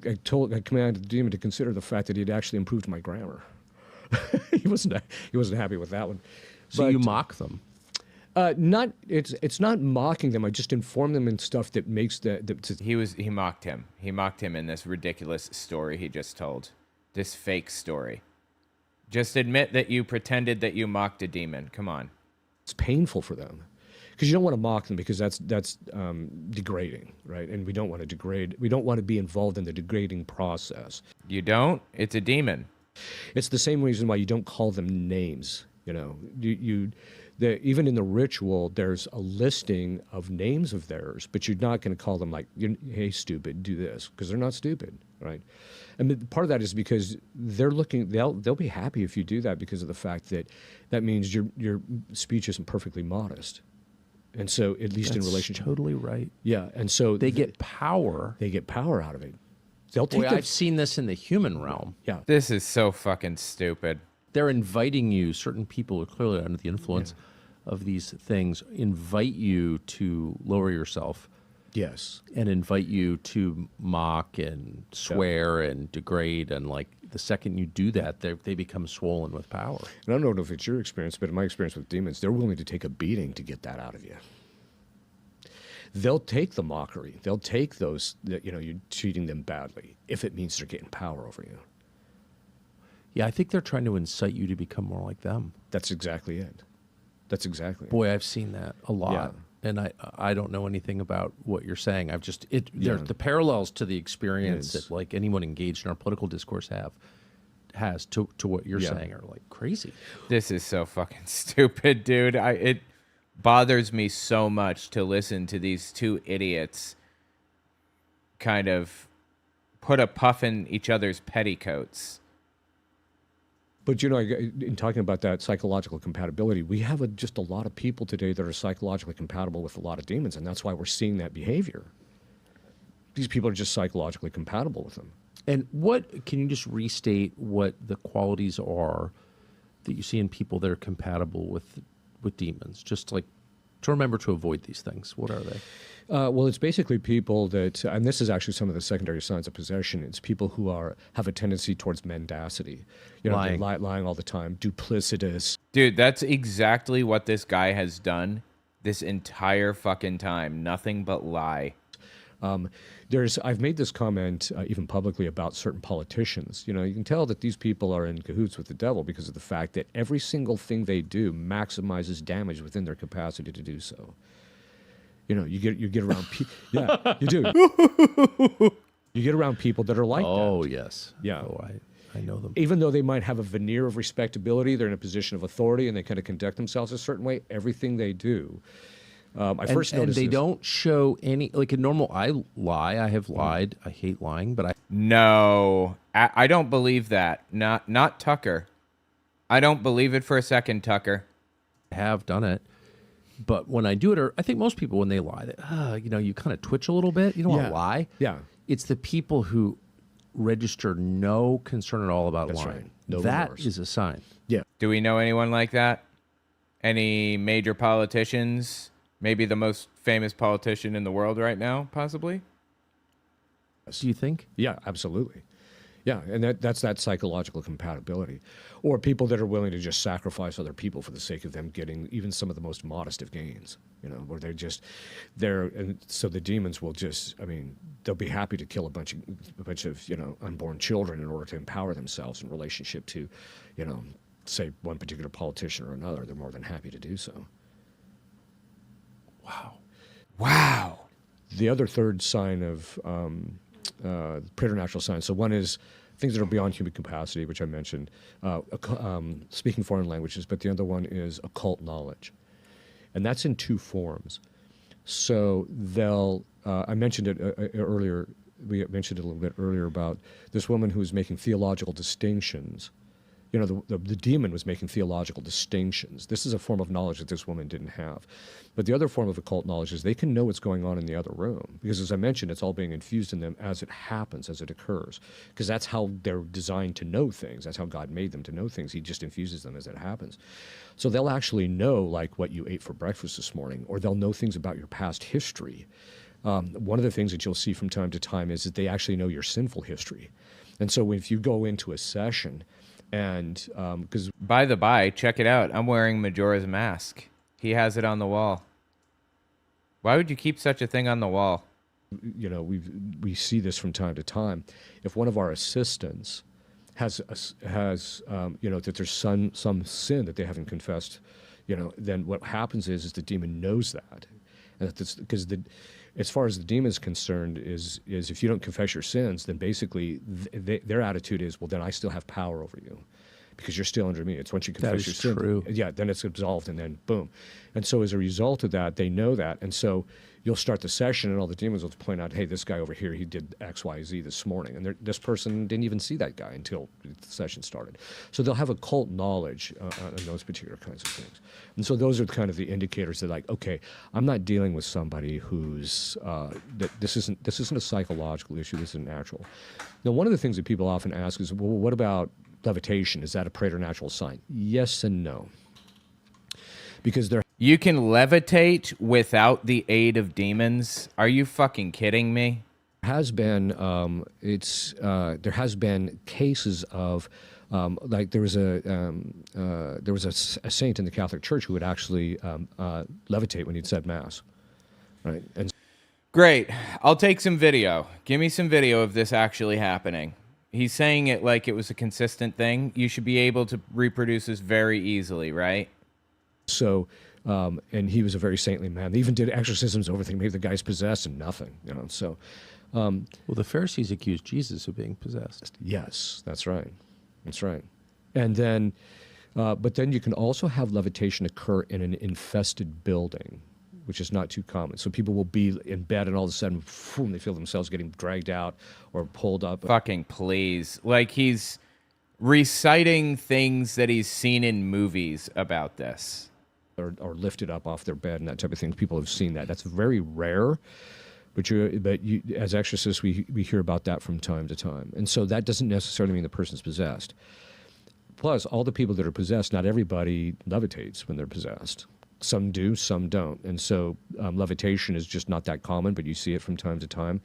commanded the demon to consider the fact that he'd actually improved my grammar. he wasn't happy with that one. So you mock them. It's not mocking them. I just inform them in stuff that makes He mocked him. He mocked him in this ridiculous story he just told. This fake story. Just admit that you pretended that you mocked a demon. Come on. It's painful for them. Because you don't want to mock them, because that's degrading, right? And we don't want to degrade. We don't want to be involved in the degrading process. You don't? It's a demon. It's the same reason why you don't call them names. Even in the ritual, there's a listing of names of theirs, but you're not going to call them "Hey, stupid, do this," because they're not stupid, right? And part of that is because they're looking. They'll be happy if you do that, because of the fact that means your speech isn't perfectly modest. And so, at least in relationship, totally right. Yeah, and so they get power. They get power out of it. They'll take. I've seen this in the human realm. Yeah, this is so fucking stupid. They're inviting you. Certain people are clearly under the influence of these things. Invite you to lower yourself. Yes, and invite you to mock and swear and degrade, and the second you do that, they become swollen with power. And I don't know if it's your experience, but in my experience with demons, they're willing to take a beating to get that out of you. They'll take the mockery. They'll take those that you're treating them badly if it means they're getting power over you. Yeah, I think they're trying to incite you to become more like them. That's exactly it. That's exactly it. Boy, I've seen that a lot. I don't know anything about what you're saying. I've just the parallels to the experience that like anyone engaged in our political discourse has to what you're saying are like crazy. This is so fucking stupid, dude. It bothers me so much to listen to these two idiots kind of put a puff in each other's petticoats. But, you know, in talking about that psychological compatibility, we have just a lot of people today that are psychologically compatible with a lot of demons, and that's why we're seeing that behavior. These people are just psychologically compatible with them. And what can you just restate what the qualities are that you see in people that are compatible with demons? Just like to remember to avoid these things. What are they? Well, it's basically people that, and this is actually some of the secondary signs of possession. It's people who have a tendency towards mendacity, you know, lying all the time, duplicitous. Dude, that's exactly what this guy has done this entire fucking time. Nothing but lie. I've made this comment even publicly about certain politicians. You know, you can tell that these people are in cahoots with the devil because of the fact that every single thing they do maximizes damage within their capacity to do so. You know, you get around people. Yeah, you do. You get around people that are like that. Oh, yes. Yeah. Oh, I know them. Even though they might have a veneer of respectability, they're in a position of authority, and they kind of conduct themselves a certain way. Everything they do. I first noticed they this. don't show any, like a normal, I lie, I have lied, I hate lying, but No, I don't believe that. Not Tucker. I don't believe it for a second, Tucker. I have done it. But when I do it, or I think most people, when they lie, you know, you kind of twitch a little bit. You don't want to lie. Yeah. It's the people who register no concern at all about That's lying. right. No that remorse. is a sign. Yeah. Do we know anyone like that? Any major politicians? Maybe the most famous politician in the world right now, possibly? Do you think? Yeah, absolutely. Yeah, and that's that psychological compatibility. Or people that are willing to just sacrifice other people for the sake of them getting even some of the most modest of gains, you know, where and so the demons will just, I mean, they'll be happy to kill a bunch of, you know, unborn children in order to empower themselves in relationship to, you know, say one particular politician or another. They're more than happy to do so. Wow. The other third sign of preternatural signs. So one is things that are beyond human capacity, which I mentioned, speaking foreign languages, but the other one is occult knowledge. And that's in two forms. So I mentioned it earlier, we mentioned it a little bit earlier about this woman who was making theological distinctions. You know, the demon was making theological distinctions. This is a form of knowledge that this woman didn't have. But the other form of occult knowledge is they can know what's going on in the other room. Because as I mentioned, it's all being infused in them as it happens, as it occurs. Because that's how they're designed to know things. That's how God made them to know things. He just infuses them as it happens. So they'll actually know, like, what you ate for breakfast this morning, or they'll know things about your past history. One of the things that you'll see from time to time is that they actually know your sinful history. And so if you go into a session, and because by the by, check it out. I'm wearing Majora's mask. He has it on the wall. Why would you keep such a thing on the wall? You know, we see this from time to time. If one of our assistants has you know, that there's some sin that they haven't confessed, you know, then what happens is the demon knows that, and because as far as the demon is concerned, is if you don't confess your sins, then basically their attitude is, well, then I still have power over you because you're still under me. It's once you confess your sin, true. Yeah, then it's absolved, and then boom. And so as a result of that, they know that. And so you'll start the session, and all the demons will point out, hey, this guy over here, he did X, Y, Z this morning. And this person didn't even see that guy until the session started. So they'll have occult knowledge on those particular kinds of things. And so those are kind of the indicators that, like, okay, I'm not dealing with somebody who's, that this isn't a psychological issue, this is natural. Now, one of the things that people often ask is, well, what about levitation? Is that a preternatural sign? Yes and no. Because you can levitate without the aid of demons? Are you fucking kidding me? Has been there has been cases of like there was a saint in the Catholic Church who would actually levitate when he'd said mass, right? And great, I'll take some video. Give me some video of this actually happening. He's saying it like it was a consistent thing. You should be able to reproduce this very easily, right? So And he was a very saintly man. They even did exorcisms over things. Maybe the guy's possessed and nothing, So, Well, the Pharisees accused Jesus of being possessed. yes, that's right. That's right. And then, but then you can also have levitation occur in an infested building, which is not too common. So people will be in bed and all of a sudden, boom, they feel themselves getting dragged out or pulled up. Fucking please. Like he's reciting things that he's seen in movies about this. Or lifted up off their bed and that type of thing. People have seen that. That's very rare, but as exorcists, we hear about that from time to time. And so that doesn't necessarily mean the person's possessed. Plus, all the people that are possessed, not everybody levitates when they're possessed. Some do, some don't. And so levitation is just not that common, but you see it from time to time.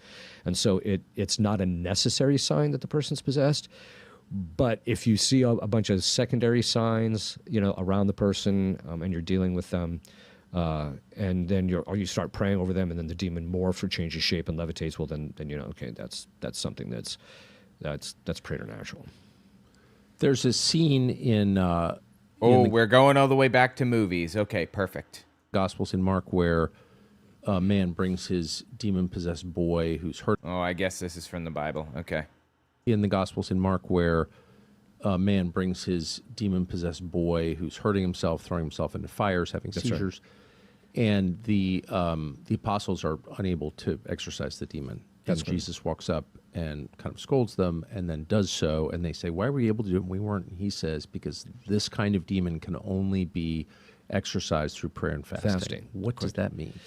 And so it's not a necessary sign that the person's possessed. But if you see a bunch of secondary signs, around the person, and you're dealing with them, and then you start praying over them, and then the demon morphs or changes shape and levitates, well, then okay, that's something that's preternatural. There's a scene in we're going all the way back to movies. Okay, perfect. Gospels in Mark where a man brings his demon-possessed boy who's hurt. Oh, I guess this is from the Bible. Okay. In the Gospels in Mark where a man brings his demon-possessed boy who's hurting himself, throwing himself into fires, having seizures, and the apostles are unable to exorcise the demon. And Jesus walks up and kind of scolds them and then does so, and they say, why were you able to do it and we weren't? And he says, because this kind of demon can only be exorcised through prayer and fasting. What does that mean?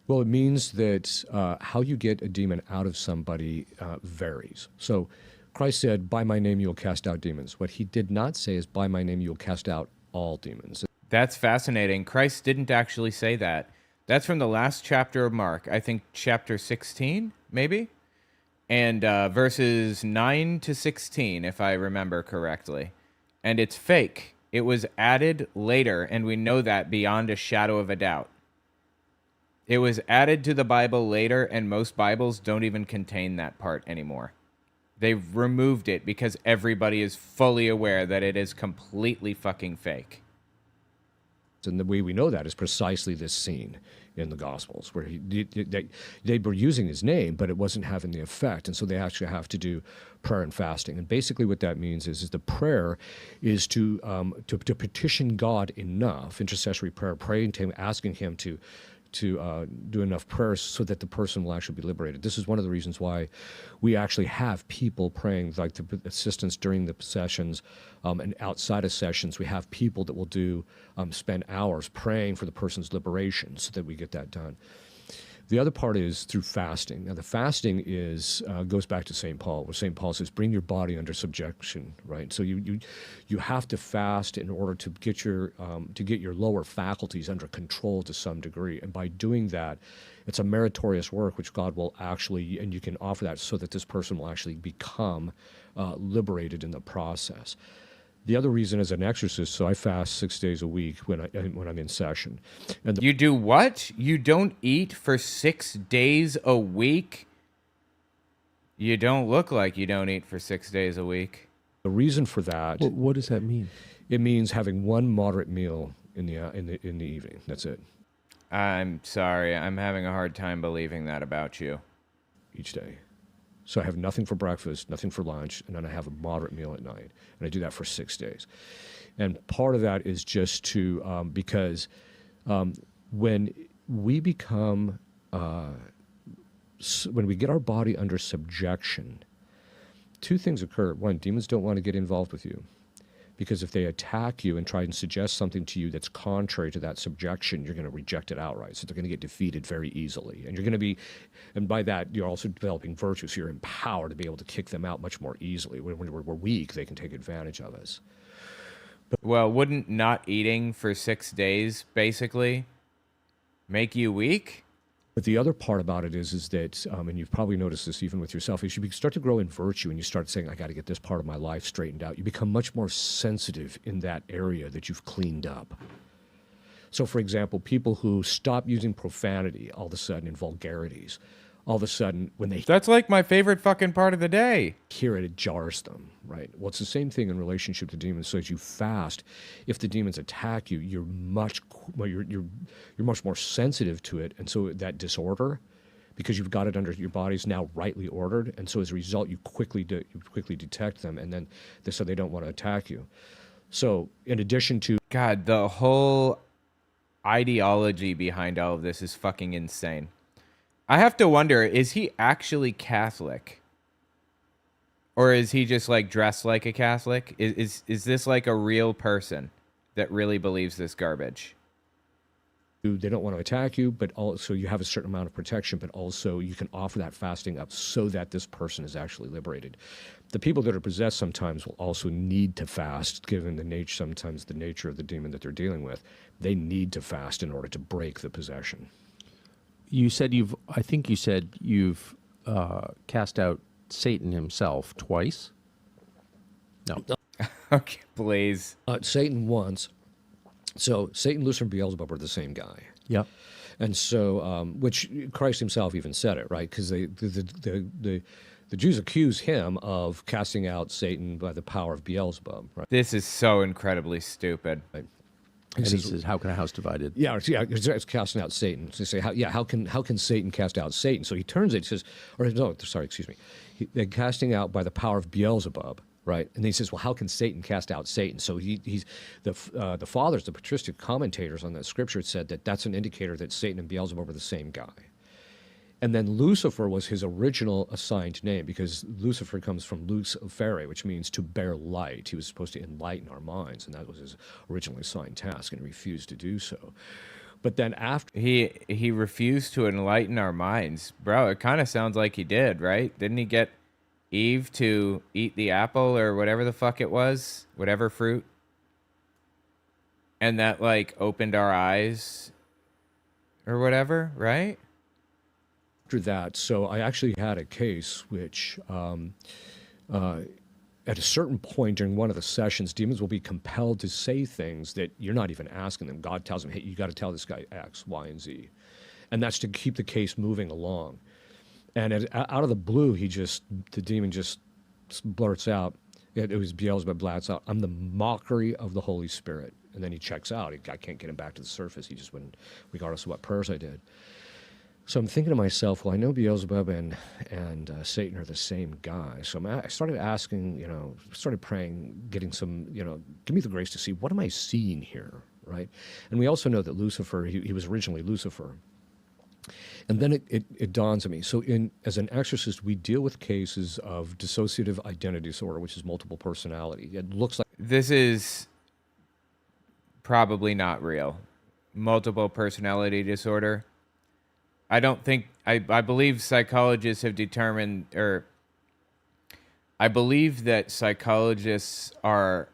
Well, it means that how you get a demon out of somebody varies. So Christ said, by my name you will cast out demons. What he did not say is, by my name you will cast out all demons. That's fascinating. Christ didn't actually say that. That's from the last chapter of Mark. I think chapter 16, maybe? And verses 9 to 16, if I remember correctly. And it's fake. It was added later, and we know that beyond a shadow of a doubt. It was added to the Bible later, and most Bibles don't even contain that part anymore. They've removed it because everybody is fully aware that it is completely fucking fake. And the way we know that is precisely this scene in the Gospels, where they were using his name, but it wasn't having the effect. And so they actually have to do prayer and fasting. And basically what that means is the prayer is to petition God enough, intercessory prayer, praying to him, asking him to do enough prayers so that the person will actually be liberated. This is one of the reasons why we actually have people praying, like the assistants during the sessions and outside of sessions. We have people that will spend hours praying for the person's liberation so that we get that done. The other part is through fasting. Now, the fasting goes back to St. Paul, where St. Paul says, bring your body under subjection, right? So you have to fast in order to get your lower faculties under control to some degree. And by doing that, it's a meritorious work which God will actually, and you can offer that so that this person will actually become liberated in the process. The other reason as an exorcist, so I fast 6 days a week when I'm in session. And you do what? You don't eat for 6 days a week? You don't look like you don't eat for 6 days a week. The reason for that... What does that mean? It means having one moderate meal in the evening. That's it. I'm sorry. I'm having a hard time believing that about you. Each day. So I have nothing for breakfast, nothing for lunch, and then I have a moderate meal at night. And I do that for 6 days. And part of that is just to, because when we become, when we get our body under subjection, two things occur. One, demons don't want to get involved with you. Because if they attack you and try and suggest something to you that's contrary to that subjection, you're going to reject it outright. So they're going to get defeated very easily. And you're going to be, and by that, you're also developing virtue. So you're empowered to be able to kick them out much more easily. When we're weak, they can take advantage of us. Well, wouldn't not eating for 6 days basically make you weak? But the other part about it is that, and you've probably noticed this even with yourself, is you start to grow in virtue and you start saying, I got to get this part of my life straightened out. You become much more sensitive in that area that you've cleaned up. So, for example, people who stop using profanity all of a sudden in vulgarities all of a sudden, when they That's like my favorite fucking part of the day. hear it, it jars them, right? Well, it's the same thing in relationship to demons. So as you fast, if the demons attack you, you're you're much more sensitive to it, and so that disorder, because you've got it under your body's now rightly ordered, and so as a result, you quickly detect them, and then so they don't want to attack you. So in addition to God, the whole ideology behind all of this is fucking insane. I have to wonder, is he actually Catholic? Or is he just like dressed like a Catholic? Is this like a real person that really believes this garbage? they don't want to attack you, but also you have a certain amount of protection, but also you can offer that fasting up so that this person is actually liberated. The people that are possessed sometimes will also need to fast, given the nature of the demon that they're dealing with. They need to fast in order to break the possession. You said I think you said you've cast out Satan himself twice. No. Okay, please. Satan once. So Satan, Lucifer, and Beelzebub are the same guy. Yep. And so, which Christ himself even said it, right? Because the Jews accuse him of casting out Satan by the power of Beelzebub, right? This is so incredibly stupid. Right. And he says, "How can a house divided?" Yeah, it's casting out Satan. So they say, how can Satan cast out Satan? So he turns it, he says, or no, sorry, excuse me. They're casting out by the power of Beelzebub, right? And then he says, well, how can Satan cast out Satan? So he's the fathers, the patristic commentators on that scripture said that that's an indicator that Satan and Beelzebub are the same guy. And then Lucifer was his original assigned name, because Lucifer comes from lux ferre, which means to bear light. He was supposed to enlighten our minds, and that was his originally assigned task, and he refused to do so. But then after He refused to enlighten our minds. Bro, it kind of sounds like he did, right? Didn't he get Eve to eat the apple or whatever the fuck it was? Whatever fruit? And that, like, opened our eyes or whatever, right? after that, so I actually had a case which, at a certain point during one of the sessions, demons will be compelled to say things that you're not even asking them. God tells them, hey, you got to tell this guy X, Y, and Z. And that's to keep the case moving along. And out of the blue, the demon just blurts out, it was Beelzebub blats out, I'm the mockery of the Holy Spirit. And then he checks out. I can't get him back to the surface. He just wouldn't, regardless of what prayers I did. So I'm thinking to myself, well, I know Beelzebub and Satan are the same guy. So I started asking, started praying, getting some, give me the grace to see, what am I seeing here, right? And we also know that Lucifer, he was originally Lucifer. And then it dawns on me. So as an exorcist, we deal with cases of dissociative identity disorder, which is multiple personality. It looks like... This is probably not real. Multiple personality disorder. I don't think... I believe psychologists have determined... or I believe that psychologists are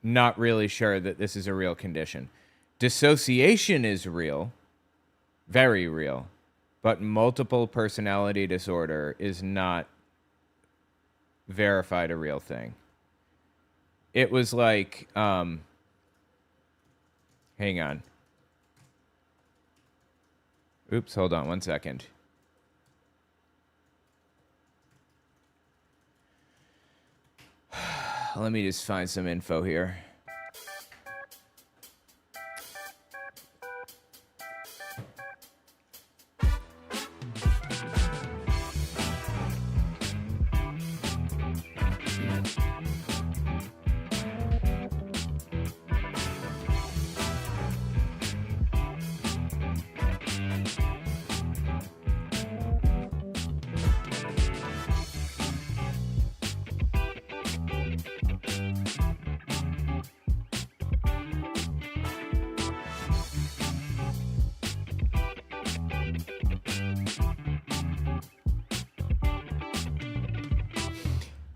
not really sure that this is a real condition. Dissociation is real. Very real. But multiple personality disorder is not verified a real thing. It was like, hang on. Oops, hold on one second. Let me just find some info here.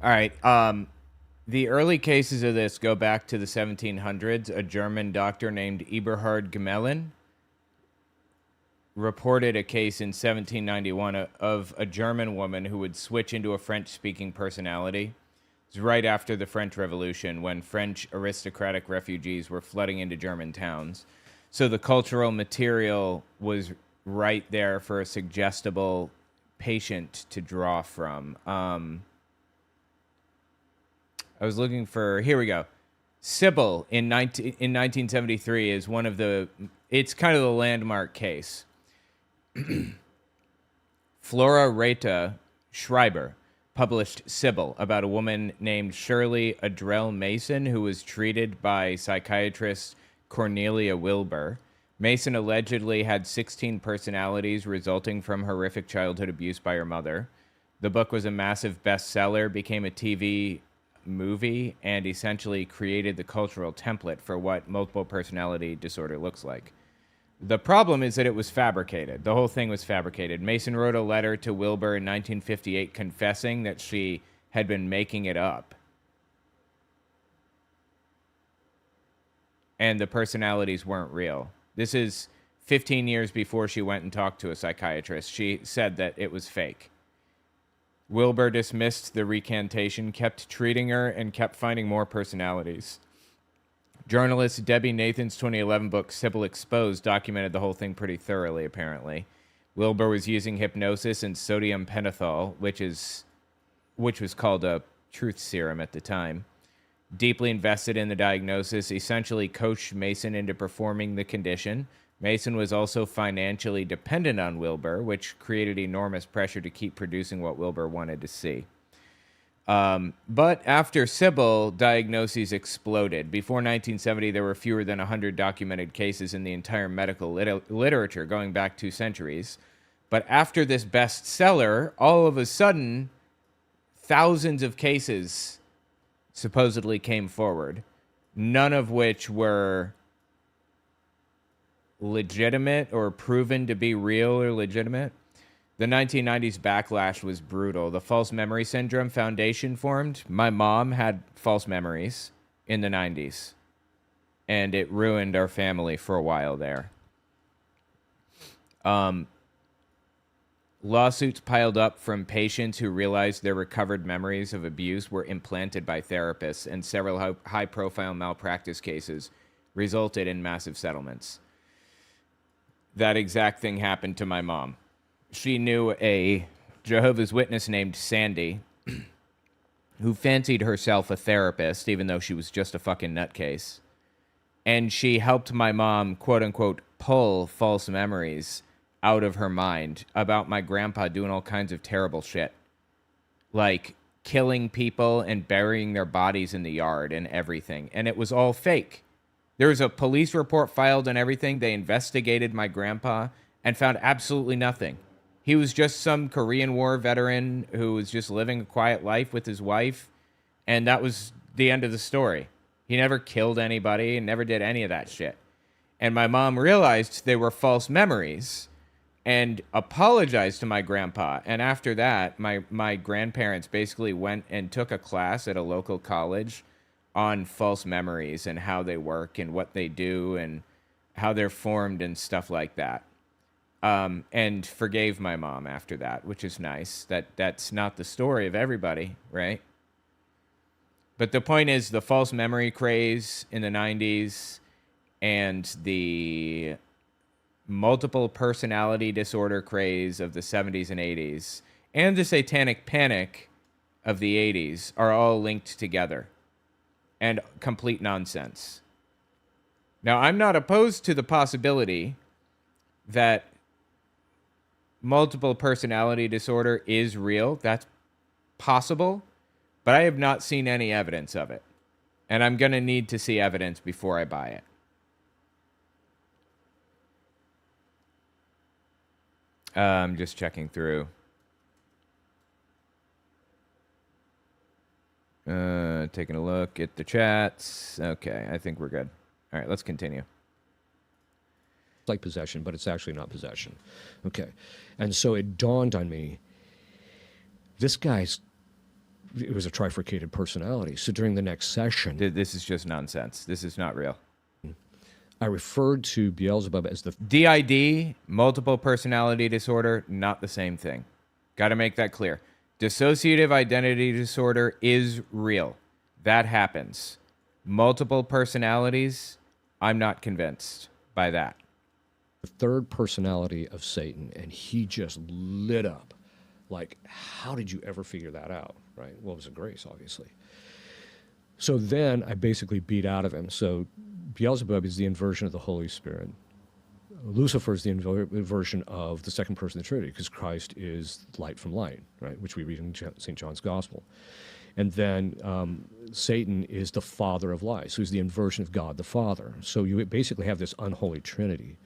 All right. The early cases of this go back to the 1700s. A German doctor named Eberhard Gmelin reported a case in 1791 of a German woman who would switch into a French-speaking personality. It was right after the French Revolution, when French aristocratic refugees were flooding into German towns. So the cultural material was right there for a suggestible patient to draw from. I was looking for, here we go. Sybil in 1973 is one of the, it's kind of the landmark case. Flora Rita Schreiber published Sybil about a woman named Shirley Adrell Mason who was treated by psychiatrist Cornelia Wilbur. Mason allegedly had 16 personalities resulting from horrific childhood abuse by her mother. The book was a massive bestseller, became a TV movie, and essentially created the cultural template for what multiple personality disorder looks like. The problem is that it was fabricated. The whole thing was fabricated. Mason wrote a letter to Wilbur in 1958 confessing that she had been making it up. And the personalities weren't real. This is 15 years before she went and talked to a psychiatrist. She said that it was fake. Wilbur dismissed the recantation, kept treating her, and kept finding more personalities. Journalist Debbie Nathan's 2011 book, Sybil Exposed, documented the whole thing pretty thoroughly, apparently. Wilbur was using hypnosis and sodium pentothal, which was called a truth serum at the time. Deeply invested in the diagnosis, essentially coached Mason into performing the condition. Mason was also financially dependent on Wilbur, which created enormous pressure to keep producing what Wilbur wanted to see. But after Sybil, diagnoses exploded. Before 1970, there were fewer than 100 documented cases in the entire medical literature, going back 2 centuries. But after this bestseller, all of a sudden, thousands of cases supposedly came forward, none of which were legitimate or proven to be real or legitimate. The 1990s backlash was brutal. The False Memory Syndrome Foundation formed. My mom had false memories in the 90s, and it ruined our family for a while there. Lawsuits piled up from patients who realized their recovered memories of abuse were implanted by therapists, and several high-profile malpractice cases resulted in massive settlements. That exact thing happened to my mom. She knew a Jehovah's Witness named Sandy who fancied herself a therapist, even though she was just a fucking nutcase. And she helped my mom, quote-unquote, pull false memories out of her mind about my grandpa doing all kinds of terrible shit. Like killing people and burying their bodies in the yard and everything. And it was all fake. There was a police report filed and everything. They investigated my grandpa and found absolutely nothing. He was just some Korean War veteran who was just living a quiet life with his wife. And that was the end of the story. He never killed anybody and never did any of that shit. And my mom realized they were false memories and apologized to my grandpa. And after that, my grandparents basically went and took a class at a local college on false memories and how they work and what they do and how they're formed and stuff like that. And forgave my mom after that, which is nice. That's not the story of everybody, right? But the point is, the false memory craze in the 90s and the multiple personality disorder craze of the 70s and 80s and the satanic panic of the 80s are all linked together and complete nonsense. Now, I'm not opposed to the possibility that multiple personality disorder is real. That's possible, but I have not seen any evidence of it. And I'm going to need to see evidence before I buy it. I'm just checking through. Taking a look at the chats. Okay, I think we're good. All right, let's continue. It's like possession, but it's actually not possession. Okay. And so it dawned on me, this guy's, it was a trifurcated personality. So during the next session, This is just nonsense. This is not real. I referred to Beelzebub as the DID, multiple personality disorder, not the same thing. Got to make that clear. Dissociative identity disorder is real. That happens. Multiple personalities, I'm not convinced by that. the third personality of Satan, and he just lit up. Like, how did you ever figure that out, right? Well, it was a grace, obviously. So then I basically beat out of him. So Beelzebub is the inversion of the Holy Spirit. Lucifer is the inversion of the second person of the Trinity, because Christ is light from light, right? Which we read in St. John's Gospel. And then Satan is the father of lies. So he's the inversion of God the Father. So you basically have this unholy trinity.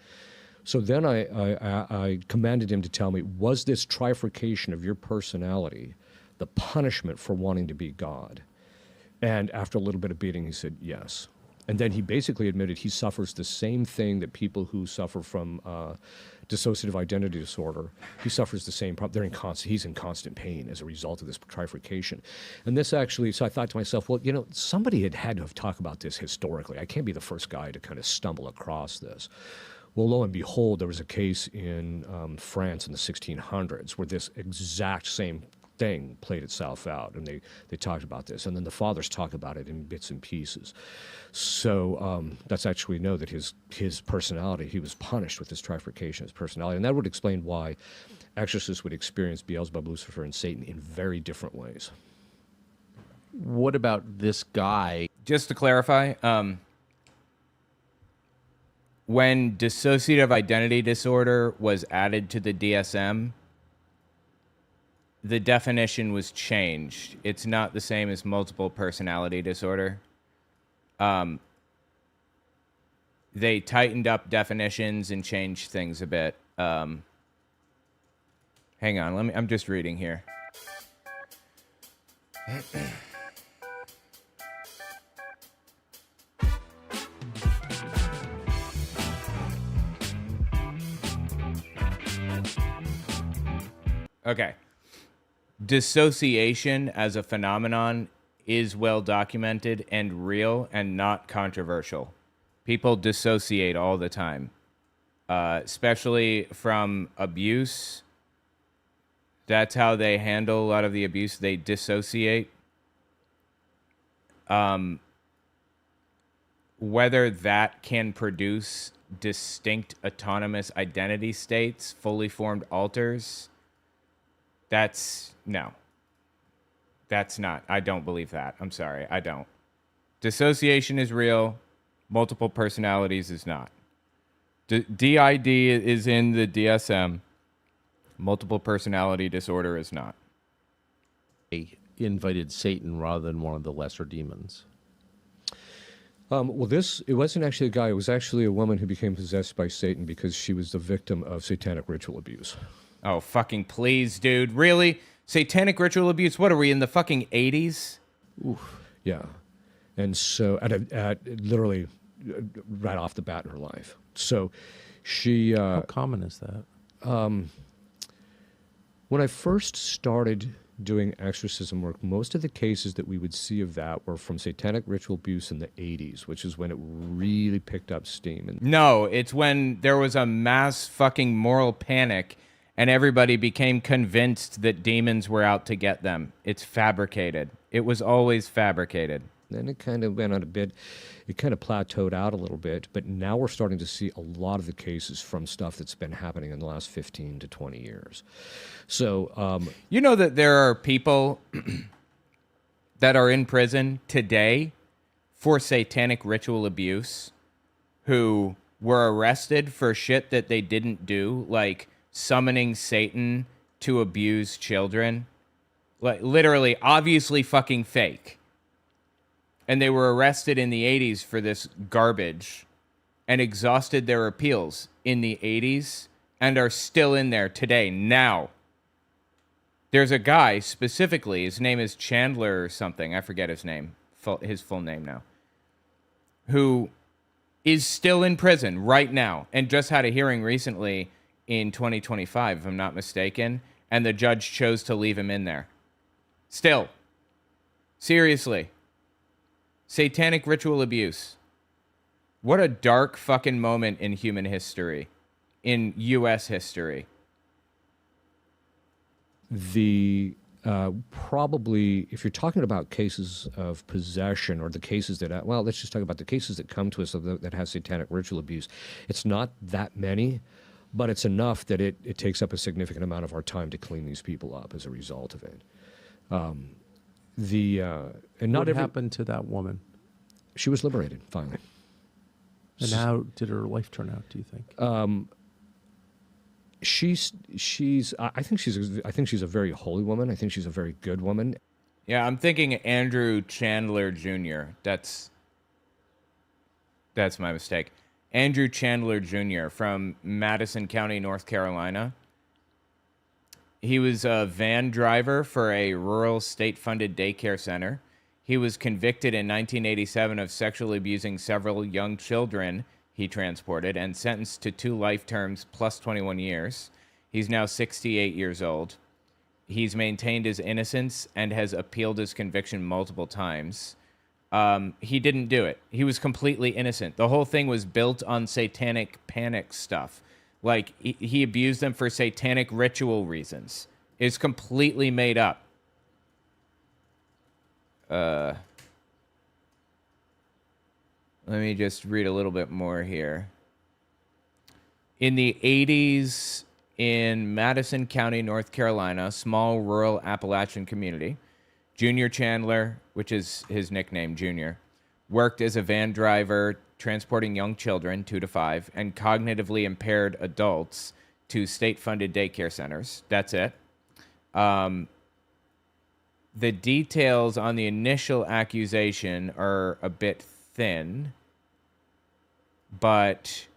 So then I commanded him to tell me, was this trifurcation of your personality the punishment for wanting to be God? And after a little bit of beating, he said, yes. And then he basically admitted he suffers the same thing that people who suffer from dissociative identity disorder, he suffers the same problem. He's in constant pain as a result of this trifurcation. And this actually, so I thought to myself, well, you know, somebody had to have talked about this historically. I can't be the first guy to kind of stumble across this. Well, lo and behold, there was a case in France in the 1600s where this exact same thing played itself out, and they talked about this, and then the fathers talk about it in bits and pieces. So that's actually know that his personality, he was punished with this trifurcation, his personality, and that would explain why exorcists would experience Beelzebub, Lucifer, and Satan in very different ways. What about this guy? Just to clarify, when dissociative identity disorder was added to the DSM, the definition was changed. It's not the same as multiple personality disorder. They tightened up definitions and changed things a bit. Hang on, I'm just reading here. Okay. Dissociation as a phenomenon is well documented and real and not controversial. People dissociate all the time, especially from abuse. That's how they handle a lot of the abuse. They dissociate. Whether that can produce distinct autonomous identity states, fully formed alters, that's not. I don't believe that. I'm sorry. I don't. Dissociation is real. Multiple personalities is not. DID is in the DSM. Multiple personality disorder is not. He invited Satan rather than one of the lesser demons. Well, it wasn't actually a guy. It was actually a woman who became possessed by Satan because she was the victim of satanic ritual abuse. Oh, fucking please, dude. Really? Satanic ritual abuse? What are we, in the fucking 80s? Oof. Yeah. And so, at literally right off the bat in her life. So she... How common is that? When I first started doing exorcism work, most of the cases that we would see of that were from satanic ritual abuse in the 80s, which is when it really picked up steam. No, it's when there was a mass fucking moral panic and everybody became convinced that demons were out to get them. It's fabricated. It was always fabricated. Then it kind of went on a bit, it kind of plateaued out a little bit, but now we're starting to see a lot of the cases from stuff that's been happening in the last 15 to 20 years. So, you know that there are people that are in prison today for satanic ritual abuse who were arrested for shit that they didn't do, like summoning Satan to abuse children. Like, literally, obviously fucking fake. And they were arrested in the 80s for this garbage and exhausted their appeals in the 80s and are still in there today, now. There's a guy specifically, his name is Chandler or something, I forget his name, his full name now, who is still in prison right now and just had a hearing recently in 2025, if I'm not mistaken, and the judge chose to leave him in there. Still. Seriously. Satanic ritual abuse. What a dark fucking moment in human history. In U.S. history. The probably, if you're talking about cases of possession or the cases that, well, let's just talk about the cases that come to us that have satanic ritual abuse. It's not that many, but it's enough that it takes up a significant amount of our time to clean these people up as a result of it. And not What every, happened to that woman? she was liberated finally. And how did her life turn out, do you think? I think she's a very holy woman. I think she's a very good woman. Yeah, I'm thinking Andrew Chandler Jr. That's my mistake. Andrew Chandler Jr. from Madison County, North Carolina. He was a van driver for a rural state-funded daycare center. He was convicted in 1987 of sexually abusing several young children he transported and sentenced to 2 life terms plus 21 years. He's now 68 years old. He's maintained his innocence and has appealed his conviction multiple times. He didn't do it. He was completely innocent. The whole thing was built on satanic panic stuff. Like, he abused them for satanic ritual reasons. It's completely made up. Let me just read a little bit more here. In the 80s, in Madison County, North Carolina, small rural Appalachian community, Junior Chandler, which is his nickname, Junior, worked as a van driver transporting young children, 2 to 5, and cognitively impaired adults to state-funded daycare centers. That's it. The details on the initial accusation are a bit thin, but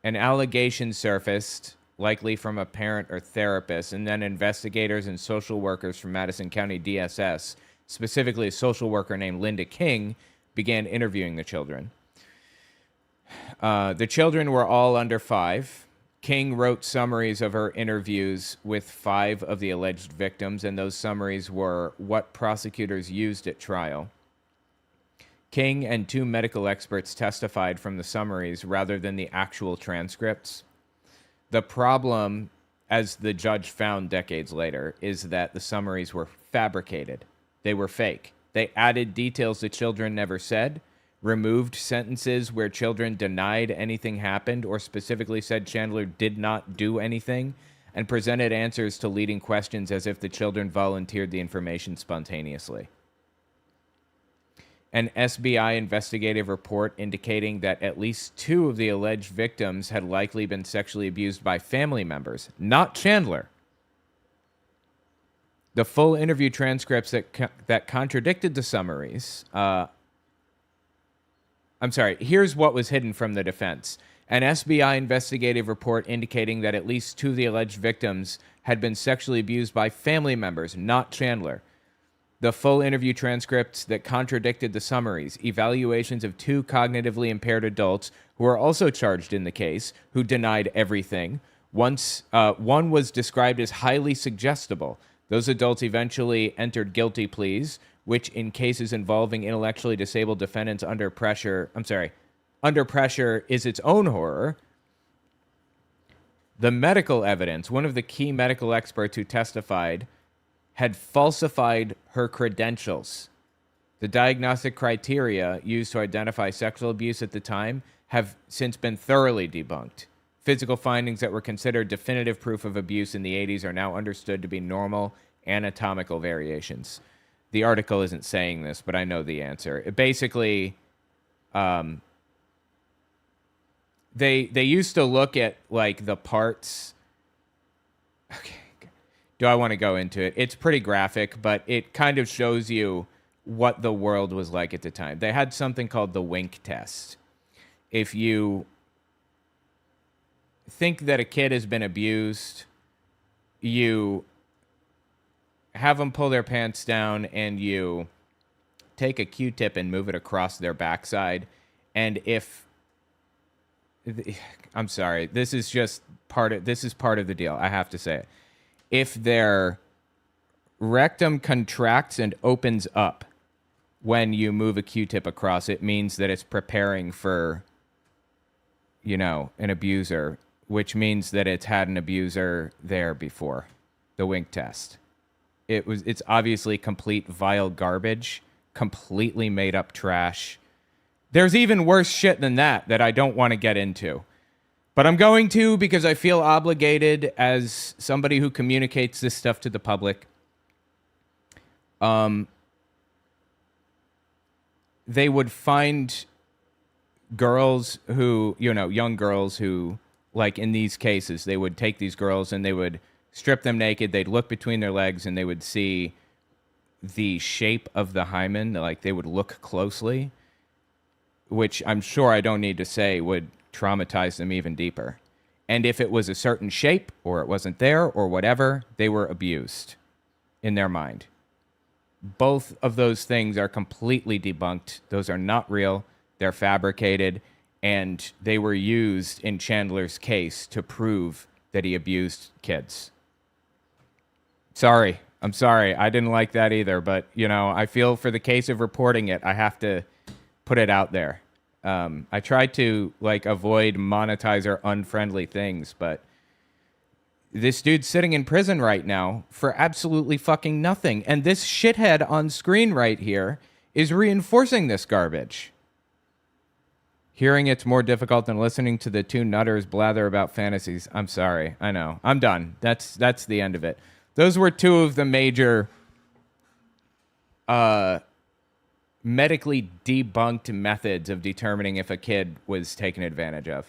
an allegation surfaced, likely from a parent or therapist, and then investigators and social workers from Madison County DSS, specifically a social worker named Linda King, began interviewing the children. The children were all under 5. King wrote summaries of her interviews with 5 of the alleged victims, and those summaries were what prosecutors used at trial. King and 2 medical experts testified from the summaries rather than the actual transcripts. The problem, as the judge found decades later, is that the summaries were fabricated. They were fake. They added details the children never said, removed sentences where children denied anything happened or specifically said Chandler did not do anything, and presented answers to leading questions as if the children volunteered the information spontaneously. An SBI investigative report indicating that at least 2 of the alleged victims had likely been sexually abused by family members, not Chandler. The full interview transcripts that contradicted the summaries. Here's what was hidden from the defense. An SBI investigative report indicating that at least 2 of the alleged victims had been sexually abused by family members, not Chandler. The full interview transcripts that contradicted the summaries, evaluations of 2 cognitively impaired adults who are also charged in the case, who denied everything. One was described as highly suggestible. Those adults eventually entered guilty pleas, which in cases involving intellectually disabled defendants under pressure is its own horror. The medical evidence, one of the key medical experts who testified, had falsified her credentials. The diagnostic criteria used to identify sexual abuse at the time have since been thoroughly debunked. Physical findings that were considered definitive proof of abuse in the 80s are now understood to be normal anatomical variations. The article isn't saying this, but I know the answer. It basically, they used to look at like the parts. Okay. Do I want to go into it? It's pretty graphic, but it kind of shows you what the world was like at the time. They had something called the wink test. If you think that a kid has been abused, you have them pull their pants down and you take a Q-tip and move it across their backside. And if... I'm sorry, this is part of the deal. I have to say it. If their rectum contracts and opens up when you move a Q-tip across, it means that it's preparing for, an abuser, which means that it's had an abuser there before. the wink test. It's obviously complete vile garbage, completely made up trash. There's even worse shit than that I don't want to get into. But I'm going to because I feel obligated as somebody who communicates this stuff to the public. They would find girls who, young girls who, like in these cases, they would take these girls and they would strip them naked. They'd look between their legs and they would see the shape of the hymen. Like they would look closely, which I'm sure I don't need to say would traumatize them even deeper. And if it was a certain shape or it wasn't there or whatever, they were abused in their mind. Both of those things are completely debunked. Those are not real. They're fabricated. And they were used in Chandler's case to prove that he abused kids. Sorry. I'm sorry. I didn't like that either. But, I feel for the case of reporting it, I have to put it out there. I tried to avoid monetizer unfriendly things, but this dude's sitting in prison right now for absolutely fucking nothing. And this shithead on screen right here is reinforcing this garbage. Hearing it's more difficult than listening to the two nutters blather about fantasies. I'm sorry. I know. I'm done. That's the end of it. Those were two of the major medically debunked methods of determining if a kid was taken advantage of.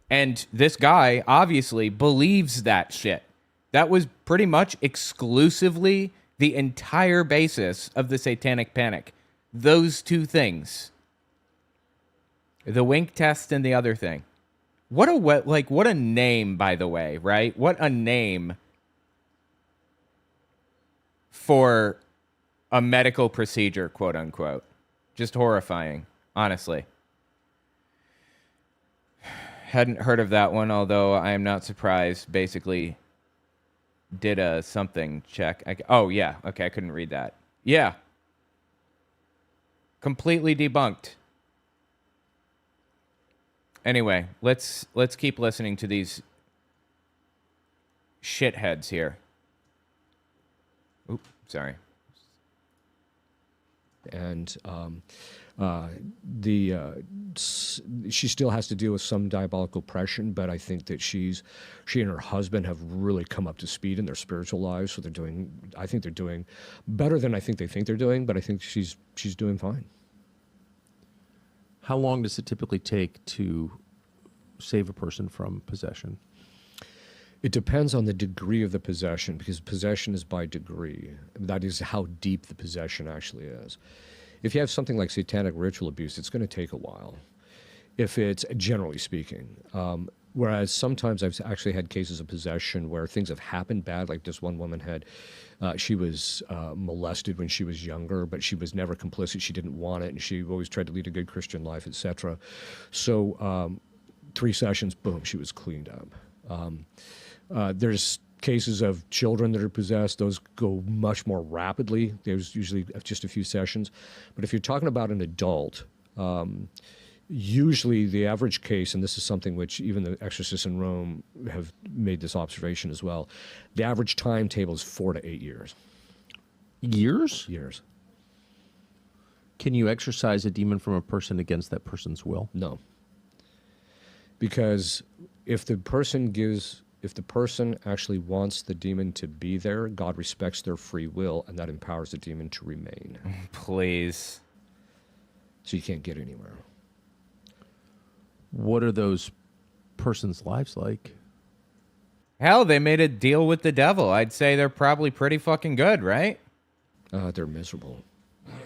And this guy obviously believes that shit. That was pretty much exclusively the entire basis of the Satanic Panic. Those two things. The wink test and the other thing. What a name, by the way, right? What a name for a medical procedure, quote unquote. Just horrifying, honestly. Hadn't heard of that one, although I am not surprised. Basically, did a something check. Oh, yeah. Okay, I couldn't read that. Yeah. Completely debunked. Anyway, let's keep listening to these shitheads here. Oop, sorry. And she still has to deal with some diabolical oppression, but I think that she and her husband have really come up to speed in their spiritual lives. So I think they're doing better than I think they're doing, but I think she's doing fine. How long does it typically take to save a person from possession? It depends on the degree of the possession, because possession is by degree. That is how deep the possession actually is. If you have something like satanic ritual abuse, it's going to take a while, if it's generally speaking. Whereas sometimes I've actually had cases of possession where things have happened bad, like this one woman had, she was molested when she was younger, but she was never complicit. She didn't want it, and she always tried to lead a good Christian life, etc. So 3 sessions, boom, she was cleaned up. There's cases of children that are possessed. Those go much more rapidly. There's usually just a few sessions. But if you're talking about an adult, usually the average case, and this is something which even the exorcists in Rome have made this observation as well, the average timetable is 4 to 8 years. Years? Years. Can you exorcise a demon from a person against that person's will? No. Because if the person actually wants the demon to be there, God respects their free will, and that empowers the demon to remain. Please. So you can't get anywhere. What are those persons' lives like? Hell, they made a deal with the devil. I'd say they're probably pretty fucking good, right? They're miserable.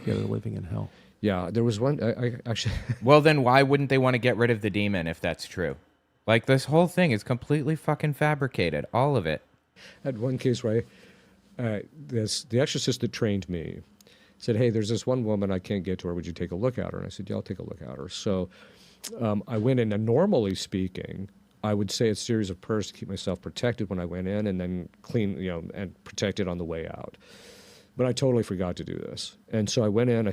Yeah, they're living in hell. Yeah, there was one, I actually... Well, then why wouldn't they want to get rid of the demon if that's true? Like, this whole thing is completely fucking fabricated. All of it. I had one case where the exorcist that trained me said, hey, there's this one woman, I can't get to her. Would you take a look at her? And I said, yeah, I'll take a look at her. So I went in, and normally speaking, I would say a series of prayers to keep myself protected when I went in, and then clean, and protected on the way out. But I totally forgot to do this. And so I went in.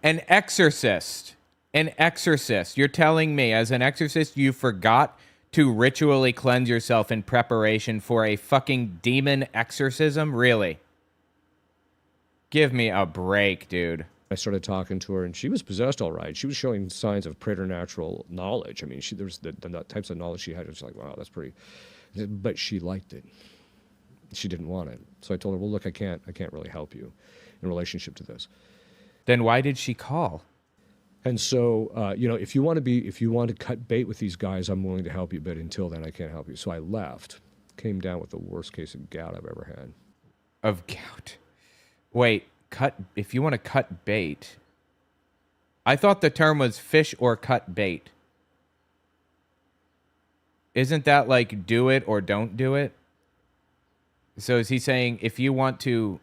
An exorcist An exorcist. You're telling me, as an exorcist, you forgot to ritually cleanse yourself in preparation for a fucking demon exorcism? Really? Give me a break, dude. I started talking to her, and she was possessed all right. She was showing signs of preternatural knowledge. I mean, there was the types of knowledge she had. It was like, wow, that's pretty. But she liked it. She didn't want it. So I told her, well, look, I can't really help you in relationship to this. Then why did she call? And so, you know, if you want to cut bait with these guys, I'm willing to help you. But until then, I can't help you. So I left. Came down with the worst case of gout I've ever had. Of gout. Wait, if you want to cut bait. I thought the term was fish or cut bait. Isn't that like do it or don't do it? So is he saying if you want to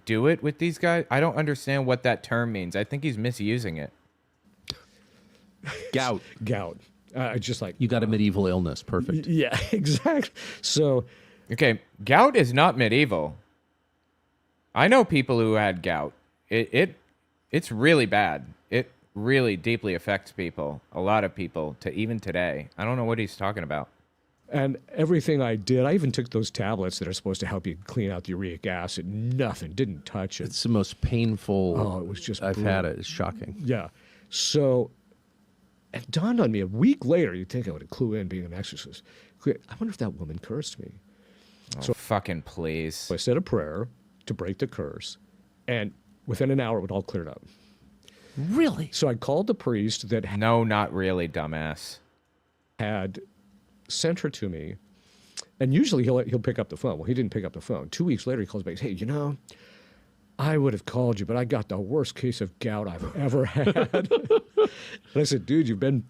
do it with these guys? I don't understand what that term means. I think he's misusing it. Gout. Gout. Just like You got a medieval illness. Perfect. yeah, exactly. So Okay, gout is not medieval. I know people who had gout. It's really bad. It really deeply affects people. A lot of people to even today. I don't know what he's talking about. and everything I did, I even took those tablets that are supposed to help you clean out the uric acid. Nothing. Didn't touch it. It's the most painful. Oh, it was just I've brutal. had it. It's shocking. Yeah. So it dawned on me a week later, you'd think I would clue in being an exorcist. I wonder if that woman cursed me. So fucking please. So I said a prayer to break the curse, and within an hour it all cleared up. Really? So I called the priest that No, not really, dumbass. had sent her to me, and usually he'll pick up the phone. Well, he didn't pick up the phone. 2 weeks later, he calls back, hey, you know, I would have called you, but I got the worst case of gout I've ever had. And I said, dude, you've been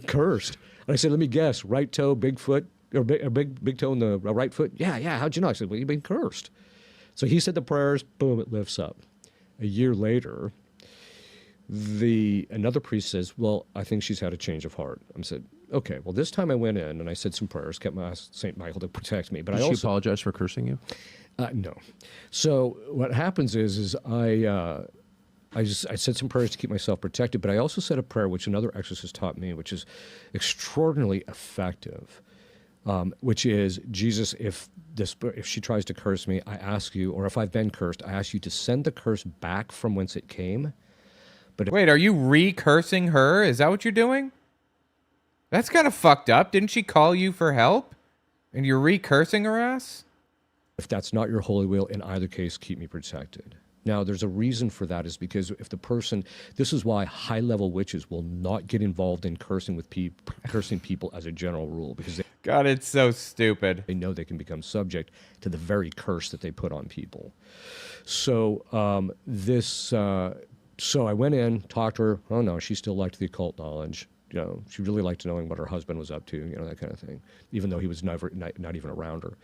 cursed. And I said, let me guess, right toe, big foot, or big toe in the right foot? Yeah, how'd you know? I said, well, you've been cursed. So he said the prayers, boom, it lifts up. A year later, another priest says, well, I think she's had a change of heart. I said, okay, well, this time I went in and I said some prayers, kept my St. Michael to protect me. But Did I she also apologize for cursing you? no. So what happens is I said some prayers to keep myself protected, but I also said a prayer which another exorcist taught me, which is extraordinarily effective, which is, Jesus, if she tries to curse me, I ask you, or if I've been cursed, I ask you to send the curse back from whence it came. Wait, are you re-cursing her? Is that what you're doing? That's kind of fucked up. Didn't she call you for help? And you're re-cursing her ass? If that's not your holy will, in either case, keep me protected. Now, there's a reason for that, is because if the person, this is why high-level witches will not get involved in cursing people as a general rule, because God, it's so stupid. they know they can become subject to the very curse that they put on people. So so I went in, talked to her. Oh no, she still liked the occult knowledge. You know, she really liked knowing what her husband was up to. You know, that kind of thing. Even though he was not even around her.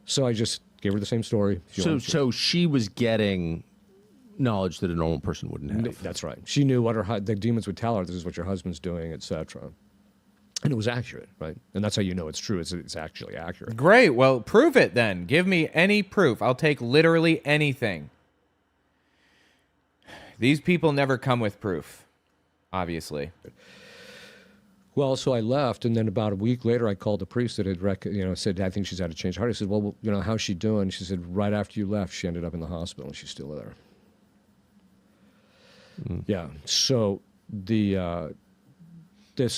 So I just gave her the same story. So she was getting knowledge that a normal person wouldn't have. That's right. She knew what the demons would tell her. This is what your husband's doing, etc. And it was accurate, right? And that's how you know it's true. It's actually accurate. Great. Well, prove it then. Give me any proof. I'll take literally anything. These people never come with proof, obviously. Well, so I left, and then about a week later, I called the priest that had said, I think she's had a change of heart. I said, well, you know, how's she doing? She said, right after you left, she ended up in the hospital, and she's still there. Yeah. So this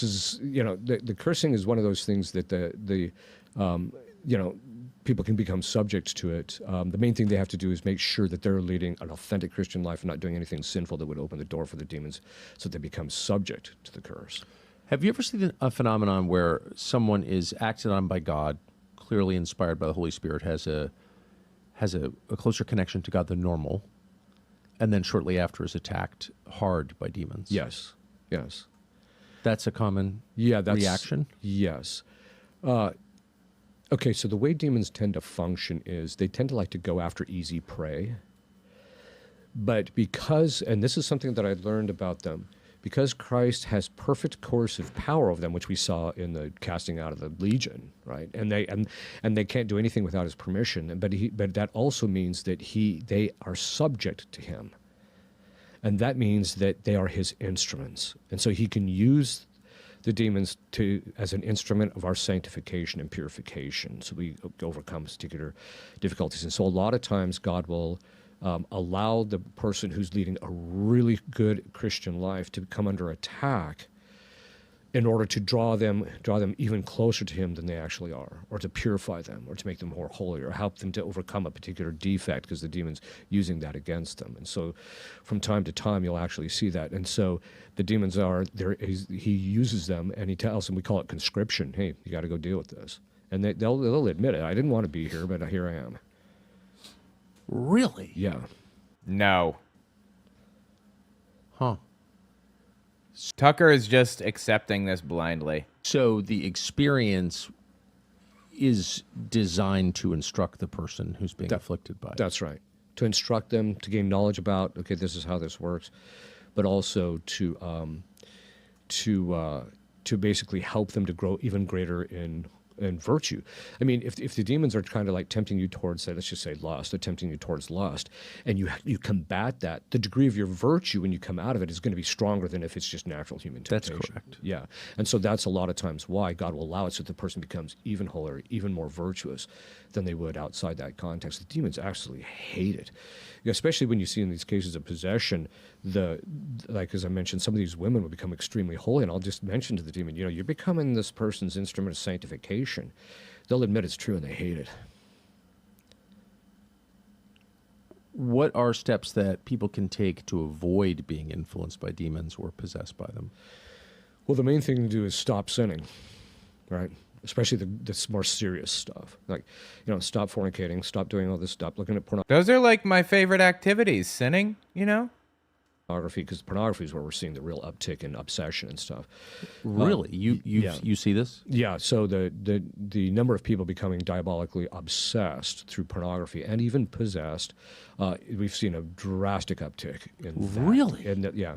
is, you know, the cursing is one of those things that you know, people can become subject to it. The main thing they have to do is make sure that they're leading an authentic Christian life and not doing anything sinful that would open the door for the demons, so they become subject to the curse. Have you ever seen a phenomenon where someone is acted on by God, clearly inspired by the Holy Spirit, has a closer connection to God than normal, and then shortly after is attacked hard by demons? Yes. That's a common reaction? Yes. Okay, so the way demons tend to function is they tend to like to go after easy prey. But because, and this is something that I learned about them, because Christ has perfect coercive power over them, which we saw in the casting out of the legion, right? And they can't do anything without his permission. But that also means that they are subject to him. And that means that they are his instruments. And so he can use the demons as an instrument of our sanctification and purification, so we overcome particular difficulties. And so a lot of times God will allow the person who's leading a really good Christian life to come under attack in order to draw them even closer to him than they actually are, or to purify them, or to make them more holy, or help them to overcome a particular defect, because the demon's using that against them. And so from time to time, you'll actually see that. And so the demons are there. He uses them, and he tells them, we call it conscription. Hey, you got to go deal with this. And they'll admit it. I didn't want to be here, but here I am. Really? Yeah. No. Huh. Tucker is just accepting this blindly. So the experience is designed to instruct the person who's being afflicted by it. That's right. To instruct them, to gain knowledge about, okay, this is how this works, but also to basically help them to grow even greater in virtue. I mean, if the demons are kind of like tempting you towards, say, let's just say lust, they're tempting you towards lust, and you combat that, the degree of your virtue when you come out of it is going to be stronger than if it's just natural human temptation. That's correct. Yeah. And so that's a lot of times why God will allow it, so the person becomes even holier, even more virtuous than they would outside that context. The demons actually hate it. Especially when you see in these cases of possession, like as I mentioned, some of these women will become extremely holy, and I'll just mention to the demon, you're becoming this person's instrument of sanctification. They'll admit it's true, and they hate it. What are steps that people can take to avoid being influenced by demons or possessed by them? Well, the main thing to do is stop sinning, right? Especially the more serious stuff. Like, stop fornicating, stop doing all this stuff, looking at Those are like my favorite activities, sinning, pornography, because pornography is where we're seeing the real uptick in obsession and stuff. Really? You see this? Yeah, so the number of people becoming diabolically obsessed through pornography and even possessed, we've seen a drastic uptick in that. Really? And yeah.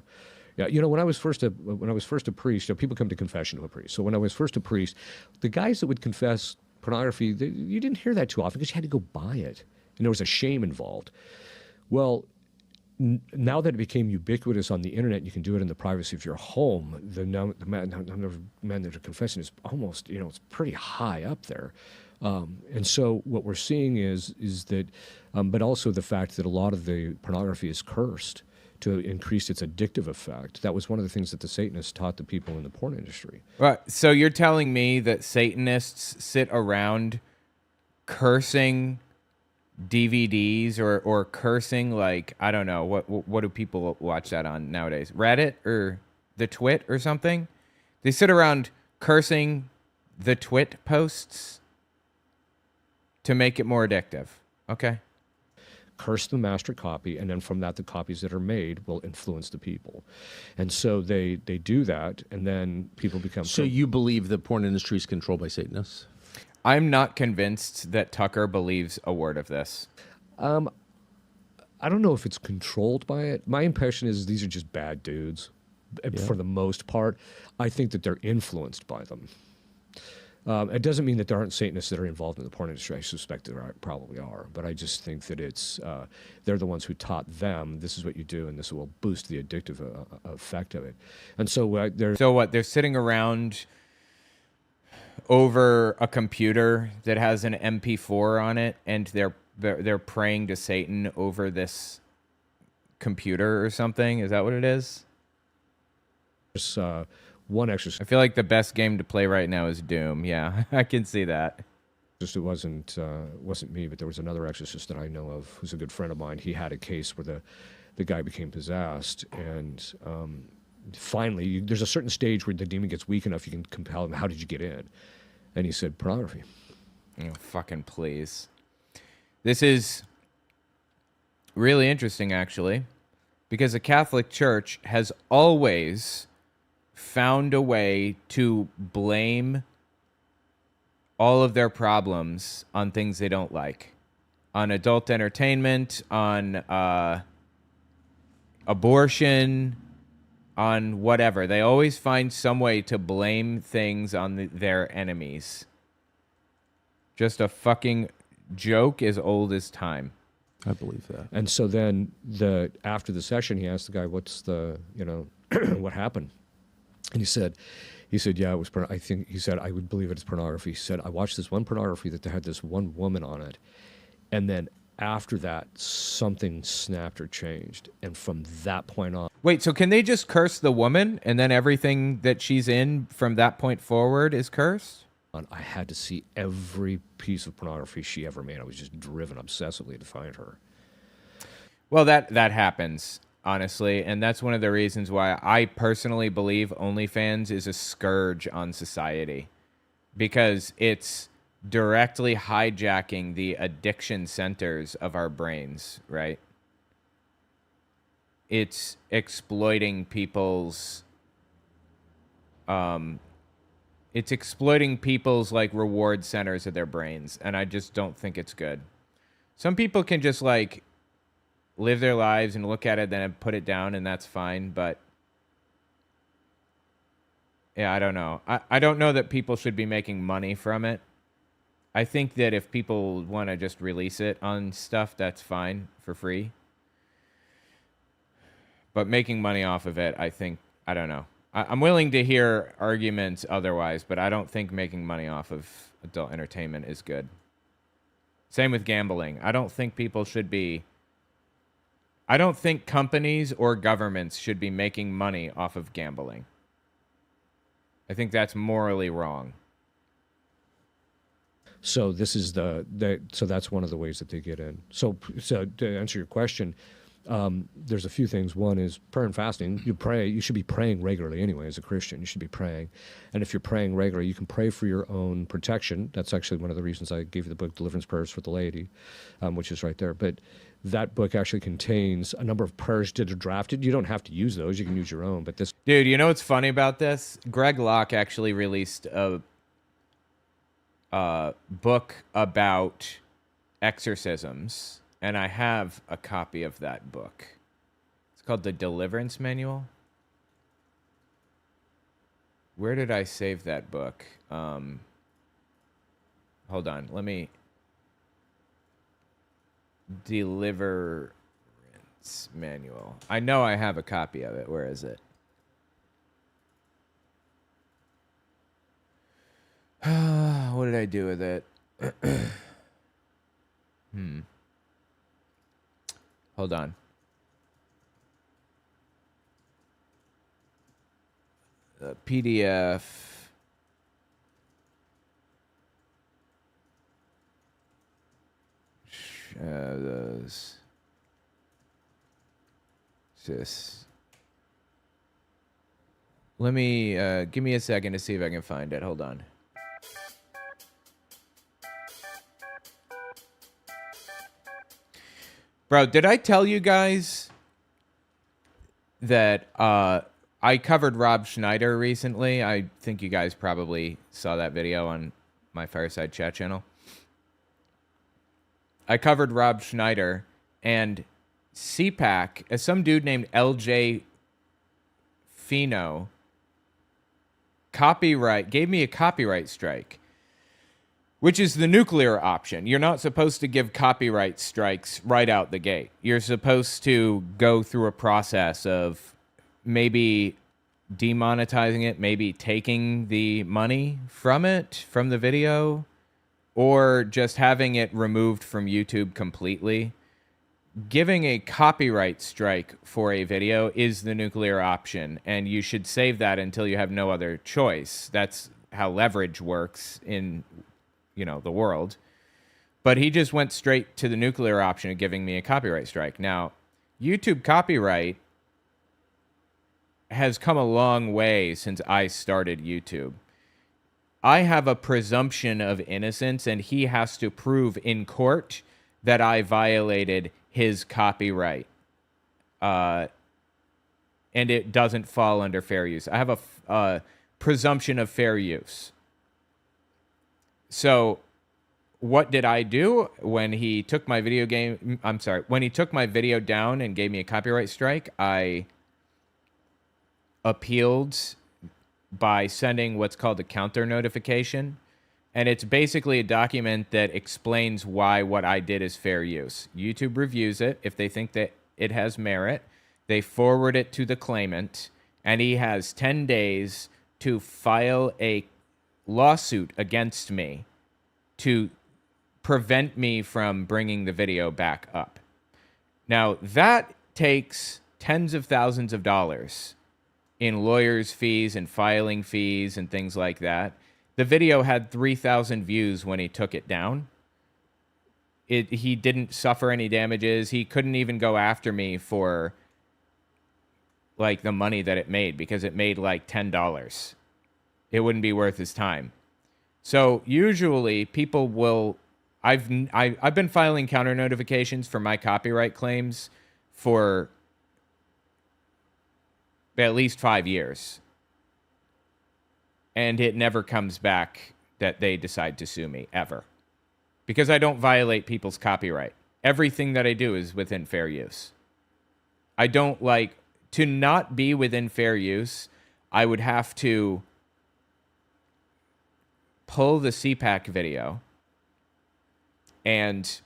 Yeah, when I was first a priest, people come to confession to a priest. So when I was first a priest, the guys that would confess pornography, you didn't hear that too often because you had to go buy it, and there was a shame involved. Well, now that it became ubiquitous on the internet, you can do it in the privacy of your home. The number of men that are confessing is almost, it's pretty high up there. And so what we're seeing is that, but also the fact that a lot of the pornography is cursed to increase its addictive effect. That was one of the things that the Satanists taught the people in the porn industry. Right. So you're telling me that Satanists sit around cursing DVDs or cursing, like, I don't know, what do people watch that on nowadays? Reddit or the Twit or something? They sit around cursing the Twit posts to make it more addictive. Okay. Curse the master copy, and then from that, the copies that are made will influence the people. And so they do that, and then people become... So you believe the porn industry is controlled by Satanists? I'm not convinced that Tucker believes a word of this. I don't know if it's controlled by it. My impression is these are just bad dudes, for the most part. I think that they're influenced by them. It doesn't mean that there aren't Satanists that are involved in the porn industry. I suspect there probably are, but I just think that they're the ones who taught them, this is what you do, and this will boost the addictive effect of it. And so they're sitting around over a computer that has an MP4 on it, and they're praying to Satan over this computer or something. Is that what it is? There's one exorcist. I feel like the best game to play right now is Doom. Yeah, I can see that. It wasn't me, but there was another exorcist that I know of who's a good friend of mine. He had a case where the guy became possessed, and finally, there's a certain stage where the demon gets weak enough you can compel him. How did you get in? And he said, pornography. Oh, fucking please. This is really interesting, actually, because the Catholic Church has always found a way to blame all of their problems on things they don't like. On adult entertainment, on abortion, on whatever. They always find some way to blame things on their enemies. Just a fucking joke as old as time. I believe that. And so then after the session, he asked the guy, "What's the what happened?" And he said, "Yeah, it was. I think," he said, "I would believe it's pornography." He said, "I watched this one pornography that had this one woman on it, and then after that, something snapped or changed, and from that point on." Wait, so can they just curse the woman and then everything that she's in from that point forward is cursed? I had to see every piece of pornography she ever made. I was just driven obsessively to find her. Well, that happens, honestly, and that's one of the reasons why I personally believe OnlyFans is a scourge on society, because it's directly hijacking the addiction centers of our brains, right? It's exploiting people's like reward centers of their brains, and I just don't think it's good. Some people can just like live their lives and look at it, then put it down, and that's fine. But yeah, I don't know. I don't know that people should be making money from it. I think that if people want to just release it on stuff, that's fine for free. But making money off of it, I don't know. I'm willing to hear arguments otherwise, but I don't think making money off of adult entertainment is good. Same with gambling. I don't think companies or governments should be making money off of gambling. I think that's morally wrong. So this is so that's one of the ways that they get in. So to answer your question, there's a few things. One is prayer and fasting. You pray. You should be praying regularly anyway. As a Christian, you should be praying. And if you're praying regularly, you can pray for your own protection. That's actually one of the reasons I gave you the book Deliverance Prayers for the Laity, which is right there. But that book actually contains a number of prayers that are drafted. You don't have to use those. You can use your own. But this... Dude, you know what's funny about this? Greg Locke actually released a book about exorcisms, and I have a copy of that book. It's called The Deliverance Manual. Where did I save that book? Hold on, let me... Deliverance Manual. I know I have a copy of it. Where is it? What did I do with it? Hold on. PDF. Those. Just. Let me give me a second to see if I can find it. Hold on. Bro, did I tell you guys that I covered Rob Schneider recently? I think you guys probably saw that video on my Fireside Chat channel. I covered Rob Schneider, and CPAC, as some dude named LJ Fino, gave me a copyright strike, which is the nuclear option. You're not supposed to give copyright strikes right out the gate. You're supposed to go through a process of maybe demonetizing it, maybe taking the money from it, from the video, or just having it removed from YouTube completely. Giving a copyright strike for a video is the nuclear option, and you should save that until you have no other choice. That's how leverage works in, the world. But he just went straight to the nuclear option of giving me a copyright strike. Now, YouTube copyright has come a long way since I started YouTube. I have a presumption of innocence, and he has to prove in court that I violated his copyright. And it doesn't fall under fair use. I have a presumption of fair use. So what did I do when he took my video down and gave me a copyright strike? I appealed by sending what's called a counter notification And it's basically a document that explains why what I did is fair use. YouTube reviews it. If they think that it has merit, they forward it to the claimant, and he has 10 days to file a lawsuit against me to prevent me from bringing the video back up. Now, that takes tens of thousands of dollars in lawyers' fees and filing fees and things like that. The video had 3,000 views when he took it down. He didn't suffer any damages. He couldn't even go after me for like the money that it made, because it made like $10. It wouldn't be worth his time. So usually people will... I've been filing counter notifications for my copyright claims for at least 5 years. And it never comes back that they decide to sue me, ever. Because I don't violate people's copyright. Everything that I do is within fair use. I don't like... To not be within fair use, I would have to pull the CPAC video and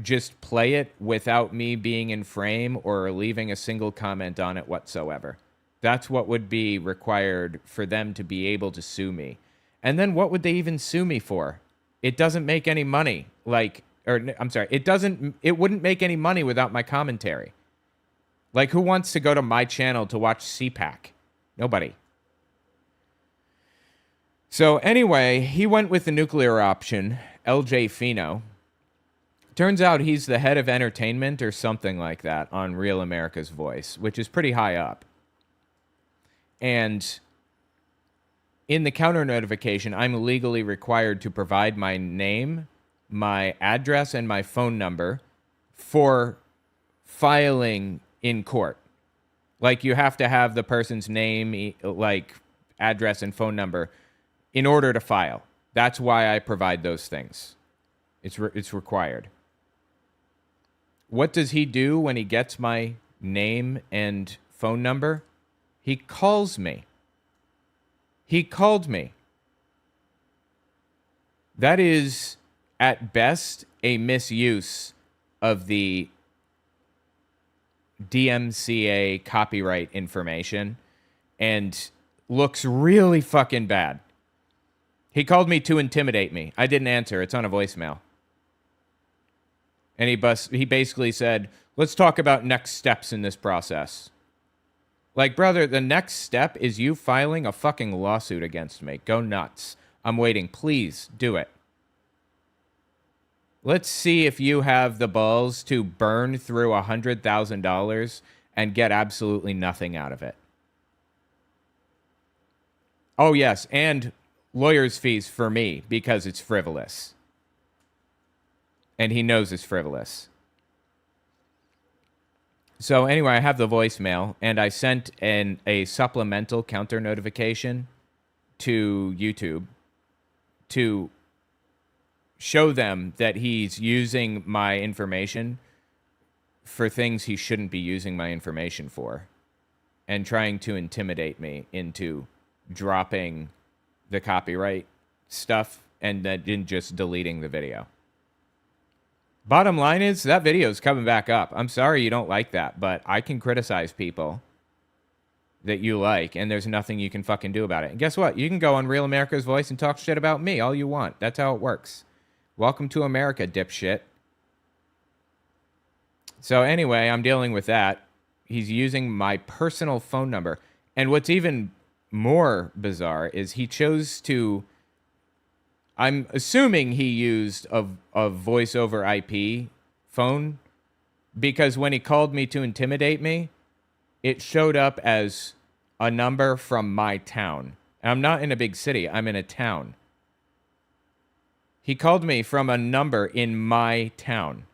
just play it without me being in frame or leaving a single comment on it whatsoever. That's what would be required for them to be able to sue me. And then what would they even sue me for? It doesn't make any money. It wouldn't make any money without my commentary. Like, who wants to go to my channel to watch CPAC? Nobody. So anyway, he went with the nuclear option, LJ Fino. Turns out he's the head of entertainment or something like that on Real America's Voice, which is pretty high up. And in the counter notification, I'm legally required to provide my name, my address, and my phone number for filing in court. Like, you have to have the person's name, like address and phone number in order to file. That's why I provide those things. It's required. What does he do when he gets my name and phone number? He calls me. He called me. That is, at best, a misuse of the DMCA copyright information and looks really fucking bad. He called me to intimidate me. I didn't answer. It's on a voicemail. And he basically said, let's talk about next steps in this process. Like, brother, the next step is you filing a fucking lawsuit against me. Go nuts. I'm waiting. Please do it. Let's see if you have the balls to burn through $100,000 and get absolutely nothing out of it. Oh, yes, and lawyer's fees for me because it's frivolous. And he knows it's frivolous. So anyway, I have the voicemail, and I sent a supplemental counter notification to YouTube to show them that he's using my information for things he shouldn't be using my information for, and trying to intimidate me into dropping the copyright stuff and then just deleting the video. Bottom line is, that video is coming back up. I'm sorry you don't like that, but I can criticize people that you like, and there's nothing you can fucking do about it. And guess what? You can go on Real America's Voice and talk shit about me all you want. That's how it works. Welcome to America, dipshit. So anyway, I'm dealing with that. He's using my personal phone number. And what's even more bizarre is he chose to... I'm assuming he used a voice over IP phone, because when he called me to intimidate me, it showed up as a number from my town. And I'm not in a big city. I'm in a town. He called me from a number in my town.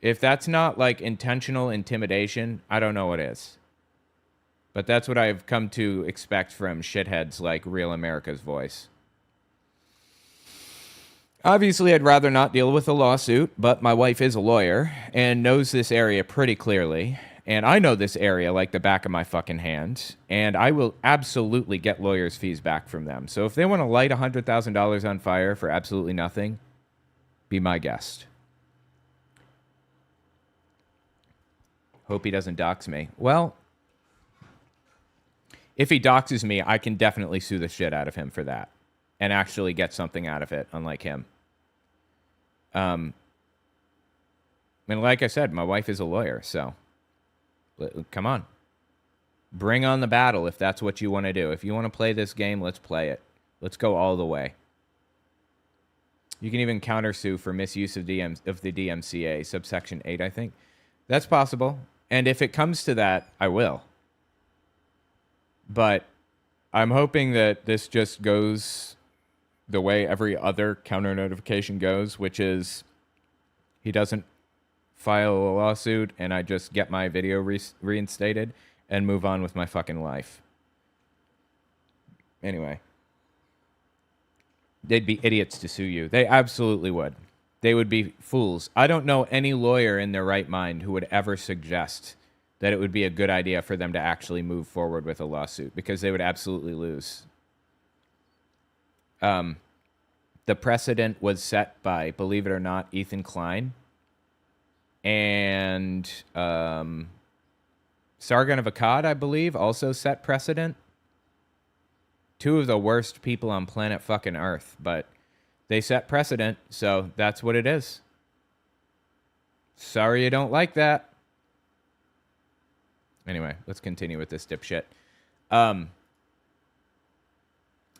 If that's not like intentional intimidation, I don't know what is. But that's what I've come to expect from shitheads like Real America's Voice. Obviously, I'd rather not deal with a lawsuit, but my wife is a lawyer and knows this area pretty clearly. And I know this area like the back of my fucking hand, and I will absolutely get lawyers' fees back from them. So if they want to light $100,000 on fire for absolutely nothing, be my guest. Hope he doesn't dox me. Well, if he doxes me, I can definitely sue the shit out of him for that and actually get something out of it, unlike him. And like I said, my wife is a lawyer, so come on. Bring on the battle if that's what you want to do. If you want to play this game, let's play it. Let's go all the way. You can even countersue for misuse of the DMCA, subsection 8, I think. That's possible. And if it comes to that, I will. But I'm hoping that this just goes the way every other counter notification goes, which is he doesn't file a lawsuit and I just get my video reinstated and move on with my fucking life. Anyway. They'd be idiots to sue you. They absolutely would. They would be fools. I don't know any lawyer in their right mind who would ever suggest that it would be a good idea for them to actually move forward with a lawsuit, because they would absolutely lose. The precedent was set by, believe it or not, Ethan Klein and Sargon of Akkad, I believe, also set precedent. Two of the worst people on planet fucking Earth, but they set precedent, so that's what it is. Sorry you don't like that. Anyway, let's continue with this dipshit.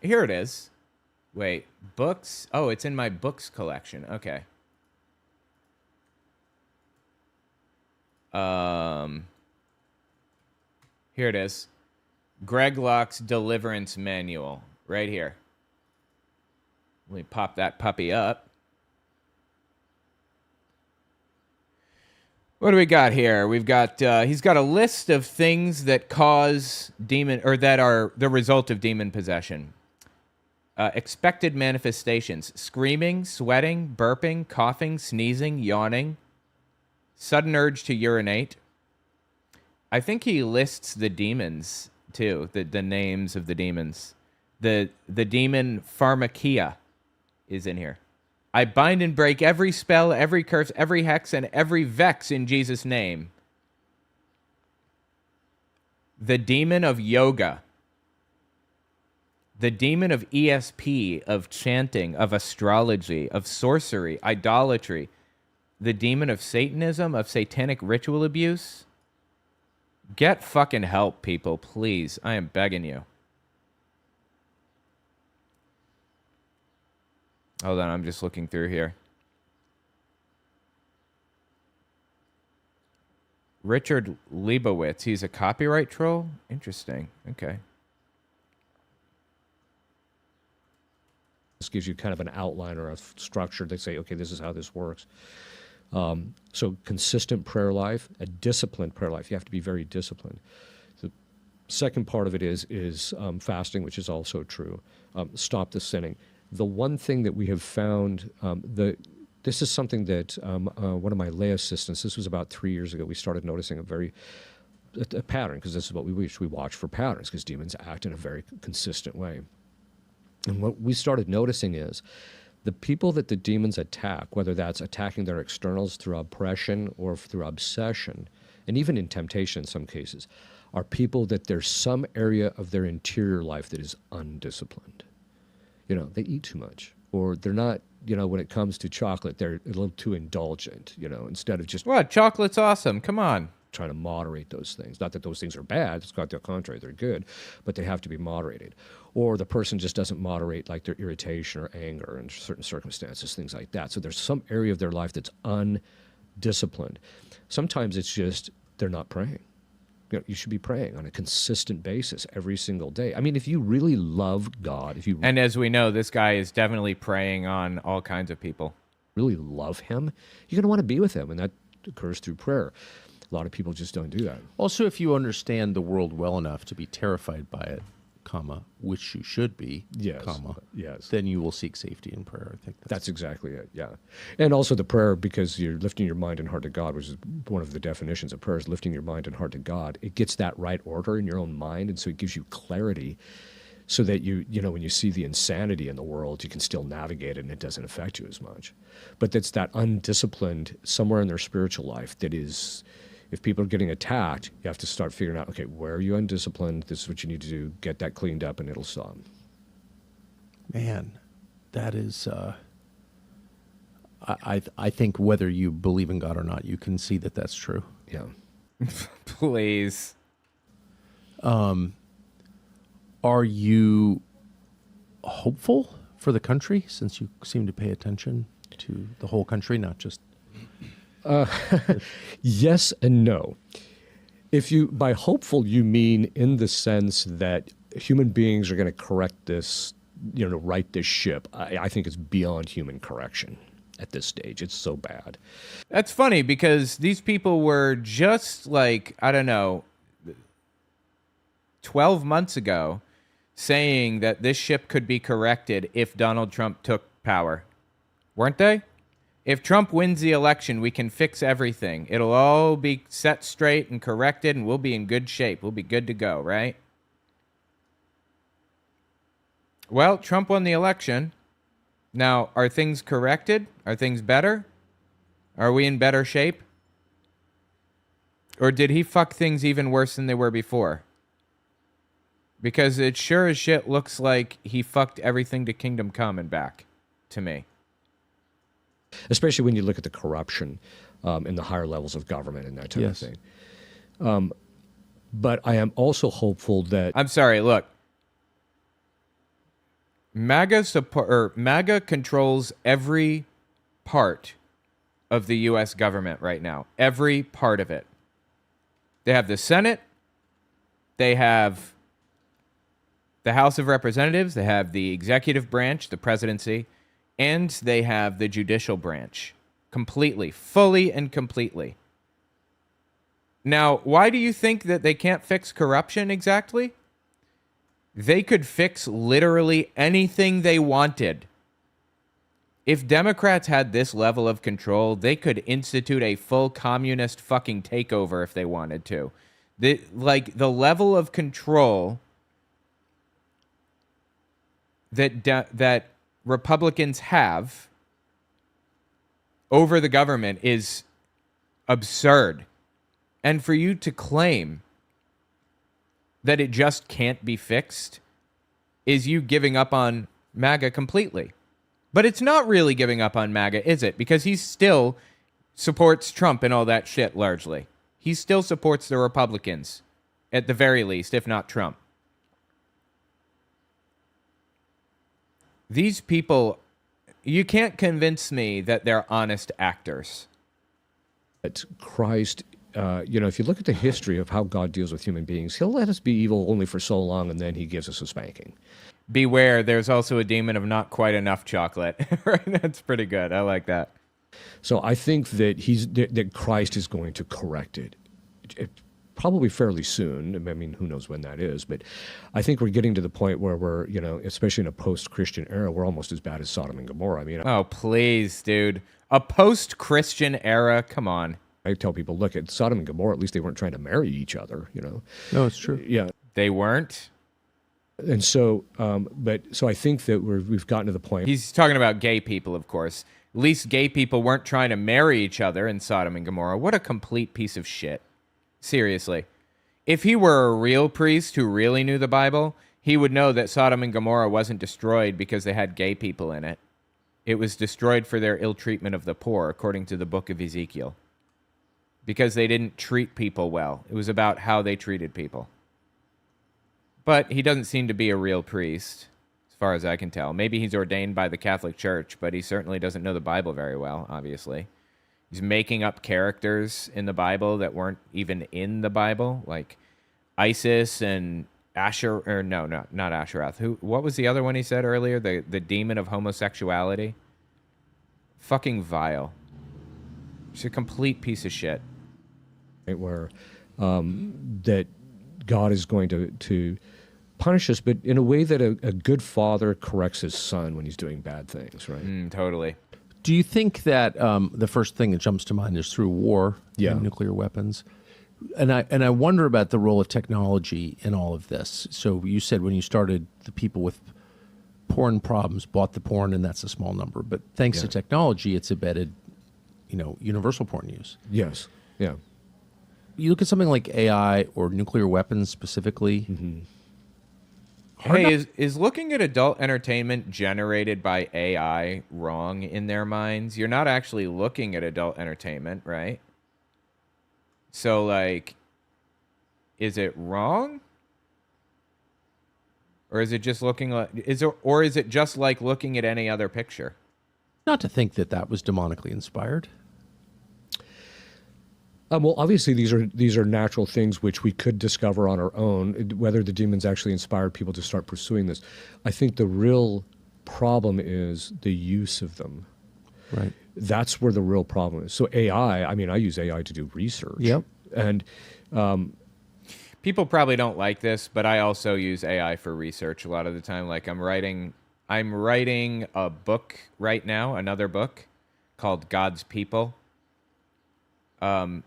Here it is. Wait, books? Oh, it's in my books collection. Okay. Here it is. Greg Locke's Deliverance Manual. Right here. Let me pop that puppy up. What do we got here? We've got, he's got a list of things that cause demon, or that are the result of demon possession. Expected manifestations: screaming, sweating, burping, coughing, sneezing, yawning, sudden urge to urinate. I think he lists the demons, too, the names of the demons. The demon Pharmakia is in here. I bind and break every spell, every curse, every hex, and every vex in Jesus' name. The demon of yoga. The demon of ESP, of chanting, of astrology, of sorcery, idolatry. The demon of Satanism, of satanic ritual abuse. Get fucking help, people, please. I am begging you. Hold on, I'm just looking through here. Richard Leibowitz, he's a copyright troll? Interesting. Okay. This gives you kind of an outline or a structure. They say, okay, this is how this works. So consistent prayer life, a disciplined prayer life. You have to be very disciplined. The second part of it is fasting, which is also true. Stop the sinning. The one thing that we have found, this is something that one of my lay assistants, this was about 3 years ago, we started noticing a pattern, because this is what we watch for patterns, because demons act in a very consistent way. And what we started noticing is the people that the demons attack, whether that's attacking their externals through oppression or through obsession, and even in temptation in some cases, are people that there's some area of their interior life that is undisciplined. You know, they eat too much, or they're not, you know, when it comes to chocolate, they're a little too indulgent, you know, instead of just... What? Chocolate's awesome. Come on. Trying to moderate those things. Not that those things are bad. It's quite the contrary. They're good, but they have to be moderated. Or the person just doesn't moderate, like, their irritation or anger in certain circumstances, things like that. So there's some area of their life that's undisciplined. Sometimes it's just they're not praying. You know, you should be praying on a consistent basis every single day. I mean, if you really love God, if you and as we know, this guy is definitely preying on all kinds of people. Really love him, you're going to want to be with him, and that occurs through prayer. A lot of people just don't do that. Also, if you understand the world well enough to be terrified by it, comma, which you should be, Yes, comma, yes. then you will seek safety in prayer. I think That's exactly it, yeah. And also the prayer, because you're lifting your mind and heart to God, which is one of the definitions of prayer, is lifting your mind and heart to God. It gets that right order in your own mind, and so it gives you clarity so that you know, when you see the insanity in the world, you can still navigate it and it doesn't affect you as much. But it's that undisciplined somewhere in their spiritual life that is, if people are getting attacked, you have to start figuring out, okay, where are you undisciplined? This is what you need to do. Get that cleaned up and it'll stop. Man, that is, I think whether you believe in God or not, you can see that that's true. Yeah. Please. Are you hopeful for the country, since you seem to pay attention to the whole country, not just... Yes and no. If you, by hopeful, you mean in the sense that human beings are going to correct this, you know, right this ship, I think it's beyond human correction at this stage. It's so bad. That's funny because these people were just like, I don't know, 12 months ago saying that this ship could be corrected if Donald Trump took power. Weren't they? If Trump wins the election, we can fix everything. It'll all be set straight and corrected, and we'll be in good shape. We'll be good to go, right? Well, Trump won the election. Now, are things corrected? Are things better? Are we in better shape? Or did he fuck things even worse than they were before? Because it sure as shit looks like he fucked everything to Kingdom Come and back, to me. Especially when you look at the corruption in the higher levels of government and that type of thing. But I am also hopeful that... I'm sorry, look. MAGA controls every part of the U.S. government right now. Every part of it. They have the Senate. They have the House of Representatives. They have the executive branch, the presidency. And they have the judicial branch. Completely. Fully and completely. Now, why do you think that they can't fix corruption exactly? They could fix literally anything they wanted. If Democrats had this level of control, they could institute a full communist fucking takeover if they wanted to. The level of control that Republicans have over the government is absurd. And for you to claim that it just can't be fixed is you giving up on MAGA completely. But it's not really giving up on MAGA, is it? Because he still supports Trump and all that shit, largely. He still supports the Republicans, at the very least, if not Trump. These people, you can't convince me that they're honest actors. That Christ, if you look at the history of how God deals with human beings, he'll let us be evil only for so long, and then he gives us a spanking. Beware, there's also a demon of not quite enough chocolate. That's pretty good. I like that. So I think that that Christ is going to correct it. Probably fairly soon. I mean, who knows when that is, but I think we're getting to the point where we're, especially in a post-Christian era, we're almost as bad as Sodom and Gomorrah. I mean, oh, please, dude. A post-Christian era? Come on. I tell people, look, at Sodom and Gomorrah, at least they weren't trying to marry each other, No, it's true. Yeah. They weren't? And so, so I think that we've gotten to the point. He's talking about gay people, of course. At least gay people weren't trying to marry each other in Sodom and Gomorrah. What a complete piece of shit. Seriously. If he were a real priest who really knew the Bible, he would know that Sodom and Gomorrah wasn't destroyed because they had gay people in it. It was destroyed for their ill treatment of the poor, according to the book of Ezekiel. Because they didn't treat people well. It was about how they treated people. But he doesn't seem to be a real priest, as far as I can tell. Maybe he's ordained by the Catholic Church, but he certainly doesn't know the Bible very well, obviously. He's making up characters in the Bible that weren't even in the Bible, like Isis and Asher, or no, not Asheroth. What was the other one he said earlier? The demon of homosexuality? Fucking vile. It's a complete piece of shit. Where that God is going to punish us, but in a way that a good father corrects his son when he's doing bad things, right? Totally. Do you think that the first thing that jumps to mind is through war and nuclear weapons? And I wonder about the role of technology in all of this. So you said when you started, the people with porn problems bought the porn, and that's a small number. But thanks to technology, it's embedded, universal porn use. Yes. Yeah. You look at something like AI or nuclear weapons specifically. Mm-hmm. Hey, is looking at adult entertainment generated by AI wrong in their minds? You're not actually looking at adult entertainment, right? So, like, is it wrong? Or is it just looking like is it just like looking at any other picture? Not to think that was demonically inspired. Well, obviously, these are natural things which we could discover on our own. Whether the demons actually inspired people to start pursuing this, I think the real problem is the use of them. Right. That's where the real problem is. So AI, I mean, I use AI to do research. Yep. And people probably don't like this, but I also use AI for research a lot of the time. Like I'm writing a book right now, another book called God's People.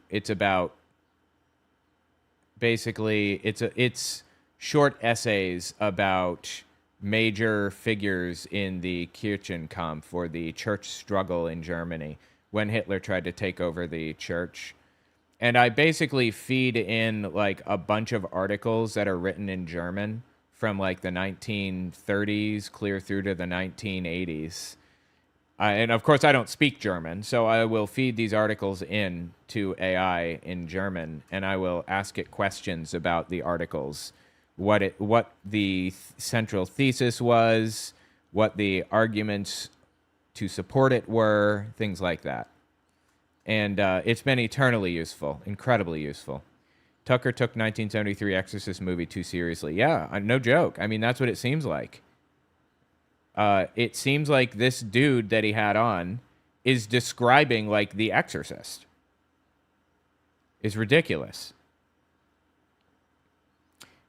It's about basically it's short essays about major figures in the Kirchenkampf, or the church struggle in Germany, when Hitler tried to take over the church. And I basically feed in like a bunch of articles that are written in German from like the 1930s clear through to the 1980s. And of course, I don't speak German, so I will feed these articles in to AI in German, and I will ask it questions about the articles, what the central thesis was, what the arguments to support it were, things like that. And it's been eternally useful, incredibly useful. Tucker took 1973 Exorcist movie too seriously. Yeah, no joke. I mean, that's what it seems like. It seems like this dude that he had on is describing like The Exorcist. It's ridiculous.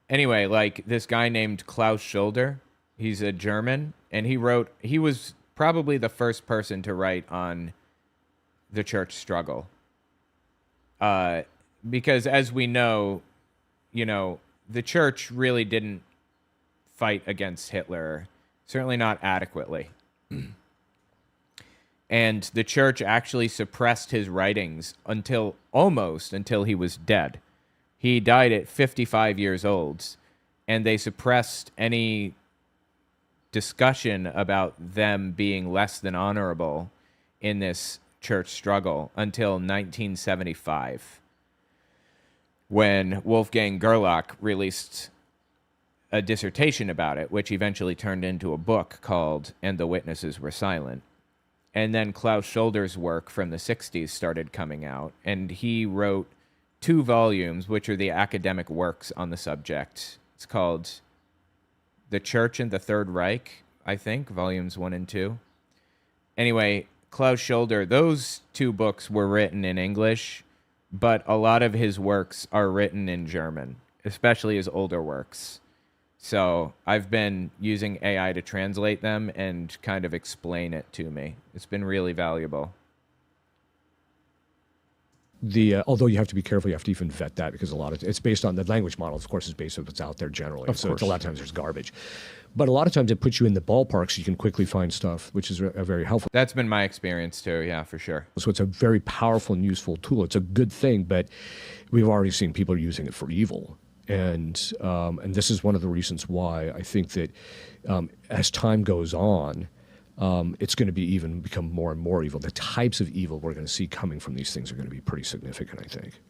Anyway, like this guy named Klaus Schulder, he's a German, and he was probably the first person to write on the church struggle. Because as we know, the church really didn't fight against Hitler. Certainly not adequately. And the church actually suppressed his writings until he was dead. He died at 55 years old, and they suppressed any discussion about them being less than honorable in this church struggle until 1975, when Wolfgang Gerlach released a dissertation about it, which eventually turned into a book called And the Witnesses Were Silent. And then Klaus Schulder's work from the 60s started coming out, and he wrote 2 volumes, which are the academic works on the subject. It's called The Church and the Third Reich, I think, volumes 1 and 2. Anyway, Klaus Schulder, those 2 books were written in English, but a lot of his works are written in German, especially his older works. So I've been using AI to translate them and kind of explain it to me. It's been really valuable. Although you have to be careful, you have to even vet that, because it's based on the language model, of course, is based on what's out there generally. Of course. A lot of times there's garbage. But a lot of times it puts you in the ballpark so you can quickly find stuff, which is very helpful. That's been my experience too, yeah, for sure. So it's a very powerful and useful tool. It's a good thing, but we've already seen people using it for evil. And this is one of the reasons why I think that as time goes on, it's going to become more and more evil. The types of evil we're going to see coming from these things are going to be pretty significant, I think.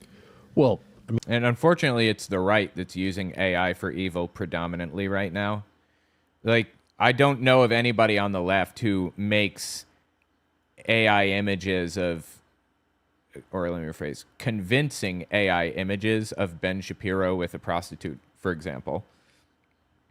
Well, and unfortunately, it's the right that's using AI for evil predominantly right now. Like, I don't know of anybody on the left who makes AI images of, or let me rephrase, convincing AI images of Ben Shapiro with a prostitute, for example,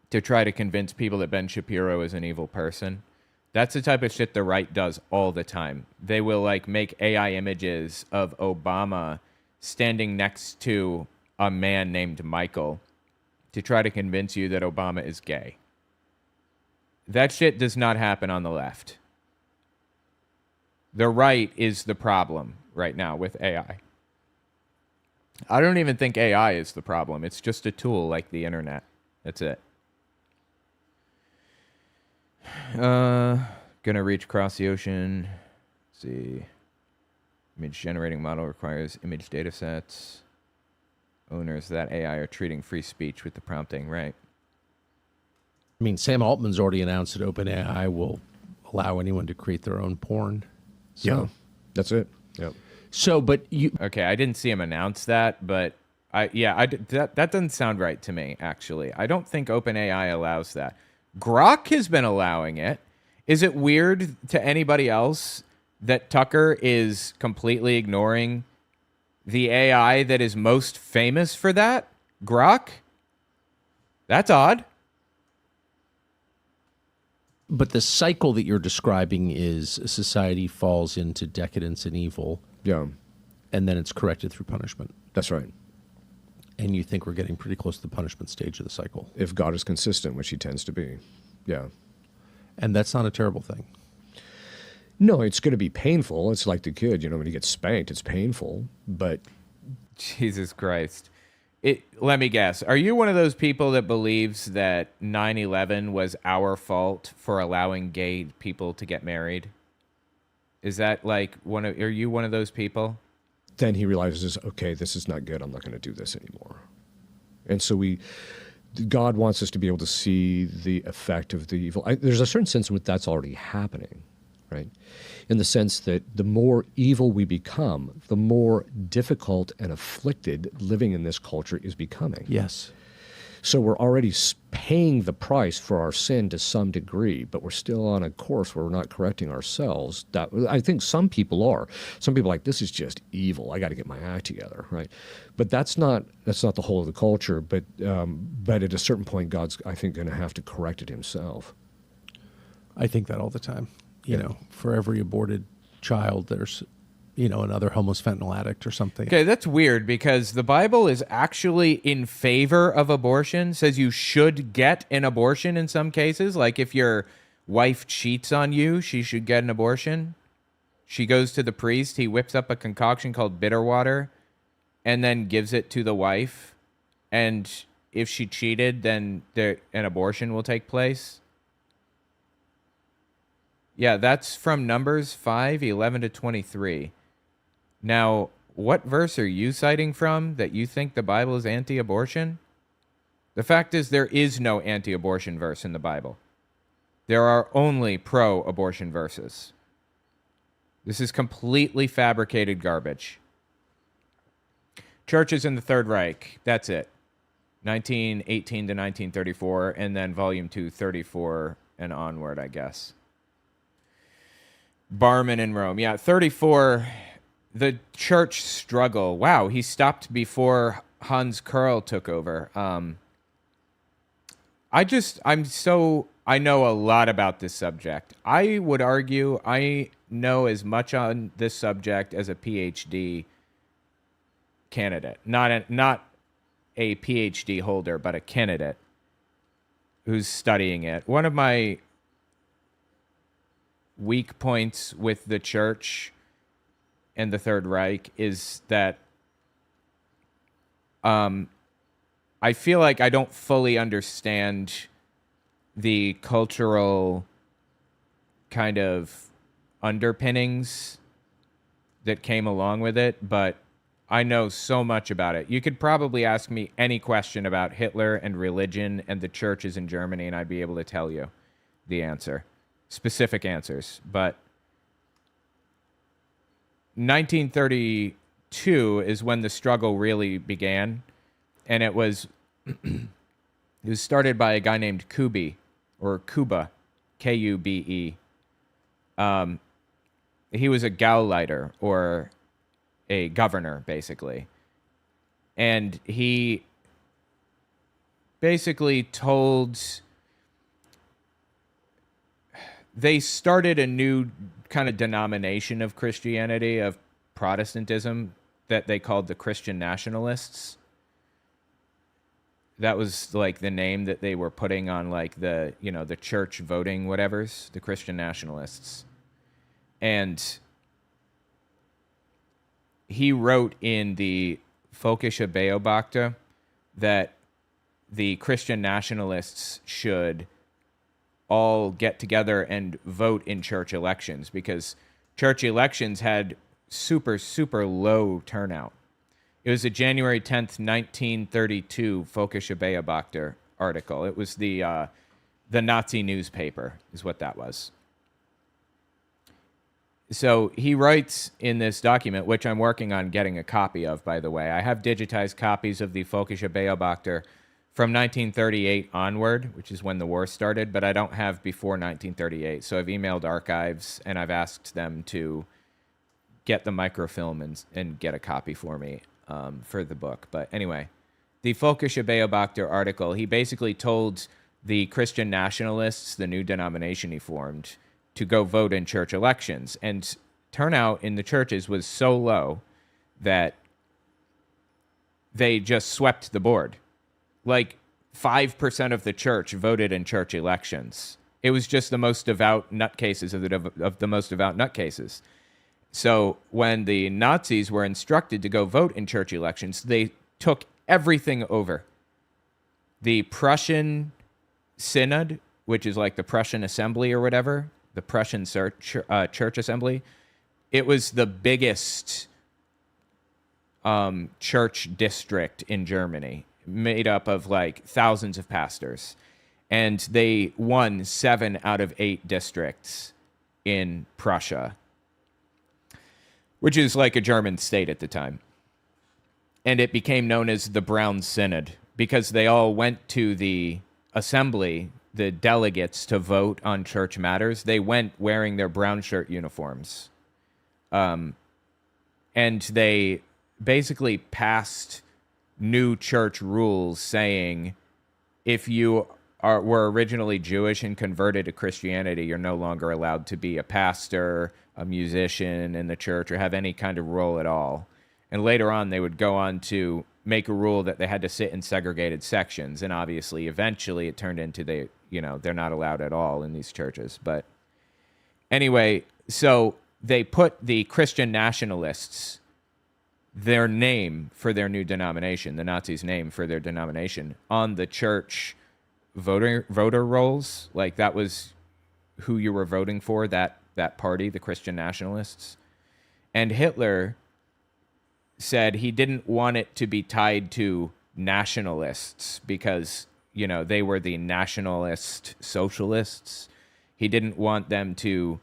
to try to convince people that Ben Shapiro is an evil person. That's the type of shit the right does all the time. They will like make AI images of Obama standing next to a man named Michael to try to convince you that Obama is gay. That shit does not happen on the left. The right is the problem right now with AI. I don't even think AI is the problem. It's just a tool like the internet. That's it. Gonna reach across the ocean. Let's see. Image generating model requires image data sets. Owners of that AI are treating free speech with the prompting, right? I mean, Sam Altman's already announced that OpenAI will allow anyone to create their own porn. So. Yeah, that's it. Yeah. So, but you... Okay, I didn't see him announce that, but that doesn't sound right to me, actually. I don't think OpenAI allows that. Grok has been allowing it. Is it weird to anybody else that Tucker is completely ignoring the AI that is most famous for that? Grok? That's odd. But the cycle that you're describing is a society falls into decadence and evil. Yeah. And then it's corrected through punishment. That's right. And you think we're getting pretty close to the punishment stage of the cycle. If God is consistent, which he tends to be. Yeah. And that's not a terrible thing. No, it's going to be painful. It's like the kid, when you get spanked, it's painful. But Jesus Christ. Let me guess. Are you one of those people that believes that 9/11 was our fault for allowing gay people to get married? Is that like are you one of those people? Then he realizes, okay, this is not good. I'm not going to do this anymore. And so God wants us to be able to see the effect of the evil. There's a certain sense in which that's already happening, right? In the sense that the more evil we become, the more difficult and afflicted living in this culture is becoming. Yes. So we're already paying the price for our sin to some degree, but we're still on a course where we're not correcting ourselves. I think some people are. Some people are like, this is just evil. I got to get my act together, right? But that's not the whole of the culture. But at a certain point, God's, I think, going to have to correct it himself. I think that all the time. You know, for every aborted child, there's, another homeless fentanyl addict or something. Okay, that's weird because the Bible is actually in favor of abortion, says you should get an abortion in some cases. Like if your wife cheats on you, she should get an abortion. She goes to the priest, he whips up a concoction called bitter water and then gives it to the wife. And if she cheated, then an abortion will take place. Yeah, that's from Numbers 5:11-23. Now, what verse are you citing from that you think the Bible is anti-abortion? The fact is there is no anti-abortion verse in the Bible. There are only pro-abortion verses. This is completely fabricated garbage. Churches in the Third Reich, that's it. 1918 to 1934, and then Volume 2, 34 and onward, I guess. Barman in Rome. Yeah, 34, the church struggle. Wow, he stopped before Hans Kerl took over. I know a lot about this subject. I would argue I know as much on this subject as a PhD candidate. Not a PhD holder, but a candidate who's studying it. One of my weak points with the church and the Third Reich is that I feel like I don't fully understand the cultural kind of underpinnings that came along with it, but I know so much about it. You could probably ask me any question about Hitler and religion and the churches in Germany, and I'd be able to tell you the answer. Specific answers, but 1932 is when the struggle really began, and it was started by a guy named Kuba, K-U-B-E. He was a Gauleiter, or a governor, basically, and he basically they started a new kind of denomination of Christianity, of Protestantism, that they called the Christian nationalists. That was like the name that they were putting on like the, you know, the church voting whatevers, the Christian nationalists. And he wrote in the Völkische Beobachter that the Christian nationalists should all get together and vote in church elections, because church elections had super, super low turnout. It was a January 10th, 1932 Völkische Beobachter article. It was the Nazi newspaper is what that was. So he writes in this document, which I'm working on getting a copy of, by the way. I have digitized copies of the Völkische Beobachter from 1938 onward, which is when the war started, but I don't have before 1938. So I've emailed archives, and I've asked them to get the microfilm and get a copy for me for the book. But anyway, the Völkische Beobachter article, he basically told the Christian nationalists, the new denomination he formed, to go vote in church elections. And turnout in the churches was so low that they just swept the board. Like 5% of the church voted in church elections. It was just the most devout nutcases of the most devout nutcases. So when the Nazis were instructed to go vote in church elections, they took everything over. The Prussian Synod, which is like the Prussian Assembly or whatever, the Prussian Church Assembly, it was the biggest church district in Germany, made up of like thousands of pastors. And they won 7 out of 8 districts in Prussia, which is like a German state at the time. And it became known as the Brown Synod because they all went to the assembly, the delegates, to vote on church matters. They went wearing their brown shirt uniforms. And they basically passed new church rules saying, if you were originally Jewish and converted to Christianity, you're no longer allowed to be a pastor, a musician in the church, or have any kind of role at all. And later on, they would go on to make a rule that they had to sit in segregated sections. And obviously, eventually, it turned into they're not allowed at all in these churches. But anyway, so they put the Christian nationalists, their name for their new denomination, the Nazis' name for their denomination, on the church voter rolls. Like that was who you were voting for, that party, the Christian nationalists. And Hitler said he didn't want it to be tied to nationalists because, they were the nationalist socialists. He didn't want them to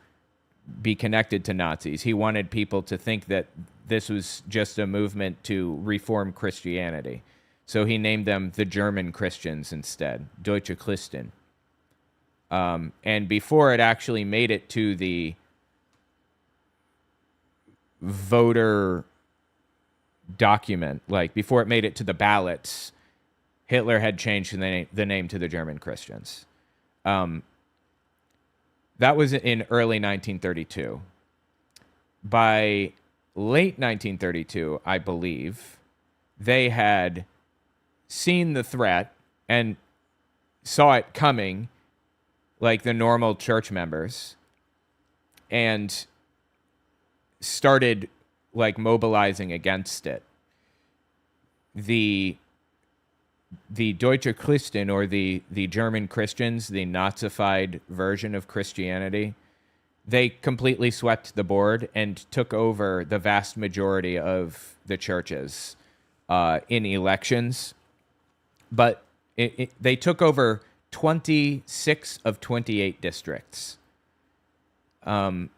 be connected to Nazis. He wanted people to think that this was just a movement to reform Christianity. So he named them the German Christians instead, Deutsche Christen. And before it actually made it to the voter document, like before it made it to the ballots, Hitler had changed the name to the German Christians. That was in early 1932. By late 1932, I believe, they had seen the threat and saw it coming, like the normal church members, and started like mobilizing against it. The Deutsche Christen, or the German Christians, the Nazified version of Christianity, they completely swept the board and took over the vast majority of the churches in elections. But they took over 26 of 28 districts. But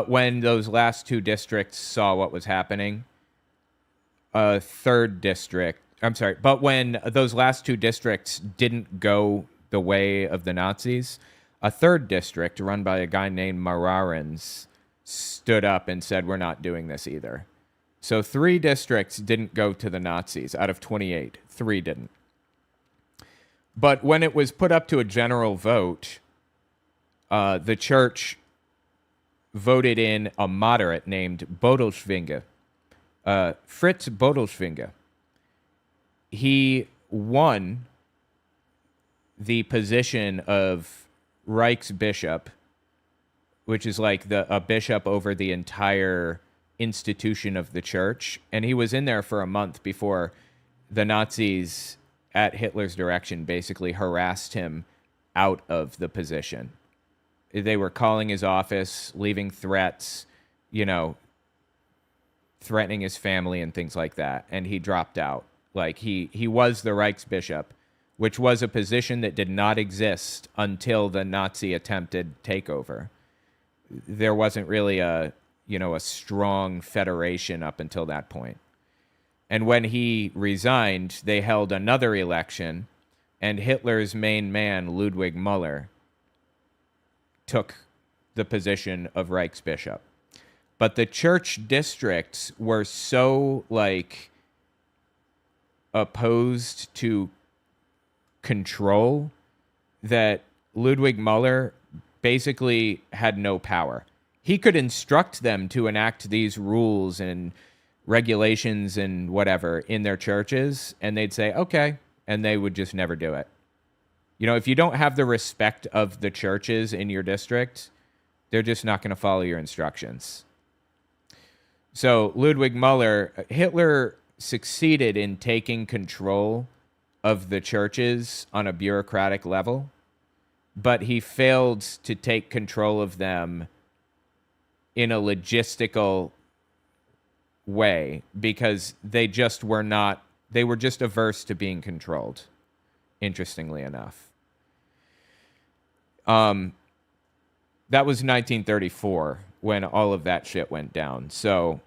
when those last 2 districts saw what was happening, but when those last 2 districts didn't go the way of the Nazis, a 3rd district run by a guy named Mararens stood up and said, we're not doing this either. So 3 districts didn't go to the Nazis out of 28. 3 didn't. But when it was put up to a general vote, the church voted in a moderate named Bodelschwinge, Fritz Bodelschwinge. he won the position of Reichsbishop, which is like a bishop over the entire institution of the church. And he was in there for a month before the Nazis, at Hitler's direction, basically harassed him out of the position. They were calling his office, leaving threats, threatening his family and things like that. And he dropped out. Like he was the Reichsbishop, which was a position that did not exist until the Nazi attempted takeover. There wasn't really a strong federation up until that point. And when he resigned, they held another election, and Hitler's main man, Ludwig Müller, took the position of Reichsbishop. But the church districts were so, opposed to control that Ludwig Müller basically had no power. He could instruct them to enact these rules and regulations and whatever in their churches, and they'd say, okay, and they would just never do it. If you don't have the respect of the churches in your district, they're just not going to follow your instructions. So Ludwig Müller, Hitler succeeded in taking control of the churches on a bureaucratic level, but he failed to take control of them in a logistical way, because they were just averse to being controlled, interestingly enough. That was 1934 when all of that shit went down. So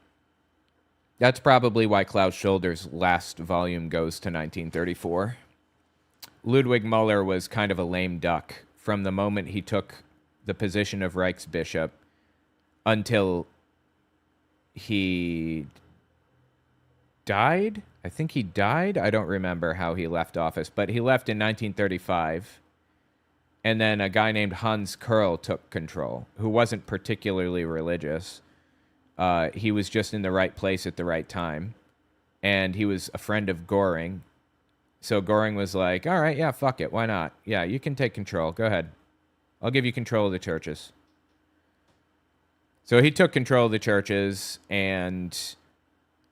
that's probably why Klaus Schulder's last volume goes to 1934. Ludwig Müller was kind of a lame duck from the moment he took the position of Reichsbishop until he died. I think he died. I don't remember how he left office, but he left in 1935. And then a guy named Hans Kerl took control, who wasn't particularly religious. He was just in the right place at the right time. And he was a friend of Göring. So Göring was like, all right, yeah, fuck it. Why not? Yeah, you can take control. Go ahead. I'll give you control of the churches. So he took control of the churches and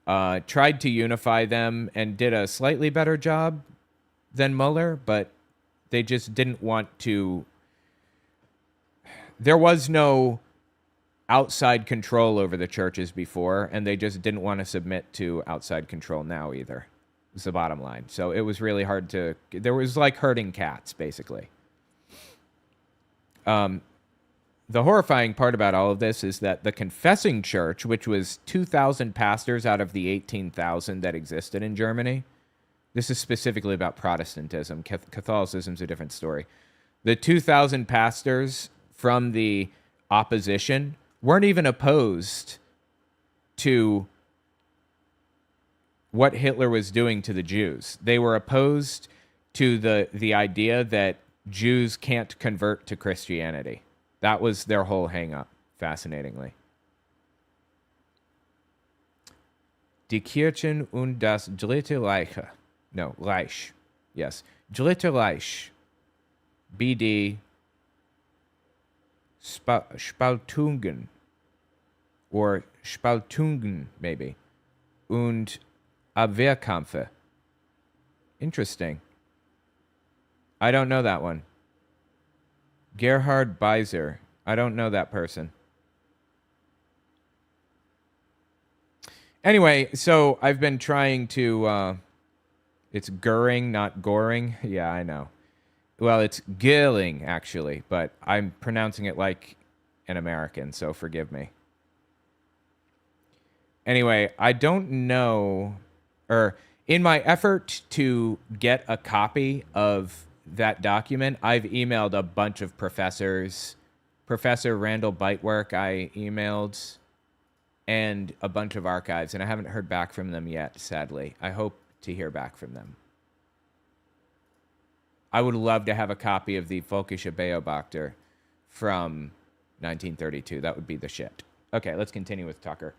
tried to unify them and did a slightly better job than Müller, but they just didn't want to. There was no outside control over the churches before, and they just didn't want to submit to outside control now either. Is the bottom line. So it was really hard to. There was like herding cats, basically. The horrifying part about all of this is that the confessing church, which was 2,000 pastors out of the 18,000 that existed in Germany, this is specifically about Protestantism. Catholicism's a different story. The 2,000 pastors from the opposition weren't even opposed to what Hitler was doing to the Jews. They were opposed to the idea that Jews can't convert to Christianity. That was their whole hang-up, fascinatingly. Die Kirchen und das Dritte Reich. No, Reich. Yes. Dritte Reich. BD. Spaltungen. Or Spaltungen, maybe. Und Abwehrkampfe. Interesting. I don't know that one. Gerhard Beiser. I don't know that person. Anyway, so I've been trying to... it's Göring, not Goring. Yeah, I know. Well, it's Gilling, actually, but I'm pronouncing it like an American, so forgive me. Anyway, I don't know... Or in my effort to get a copy of that document, I've emailed a bunch of professors. Professor Randall Bitework I emailed, and a bunch of archives, and I haven't heard back from them yet, sadly. I hope to hear back from them. I would love to have a copy of the Völkische Beobachter from 1932. That would be the shit. Okay, let's continue with Tucker.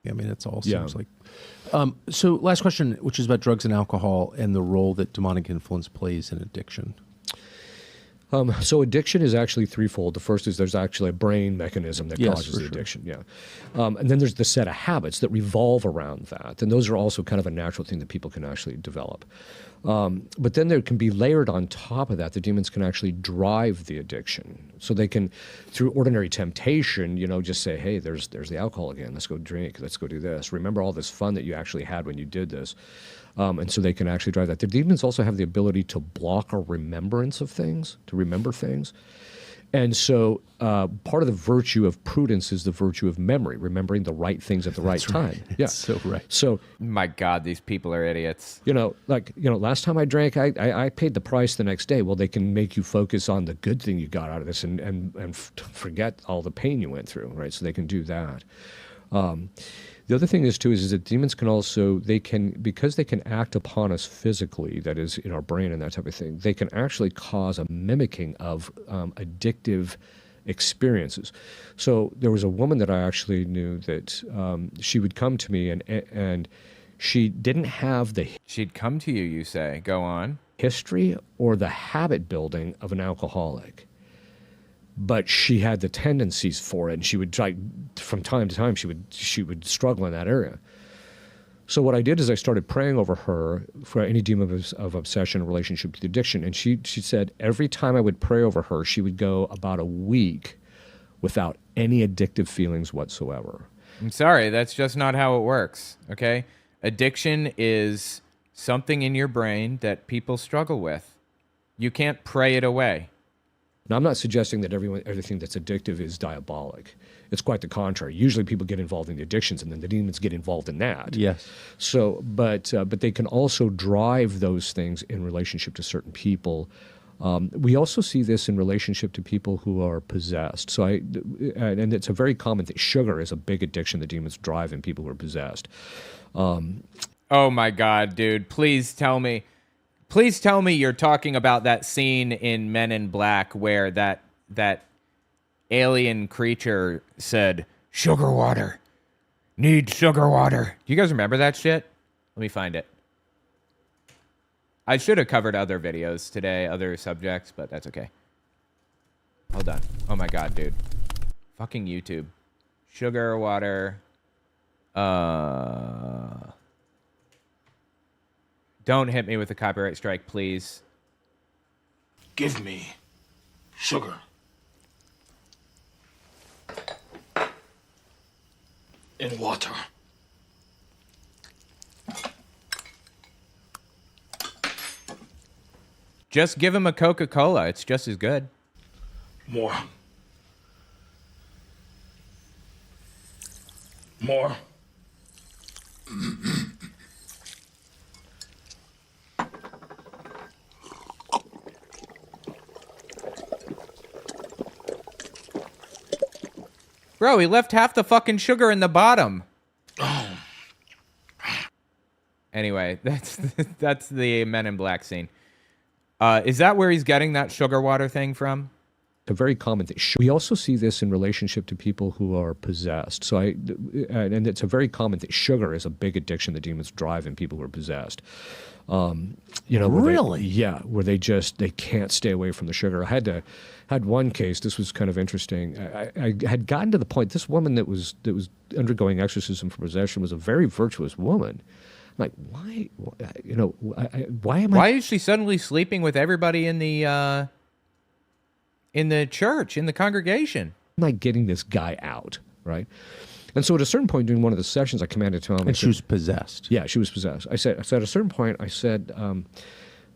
I mean, it's all Yeah. seems like. So last question, which is about drugs and alcohol and the role that demonic influence plays in addiction. So addiction is actually threefold. The first is there's actually a brain mechanism that Yes, causes for the sure. addiction. Yeah. And then there's the set of habits that revolve around that. And those are also kind of a natural thing that people can actually develop. But then there can be layered on top of that, the demons can actually drive the addiction. So they can, through ordinary temptation, just say, hey, there's the alcohol again. Let's go drink. Let's go do this. Remember all this fun that you actually had when you did this. And so they can actually drive that. The demons also have the ability to block our remembrance of things, to remember things. And so part of the virtue of prudence is the virtue of memory, remembering the right things at the right time. Yeah. It's so right. So, My God, these people are idiots. last time I drank, I paid the price the next day. Well, they can make you focus on the good thing you got out of this and forget all the pain you went through, right? So they can do that. The other thing is that demons can also, because they can act upon us physically, that is in our brain and that type of thing, they can actually cause a mimicking of addictive experiences. So there was a woman that I actually knew that she would come to me and she didn't have the She'd come to you, you say. Go on. history or the habit building of an alcoholic. But she had the tendencies for it, and she would try, from time to time, she would struggle in that area. So what I did is I started praying over her for any demon of obsession in relationship to addiction, and she said every time I would pray over her, she would go about a week without any addictive feelings whatsoever. I'm sorry, that's just not how it works, okay? Addiction is something in your brain that people struggle with. You can't pray it away. Now, I'm not suggesting that everything that's addictive is diabolic. It's quite the contrary. Usually people get involved in the addictions and then the demons get involved in that. Yes. So, but they can also drive those things in relationship to certain people. We also see this in relationship to people who are possessed. So and it's a very common thing. Sugar is a big addiction that demons drive in people who are possessed. Oh my God, dude. Please tell me you're talking about that scene in Men in Black where that alien creature said, "Sugar water. Need sugar water." Do you guys remember that shit? Let me find it. I should have covered other videos today, other subjects, but that's okay. Hold on. Oh my God, dude. Fucking YouTube. Sugar water. Don't hit me with a copyright strike, please. Give me sugar. In water. Just give him a Coca-Cola. It's just as good. More. More. Bro, he left half the fucking sugar in the bottom. Anyway, that's the Men in Black scene. Is that where he's getting that sugar water thing from? A very common thing. We also see this in relationship to people who are possessed. So and it's a very common thing. Sugar is a big addiction that demons drive in people who are possessed. Really? Where they can't stay away from the sugar. I had one case. This was kind of interesting. I had gotten to the point. This woman that was undergoing exorcism for possession was a very virtuous woman. I'm like, why am I? Why is she suddenly sleeping with everybody in the church, in the congregation? Am I getting this guy out, right? And so at a certain point during one of the sessions, I commanded to him. And she was possessed. Yeah, she was possessed. I said at a certain point, I said to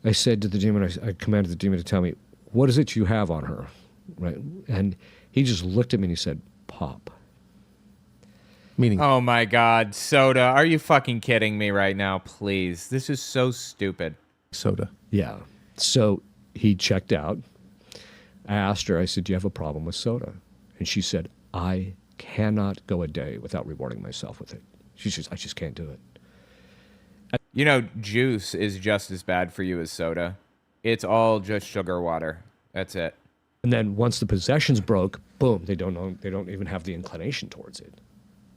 the demon, I commanded the demon to tell me, what is it you have on her, right? And he just looked at me and he said, pop. Meaning, Oh my God, soda. Are you fucking kidding me right now? Please. This is so stupid. soda. Yeah. So he checked out. I asked her, I said, do you have a problem with soda? And she said, I cannot go a day without rewarding myself with it. She says, I just can't do it. You know, juice is just as bad for you as soda. It's all just sugar water. That's it. And then once the possessions broke, boom, they don't even have the inclination towards it.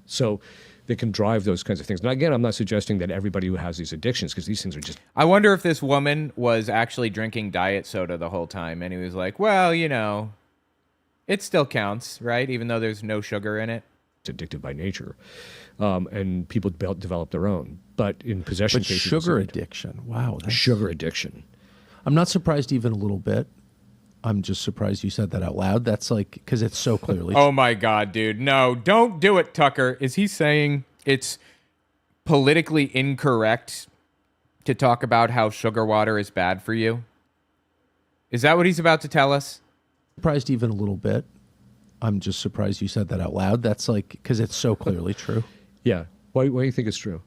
So that can drive those kinds of things. And again, I'm not suggesting that everybody who has these addictions, because these things are just I wonder if this woman was actually drinking diet soda the whole time, and he was like, well, you know, it still counts, right? Even though there's no sugar in it. addictive by nature. And people develop their own. But in possession But cases... sugar addiction, wow. Sugar addiction. I'm not surprised even a little bit. I'm just surprised you said that out loud. That's like, because it's so clearly... Oh my God, dude. No, don't do it, Tucker. Is he saying it's politically incorrect to talk about how sugar water is bad for you? Is that what he's about to tell us? Surprised even a little bit. I'm just surprised you said that out loud. That's like, because it's so clearly true. Yeah. Why do you think it's true?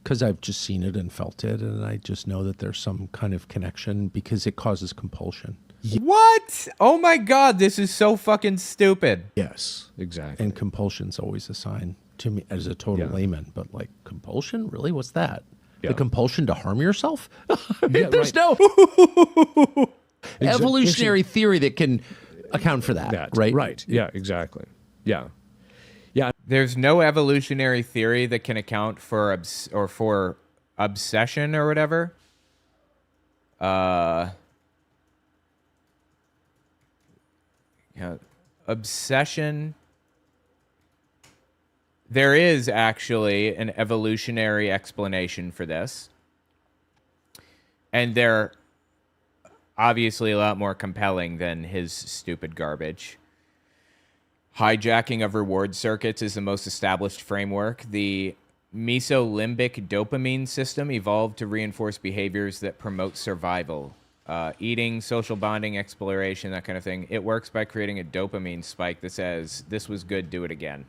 Because I've just seen it and felt it, and I just know that there's some kind of connection because it causes compulsion. What? Oh my God, this is so fucking stupid. Yes, exactly. And compulsion's always a sign to me as a total Yeah. layman. But like, compulsion? Really? What's that? Yeah. The compulsion to harm yourself? Yeah, There's right. no evolutionary theory that can account for that, right? Right. Yeah, exactly. Yeah. Yeah. There's no evolutionary theory that can account for obsession or whatever. Yeah, obsession. There is actually an evolutionary explanation for this. And they're obviously a lot more compelling than his stupid garbage. Hijacking of reward circuits is the most established framework. The mesolimbic dopamine system evolved to reinforce behaviors that promote survival. Eating, social bonding, exploration, that kind of thing. It works by creating a dopamine spike that says, this was good, do it again.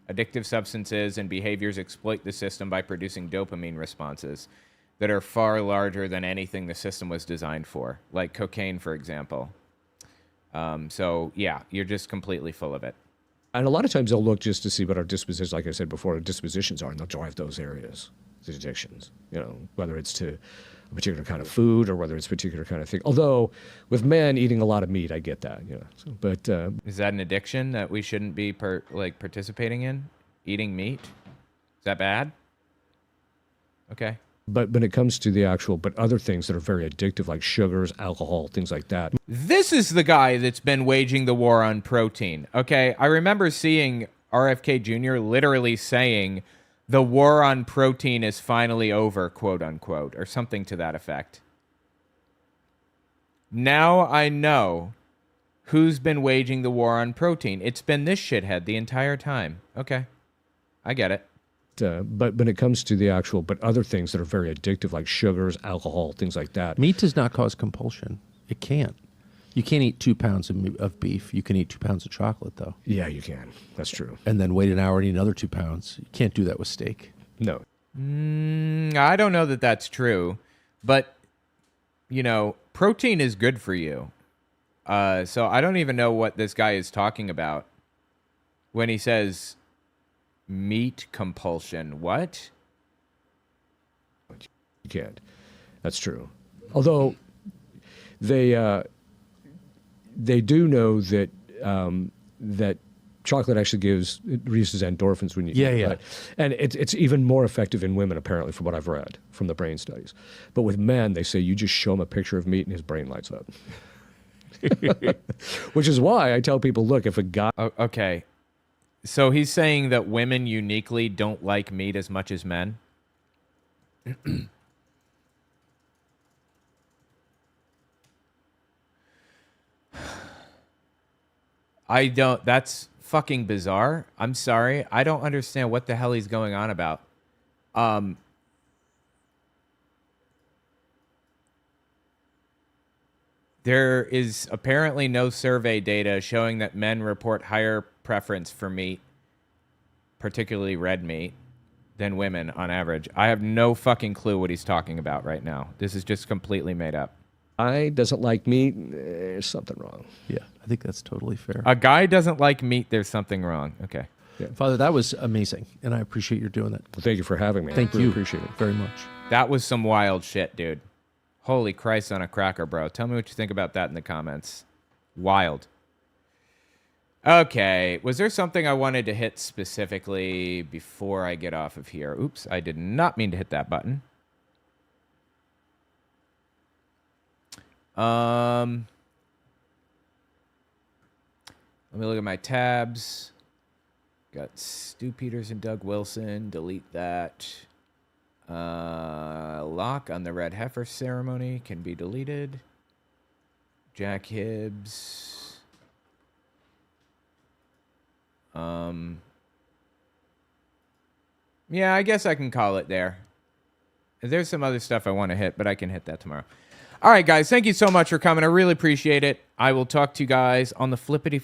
Addictive substances and behaviors exploit the system by producing dopamine responses that are far larger than anything the system was designed for, like cocaine, for example. So, yeah, you're just completely full of it. And a lot of times they'll look just to see what our dispositions, like I said before, our dispositions are, and they'll drive those areas, these addictions, you know, whether it's to a particular kind of food or whether it's a particular kind of thing. Although with men eating a lot of meat, I get that, you know. So, but Is that an addiction that we shouldn't be participating in? Eating meat? Is that bad? Okay. But when it comes to the actual, but other things that are very addictive, like sugars, alcohol, things like that. This is the guy that's been waging the war on protein. Okay, I remember seeing RFK Jr. literally saying, the war on protein is finally over, quote unquote, or something to that effect. Now I know who's been waging the war on protein. It's been this shithead the entire time. Okay, I get it. But when it comes to the actual, but other things that are very addictive, like sugars, alcohol, things like that. Meat does not cause compulsion. It can't. You can't eat 2 pounds of beef. You can eat 2 pounds of chocolate, though. Yeah, you can. That's true. And then wait an hour and eat another 2 pounds. You can't do that with steak. No. I don't know that that's true, but, you know, protein is good for you. So I don't even know what this guy is talking about when he says meat compulsion. What? You can't. That's true. Although they do know that that chocolate actually it releases endorphins when you eat it. Right? And it's even more effective in women, apparently, from what I've read from the brain studies. But with men, they say you just show him a picture of meat and his brain lights up. Which is why I tell people, look, if a guy... Okay. So he's saying that women uniquely don't like meat as much as men? I don't... That's fucking bizarre. I'm sorry. I don't understand what the hell he's going on about. There is apparently no survey data showing that men report higher preference for meat, particularly red meat, than women on average. I have no fucking clue what he's talking about right now. This is just completely made up. Guy doesn't like meat, there's something wrong. Yeah, I think that's totally fair. A guy doesn't like meat, there's something wrong. Okay. Yeah. Father, that was amazing, and I appreciate your doing that. Well, thank you for having me. Thank I really you. appreciate it. Very much. That was some wild shit, dude. Holy Christ on a cracker, bro. Tell me what you think about that in the comments. Wild. Okay. Was there something I wanted to hit specifically before I get off of here? Oops, I did not mean to hit that button. Let me look at my tabs. Got Stu Peters and Doug Wilson. Delete that. Lock on the Red Heifer ceremony can be deleted. Jack Hibbs. Yeah, I guess I can call it there. There's some other stuff I want to hit, but I can hit that tomorrow. All right, guys. Thank you so much for coming. I really appreciate it. I will talk to you guys on the flippity